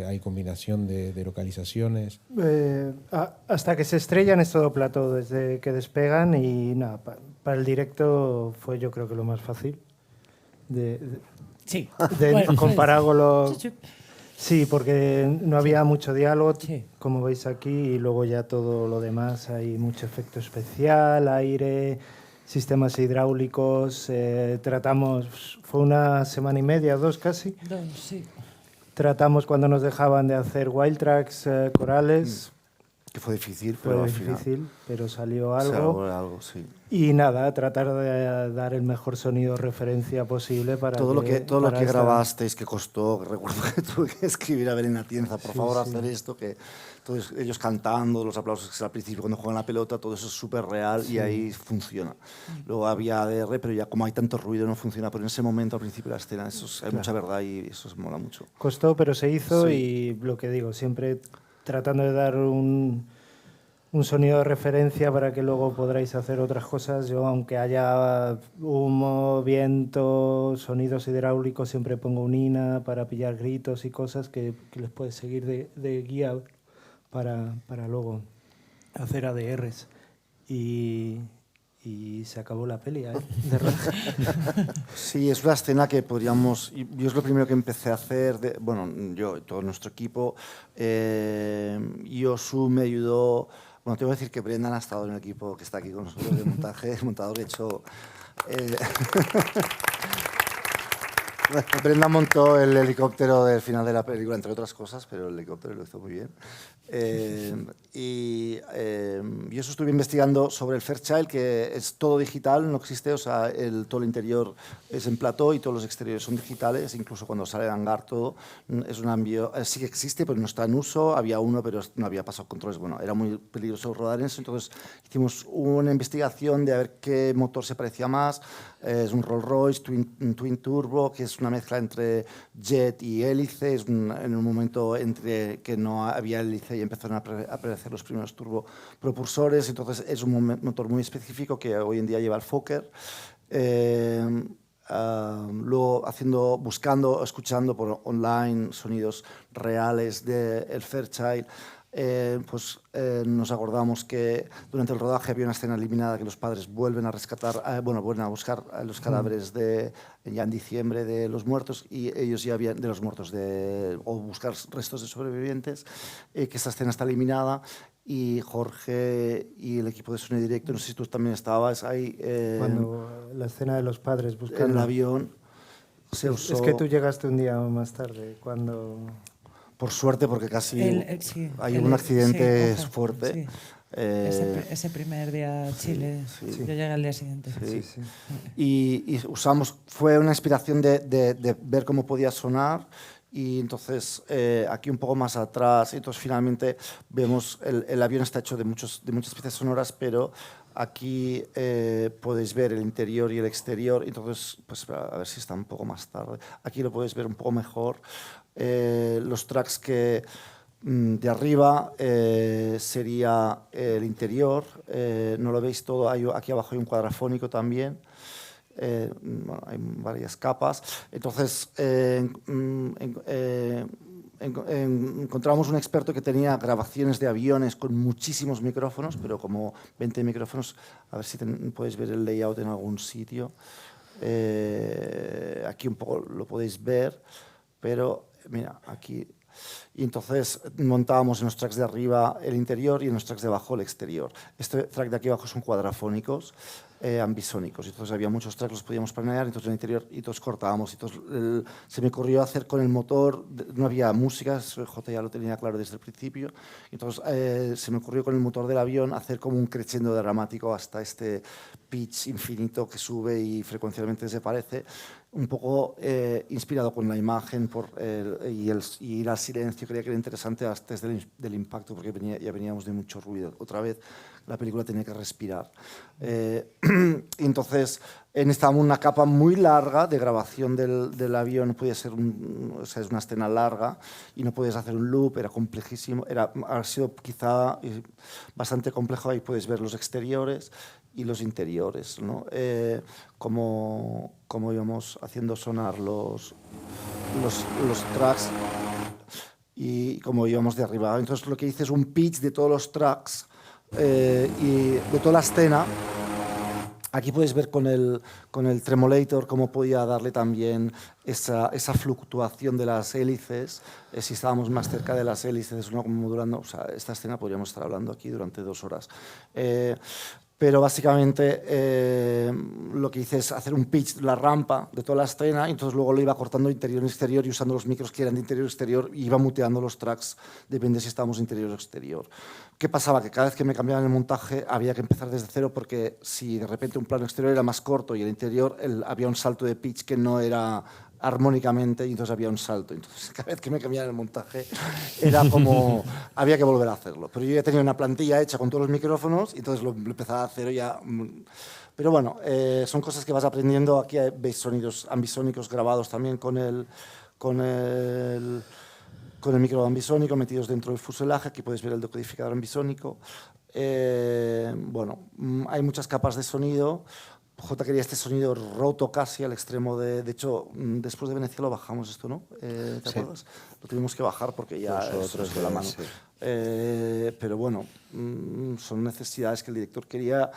S1: hay combinación de localizaciones.
S4: Hasta que se estrellan es todo plató, desde que despegan, y nada, para el directo fue, yo creo que lo más fácil.
S2: Sí.
S4: Comparado con lo... Sí, porque no había mucho diálogo, como veis aquí, y luego ya todo lo demás, hay mucho efecto especial, aire, sistemas hidráulicos, tratamos, fue una semana y media, 2 casi.
S2: 2, sí.
S4: Tratamos cuando nos dejaban de hacer wild tracks, corales.
S5: Que fue difícil,
S4: pero salió algo.
S5: Algo, sí.
S4: Y nada, tratar de dar el mejor sonido referencia posible para
S5: todo lo que grabasteis, que costó, recuerdo que tuve que escribir a Belén Atienza, por favor, hacer esto, que todos ellos cantando, los aplausos al principio cuando juegan la pelota, todo eso es súper real y ahí funciona. Luego había ADR, pero ya como hay tanto ruido no funciona, pero en ese momento al principio de la escena hay mucha verdad y eso mola mucho.
S4: Costó, pero se hizo, y lo que digo, siempre tratando de dar un sonido de referencia para que luego podráis hacer otras cosas. Yo, aunque haya humo, viento, sonidos hidráulicos, siempre pongo un INA para pillar gritos y cosas que les puedes seguir de guía para luego hacer ADRs. Y se acabó la peli, ¿eh? De rodaje.
S5: Sí, es una escena que podríamos... Yo es lo primero que empecé a hacer, yo y todo nuestro equipo. Yosu me ayudó... Bueno, tengo que decir que Brendan ha estado en el equipo que está aquí con nosotros de montaje, el montador hecho... Brendan montó el helicóptero del final de la película, entre otras cosas, pero el helicóptero lo hizo muy bien. Yo eso estuve investigando sobre el Fairchild, que es todo digital, no existe, o sea, todo el interior es en plató y todos los exteriores son digitales, incluso cuando sale el hangar todo es un envío, sí que existe, pero no está en uso, había uno, pero no había pasado controles, bueno, era muy peligroso rodar en eso, entonces hicimos una investigación de a ver qué motor se parecía más, es un Rolls Royce Twin Turbo, que es una mezcla entre jet y hélice, en un momento entre que no había hélice y empezaron a aparecer los primeros turbopropulsores, entonces es un motor muy específico que hoy en día lleva el Fokker. Luego buscando, escuchando por online sonidos reales del Fairchild, nos acordamos que durante el rodaje había una escena eliminada que los padres vuelven a rescatar, vuelven a buscar los cadáveres ya en diciembre de los muertos y ellos ya habían de los muertos o buscar restos de sobrevivientes, que esta escena está eliminada y Jorge y el equipo de sonido directo, no sé si tú también estabas ahí.
S4: Cuando la escena de los padres buscando
S5: en el avión se usó.
S4: Es que tú llegaste un día más tarde, cuando...
S5: Por suerte, porque casi
S2: sí,
S5: hay un accidente
S2: sí,
S5: fuerte.
S2: Sí. Ese primer día a Chile,
S5: sí.
S2: yo llegué al día siguiente.
S5: Sí. Y fue una inspiración de ver cómo podía sonar. Y entonces, aquí un poco más atrás, entonces finalmente vemos el avión está hecho de muchas piezas sonoras, pero aquí podéis ver el interior y el exterior. Entonces, pues a ver si está un poco más tarde. Aquí lo podéis ver un poco mejor. Los tracks que de arriba sería el interior. No lo veis todo. Aquí abajo hay un cuadrafónico también. Bueno, hay varias capas. Entonces, encontramos un experto que tenía grabaciones de aviones con muchísimos micrófonos, pero como 20 micrófonos. A ver si podéis ver el layout en algún sitio. Aquí un poco lo podéis ver, pero mira, aquí. Y entonces montábamos en los tracks de arriba el interior y en los tracks de abajo el exterior. Este track de aquí abajo son cuadrafónicos, ambisónicos. Entonces había muchos tracks, los podíamos planear, entonces en el interior y todos cortábamos. Entonces, se me ocurrió hacer con el motor, no había música, J ya lo tenía claro desde el principio. Entonces se me ocurrió con el motor del avión hacer como un crescendo dramático hasta este pitch infinito que sube y frecuencialmente desaparece. Un poco inspirado con la imagen y ir al silencio. Creía que era interesante antes del impacto porque ya veníamos de mucho ruido. Otra vez la película tenía que respirar. Entonces necesitábamos una capa muy larga de grabación del avión. No podía ser es una escena larga y no podías hacer un loop, era complejísimo. Ha sido quizá bastante complejo. Ahí puedes ver los exteriores y los interiores, ¿no? Como íbamos haciendo sonar los tracks y como íbamos de arriba. Entonces lo que hice es un pitch de todos los tracks y de toda la escena. Aquí puedes ver con el tremolator cómo podía darle también esa fluctuación de las hélices. Si estábamos más cerca de las hélices, ¿no? Como modulando, o sea, esta escena podríamos estar hablando aquí durante 2 horas. Pero básicamente lo que hice es hacer un pitch de la rampa de toda la escena y entonces luego lo iba cortando interior y exterior y usando los micros que eran de interior y exterior y iba muteando los tracks, depende si estábamos interior o exterior. ¿Qué pasaba? Que cada vez que me cambiaban el montaje había que empezar desde cero porque si de repente un plano exterior era más corto y el interior había un salto de pitch que no era armónicamente y entonces había un salto. Entonces cada vez que me cambiaban el montaje era como había que volver a hacerlo. Pero yo ya tenía una plantilla hecha con todos los micrófonos y entonces lo empezaba a hacer ya. Pero bueno, son cosas que vas aprendiendo. Aquí veis sonidos ambisónicos grabados también con el micro ambisónico metidos dentro del fuselaje. Aquí podéis ver el decodificador ambisónico. Bueno, hay muchas capas de sonido. J quería este sonido roto casi al extremo de hecho, después de Venecia lo bajamos esto, ¿no? ¿Te acuerdas? Lo tuvimos que bajar porque ya es de la mano. Sí. Pero bueno, son necesidades que el director quería.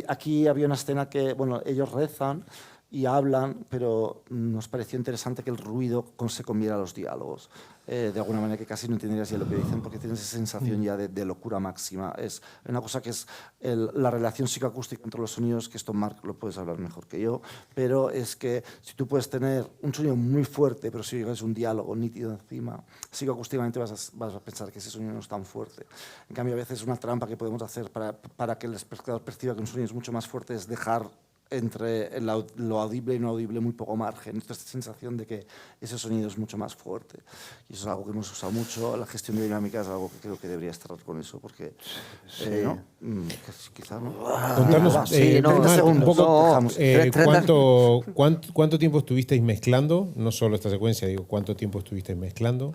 S5: Aquí había una escena que, bueno, ellos rezan y hablan, pero nos pareció interesante que el ruido se comiera a los diálogos. De alguna manera que casi no entenderías ya lo que dicen porque tienes esa sensación ya de locura máxima. Es una cosa que es la relación psicoacústica entre los sonidos, que esto Marc lo puedes hablar mejor que yo, pero es que si tú puedes tener un sonido muy fuerte, pero si es un diálogo nítido encima, psicoacústicamente vas a pensar que ese sonido no es tan fuerte. En cambio, a veces una trampa que podemos hacer para que el espectador perciba que un sonido es mucho más fuerte es dejar entre lo audible y no audible muy poco margen. Esta sensación de que ese sonido es mucho más fuerte. Y eso es algo que hemos usado mucho. La gestión de dinámica es algo que creo que debería estar con eso, porque ¿no? Quizá no.
S1: Contanos,
S3: sí, no,
S1: Marc, un poco,
S3: no, 30.
S1: ¿cuánto tiempo estuvisteis mezclando? No solo esta secuencia, digo, ¿cuánto tiempo estuvisteis mezclando?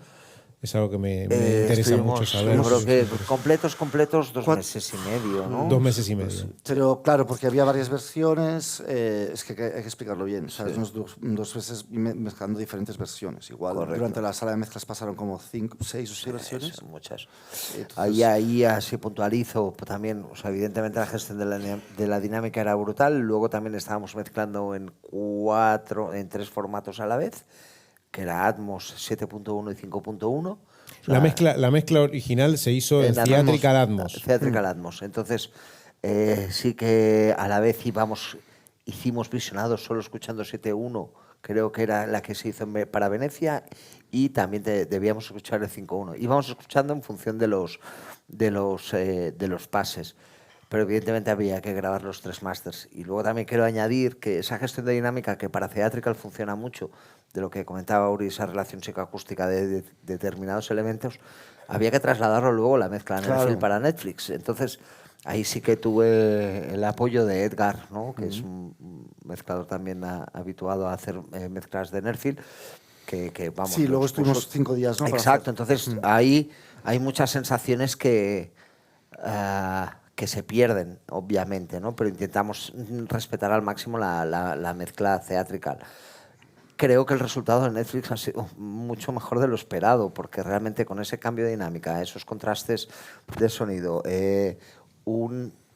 S1: Es algo que me interesa mucho saber.
S3: Yo creo que completos 2 meses y medio, ¿no?
S1: 2 meses y medio.
S5: Pero claro, porque había varias versiones, es que hay que explicarlo bien. ¿Sabes? Unos 2 meses mezclando diferentes versiones. Igual, durante la sala de mezclas pasaron como 5, 6 o 7 versiones.
S3: Son muchas.
S5: Entonces,
S3: Ahí así puntualizo también, o sea, evidentemente la gestión de la dinámica era brutal. Luego también estábamos mezclando en 3 formatos a la vez, que era Atmos 7.1 y 5.1. O sea,
S1: La mezcla original se hizo en Theatrical Atmos.
S3: Theatrical Atmos. Entonces, sí que a la vez hicimos visionados solo escuchando 7.1, creo que era la que se hizo para Venecia, y también debíamos escuchar el 5.1. Íbamos escuchando en función de los pases. Pero evidentemente había que grabar los 3 masters. Y luego también quiero añadir que esa gestión de dinámica, que para Theatrical funciona mucho, de lo que comentaba Uri, esa relación psicoacústica de determinados elementos, había que trasladarlo luego a la mezcla en el film para Netflix. Entonces, ahí sí que tuve el apoyo de Edgar, ¿no? Que es un mezclador también habituado a hacer mezclas de Netflix. Que vamos,
S5: sí, luego estuvimos 5 días, ¿no?
S3: Exacto, entonces ahí hay muchas sensaciones que se pierden, obviamente, ¿no? Pero intentamos respetar al máximo la mezcla theatrical. Creo que el resultado de Netflix ha sido mucho mejor de lo esperado, porque realmente con ese cambio de dinámica, esos contrastes de sonido,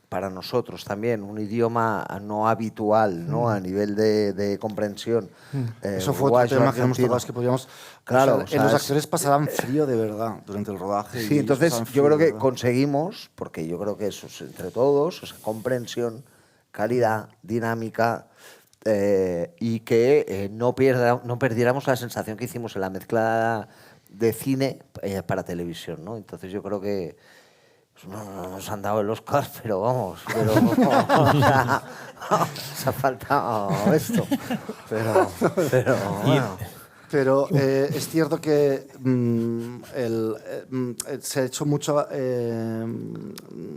S3: para nosotros también un idioma no habitual, ¿no? A nivel de comprensión.
S5: Eso fue otro tema que hemos tocado, es que podíamos...
S3: Claro,
S5: o sea, los actores pasaban frío de verdad durante el rodaje.
S3: Sí, entonces yo creo que conseguimos, porque yo creo que eso es entre todos, esa comprensión, calidad, dinámica, y que no perdiéramos la sensación que hicimos en la mezcla de cine para televisión, ¿no? Entonces yo creo que no nos han dado el Oscar, pero vamos, o sea, nos ha faltado esto, pero bueno.
S5: Pero es cierto que se ha hecho mucho,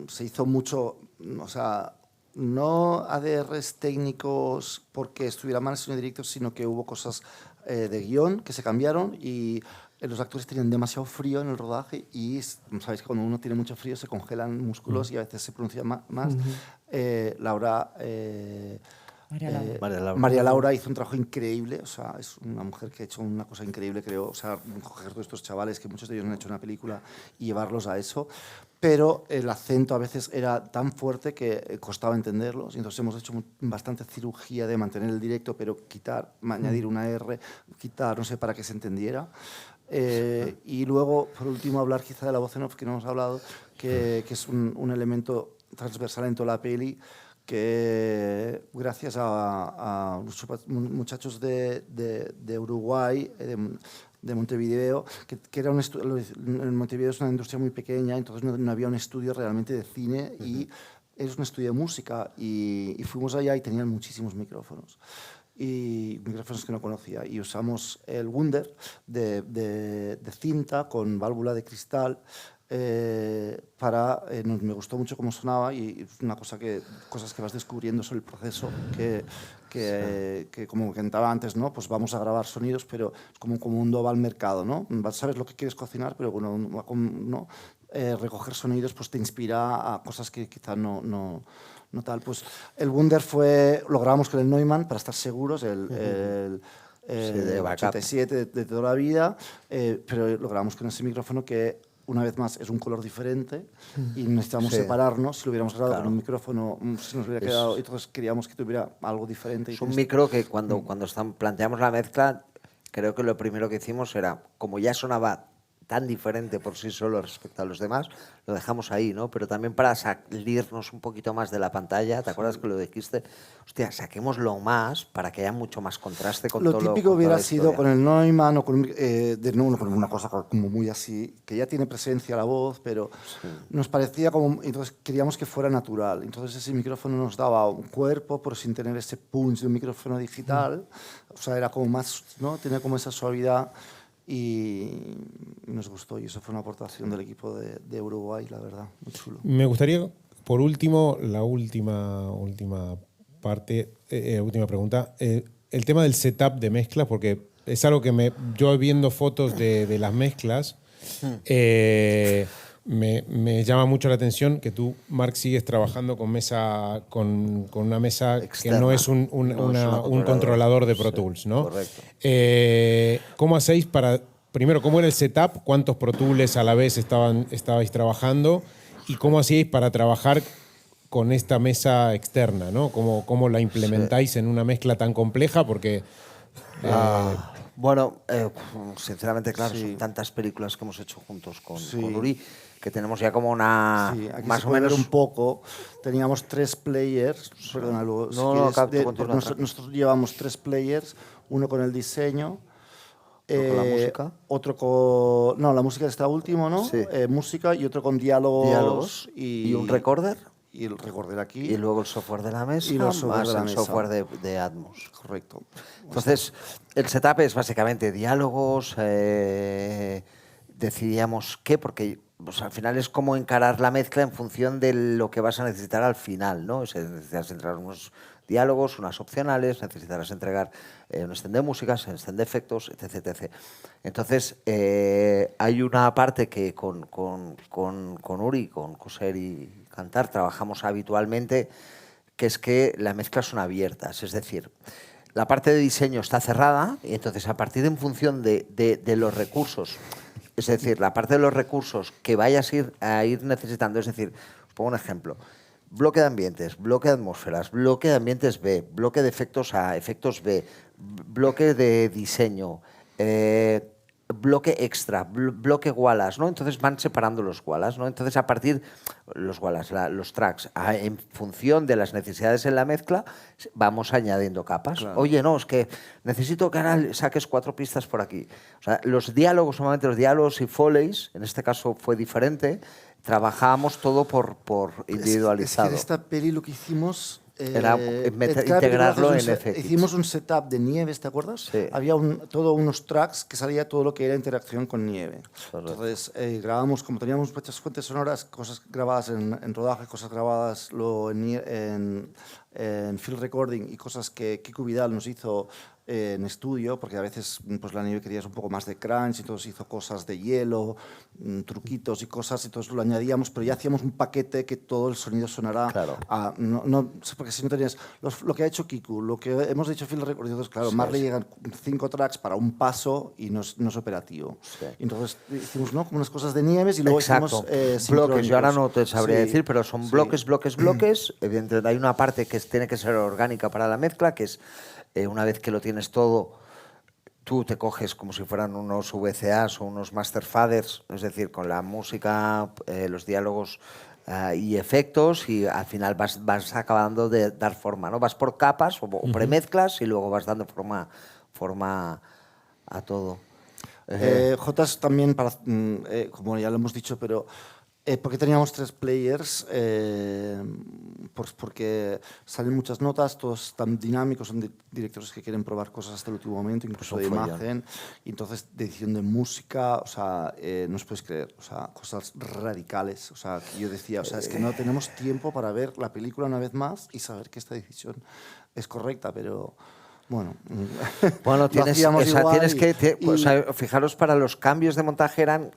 S5: se hizo mucho, o sea, no ADRs técnicos porque estuviera mal el sonido directo, sino que hubo cosas de guión que se cambiaron y los actores tenían demasiado frío en el rodaje y sabéis que cuando uno tiene mucho frío se congelan músculos y a veces se pronuncia más. María Laura hizo un trabajo increíble, o sea, es una mujer que ha hecho una cosa increíble, creo, o sea, coger todos estos chavales que muchos de ellos no han hecho una película y llevarlos a eso, pero el acento a veces era tan fuerte que costaba entenderlos, y entonces hemos hecho bastante cirugía de mantener el directo, pero añadir una R, quitar, no sé, para que se entendiera. Y luego, por último, hablar quizá de la voz en off que no hemos hablado, que es un elemento transversal en toda la peli, que gracias a los muchachos de Uruguay, de Montevideo, que era en Montevideo es una industria muy pequeña, entonces no había un estudio realmente de cine y es un estudio de música, y fuimos allá y tenían muchísimos micrófonos. Y micrófonos que no conocía, y usamos el Wunder de cinta con válvula de cristal. Me gustó mucho cómo sonaba, y cosas que vas descubriendo sobre el proceso, que como comentaba antes, ¿no? Pues vamos a grabar sonidos, pero es como un mundo va al mercado, ¿no? Sabes lo que quieres cocinar, pero bueno, ¿no? Recoger sonidos pues te inspira a cosas que quizá no tal. Pues el Wunder lo grabamos con el Neumann para estar seguros, el 87 de toda la vida, pero lo grabamos con ese micrófono que una vez más, es un color diferente y necesitamos
S3: Sí.
S5: separarnos. Si lo hubiéramos grabado
S3: Claro.
S5: con un micrófono, se nos hubiera quedado. Entonces queríamos que tuviera algo diferente.
S3: Es un micro que cuando planteamos la mezcla, creo que lo primero que hicimos era, como ya sonaba tan diferente por sí solo respecto a los demás, lo dejamos ahí, ¿no? Pero también para salirnos un poquito más de la pantalla, ¿te acuerdas que lo dijiste? Hostia, saquémoslo más para que haya mucho más contraste con
S5: Lo
S3: todo
S5: típico
S3: con toda
S5: hubiera
S3: la
S5: sido
S3: historia.
S5: con el Neumann o con, con una cosa como muy así, que ya tiene presencia la voz, pero nos parecía como... Entonces queríamos que fuera natural. Entonces ese micrófono nos daba un cuerpo, pero sin tener ese punch de un micrófono digital. O sea, era como más, ¿no? Tenía como esa suavidad y nos gustó. Y eso fue una aportación del equipo de Uruguay, la verdad. Muy chulo.
S1: Me gustaría, por último, la última parte, última pregunta. El tema del setup de mezclas, porque es algo que yo viendo fotos de las mezclas, me llama mucho la atención que tú, Marc, sigues trabajando con una mesa
S3: Externa.
S1: que no es un
S3: No es una
S1: un controlador de Pro
S3: Sí,
S1: Tools, ¿no?
S3: correcto.
S1: ¿Cómo hacéis para, primero, cómo era el setup? ¿Cuántos Pro Tools a la vez estabais trabajando? ¿Y cómo hacíais para trabajar con esta mesa externa, ¿no? ¿Cómo la implementáis en una mezcla tan compleja? Porque...
S3: Bueno, sinceramente, claro,
S5: Sí.
S3: son tantas películas que hemos hecho juntos con
S5: Sí.
S3: Uri que tenemos ya como una...
S5: Sí, aquí
S3: más
S5: se
S3: o
S5: puede ver
S3: menos...
S5: un poco. Teníamos 3 players. Perdona, luego, si
S3: No,
S5: quieres,
S3: Cap, tú
S5: porque
S3: continúa, tranqui.
S5: nosotros llevamos 3 players, uno con el diseño.
S3: ¿Otro con la música?
S5: Otro con... No, la música está último, ¿no?
S3: Sí.
S5: Música y otro con diálogos.
S3: ¿Y un recorder?
S5: Y el recorder aquí.
S3: Y luego el software de la mesa
S5: Y los software
S3: más
S5: de la
S3: el
S5: mesa.
S3: software de Atmos.
S5: Correcto.
S3: Entonces, el setup es básicamente diálogos, decidíamos qué, porque pues, al final es como encarar la mezcla en función de lo que vas a necesitar al final, ¿no? O sea, necesitas entregar unos diálogos, unas opcionales, necesitarás entregar un stand de músicas, un stand de efectos, etc. etc. Entonces, hay una parte que con Uri, con coser y cantar, trabajamos habitualmente, que es que las mezclas son abiertas, es decir, la parte de diseño está cerrada y entonces a partir en función de los recursos, es decir, la parte de los recursos que vayas a ir necesitando, es decir, os pongo un ejemplo, bloque de ambientes, bloque de atmósferas, bloque de ambientes B, bloque de efectos A, efectos B, bloque de diseño, bloque extra, bloque Wallace, ¿no? Entonces van separando los Wallace, ¿no? Entonces a partir, los Wallace, los tracks, en función de las necesidades en la mezcla, vamos añadiendo capas.
S5: Claro.
S3: Oye, no, es que necesito que ahora saques 4 pistas por aquí. O sea, los diálogos, normalmente los diálogos y foleys, en este caso fue diferente, trabajábamos todo por individualizado.
S5: Es que en esta peli lo que hicimos...
S3: Era
S5: cada
S3: integrarlo
S5: película
S3: en FX.
S5: Hicimos un setup de nieves, ¿te acuerdas?
S3: Sí.
S5: Había todos unos tracks que salía todo lo que era interacción con nieve.
S3: Correcto.
S5: Entonces grabamos, como teníamos muchas fuentes sonoras, cosas grabadas en rodaje, cosas grabadas luego en field recording y cosas que Kiko Vidal nos hizo en estudio, porque a veces pues, la nieve querías un poco más de crunch, entonces hizo cosas de hielo, truquitos y cosas, entonces lo añadíamos, pero ya hacíamos un paquete que todo el sonido sonará
S3: Claro.
S5: porque si no tenías lo que ha hecho Kiku, lo que hemos hecho Field Record, entonces claro,
S3: Sí,
S5: más le
S3: sí.
S5: llegan 5 tracks para un paso y no es operativo.
S3: Sí.
S5: Y entonces hicimos ¿no? como unas cosas de nieves y luego
S3: Exacto.
S5: hicimos
S3: Bloques, yo ahora no
S5: sincrónicos.
S3: te sabría
S5: Sí,
S3: decir, pero son
S5: sí.
S3: bloques. Evidentemente hay una parte que tiene que ser orgánica para la mezcla, que es una vez que lo tienes todo, tú te coges como si fueran unos VCAs o unos Master Faders, es decir, con la música, los diálogos y efectos, y al final vas acabando de dar forma, ¿no? Vas por capas o premezclas y luego vas dando forma a todo.
S5: Jotas también, como ya lo hemos dicho, pero porque teníamos 3 players, porque salen muchas notas, todos tan dinámicos, son directores que quieren probar cosas hasta el último momento, incluso
S3: un
S5: de
S3: follón.
S5: imagen, y entonces de edición de música, o sea, no os podéis creer, o sea, cosas radicales, o sea, que yo decía, o sea, es que no tenemos tiempo para ver la película una vez más y saber que esta decisión es correcta, pero... Bueno,
S3: Bueno,
S5: lo
S3: tienes,
S5: hacíamos
S3: o sea,
S5: igual
S3: tienes que...
S5: y-
S3: o sea, fijaros, para los cambios de montaje eran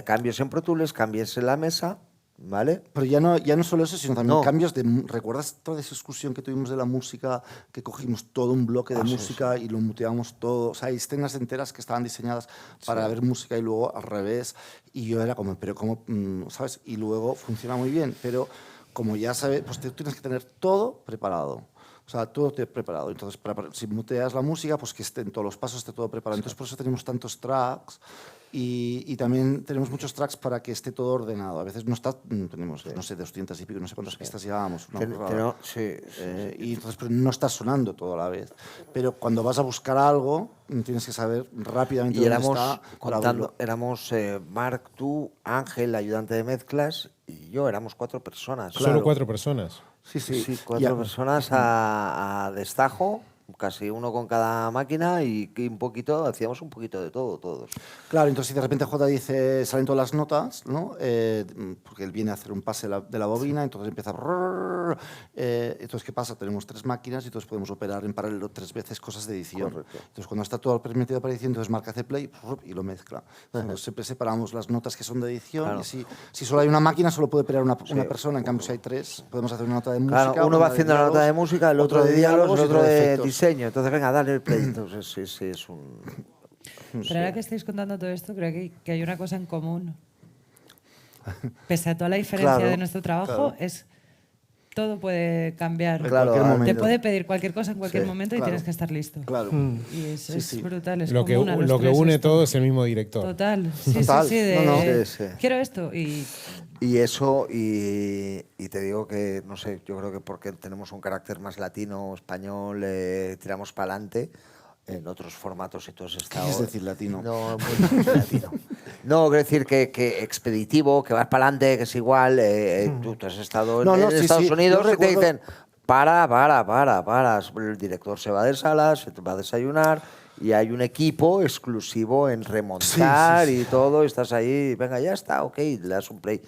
S3: cambios en Pro Tools, cambios en la mesa, ¿vale?
S5: Pero ya no solo eso, sino también
S3: No.
S5: cambios de... ¿Recuerdas toda esa excursión que tuvimos de la música, que cogimos todo un bloque de música y lo muteamos todo? O sea, hay escenas enteras que estaban diseñadas para ver música y luego al revés. Y yo era como, pero ¿cómo? ¿Sabes? Y luego funciona muy bien, pero como ya sabes, pues tienes que tener todo preparado. O sea, todo preparado. Entonces, si muteas la música, pues que esté en todos los pasos, esté todo preparado. Entonces, por eso tenemos tantos tracks y también tenemos muchos tracks para que esté todo ordenado. A veces no está, tenemos, no sé, 200 y pico, no sé cuántas pistas llevábamos. Y entonces pues, no está sonando todo a la vez. Pero cuando vas a buscar algo, tienes que saber rápidamente
S3: Y
S5: dónde está.
S3: éramos Marc, tú, Ángel, ayudante de mezclas, y yo, éramos 4 personas.
S1: Solo 4 personas.
S3: Sí, 4 personas a destajo, casi uno con cada máquina y un poquito, hacíamos un poquito de todo, todos.
S5: Claro, entonces si de repente J dice, salen todas las notas, ¿no? Porque él viene a hacer un pase de la bobina, entonces empieza... entonces, ¿qué pasa? Tenemos 3 máquinas y entonces podemos operar en paralelo 3 veces cosas de edición.
S3: Correcto.
S5: Entonces, cuando está todo permitido para edición, entonces Marc hace play y lo mezcla. Entonces, siempre separamos las notas que son de edición.
S3: Claro.
S5: Y si solo hay una máquina, solo puede operar una persona. En cambio, si hay 3, podemos hacer una nota de música.
S3: Claro, uno va haciendo la nota de música, el otro de diálogos, el otro de
S5: efectos.
S3: diseño. Entonces, venga, dale el play. Entonces, sí, es un...
S2: Pero ahora que estáis contando todo esto, creo que hay una cosa en común. Pese a toda la diferencia
S5: Claro,
S2: de nuestro trabajo,
S5: claro.
S2: es todo puede cambiar.
S3: Claro,
S5: cualquier
S2: Te
S5: momento.
S2: puede pedir cualquier cosa en cualquier
S3: Sí,
S2: momento y
S5: claro.
S2: tienes que estar listo.
S5: Claro.
S2: Y es
S5: Sí.
S2: brutal, es
S1: Lo que,
S2: común a los
S1: lo que
S2: tres
S1: une
S2: esto.
S1: todo es el mismo director.
S2: Total, sí,
S5: Total.
S2: sí, de
S5: No, no.
S3: Sí.
S2: quiero esto y
S3: Y eso, y te digo que, no sé, yo creo que porque tenemos un carácter más latino, español, tiramos para adelante. En otros formatos y todo has estado...
S5: ¿Qué es decir latino?
S3: No, muy latino. No, quiero decir que expeditivo, que vas para adelante, que es igual. Tú has estado
S5: No,
S3: en
S5: no, sí,
S3: Estados
S5: sí.
S3: Unidos
S5: Yo
S3: y te
S5: recuerdo-
S3: dicen, para. El director se va de sala, se va a desayunar y hay un equipo exclusivo en remontar y todo. Y estás ahí, venga, ya está, ok, le das un play.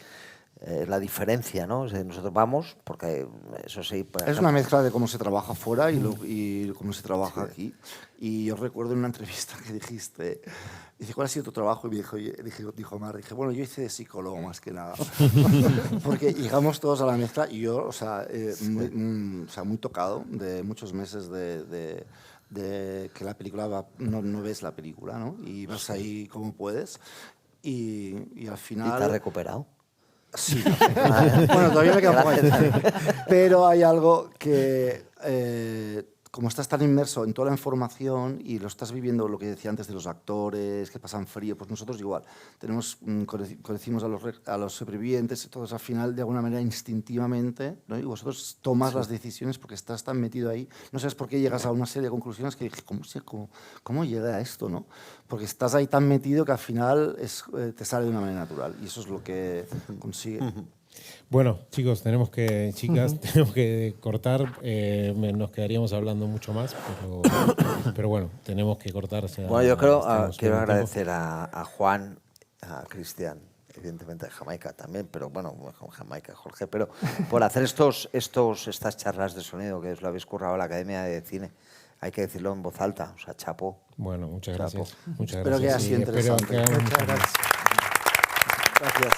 S3: Es la diferencia, ¿no? O sea, nosotros vamos, porque eso sí... por
S5: Es
S3: ejemplo,
S5: una mezcla de cómo se trabaja fuera y cómo se trabaja aquí. Y yo recuerdo en una entrevista que dijiste, dice, ¿cuál ha sido tu trabajo? Y me dijo Mar, bueno, yo hice de psicólogo más que nada. Porque llegamos todos a la mezcla y yo, muy tocado de muchos meses de que la película no ves la película, ¿no? Y vas ahí como puedes. Y al
S3: ¿Y
S5: final...
S3: te has recuperado?
S5: Sí. Bueno, todavía me queda un poco. Pero hay algo que, como estás tan inmerso en toda la información y lo estás viviendo, lo que decía antes de los actores, que pasan frío, pues nosotros igual. Conocimos a los sobrevivientes, todos al final, de alguna manera, instintivamente, ¿no? Y vosotros tomas las decisiones porque estás tan metido ahí. No sabes por qué llegas a una serie de conclusiones que dije, ¿cómo llega a esto, no? Porque estás ahí tan metido que al final te sale de una manera natural. Y eso es lo que consigue.
S1: Bueno, chicos, tenemos que cortar. Nos quedaríamos hablando mucho más, pero bueno, tenemos que cortar. O sea,
S3: Bueno, yo creo,
S1: estamos
S3: quiero
S1: viendo el tiempo.
S3: agradecer a Juan, a Cristian, evidentemente de Jamaica también, pero bueno, con Jamaica, Jorge, pero por hacer estas charlas de sonido que os lo habéis currado a la Academia de Cine. Hay que decirlo en voz alta, o sea, chapó.
S1: Bueno, muchas gracias. Muchas
S5: Espero que
S1: gracias.
S5: haya sido
S1: Y espero
S5: interesante.
S1: que hagamos
S4: Muchas gracias.
S5: Gracias.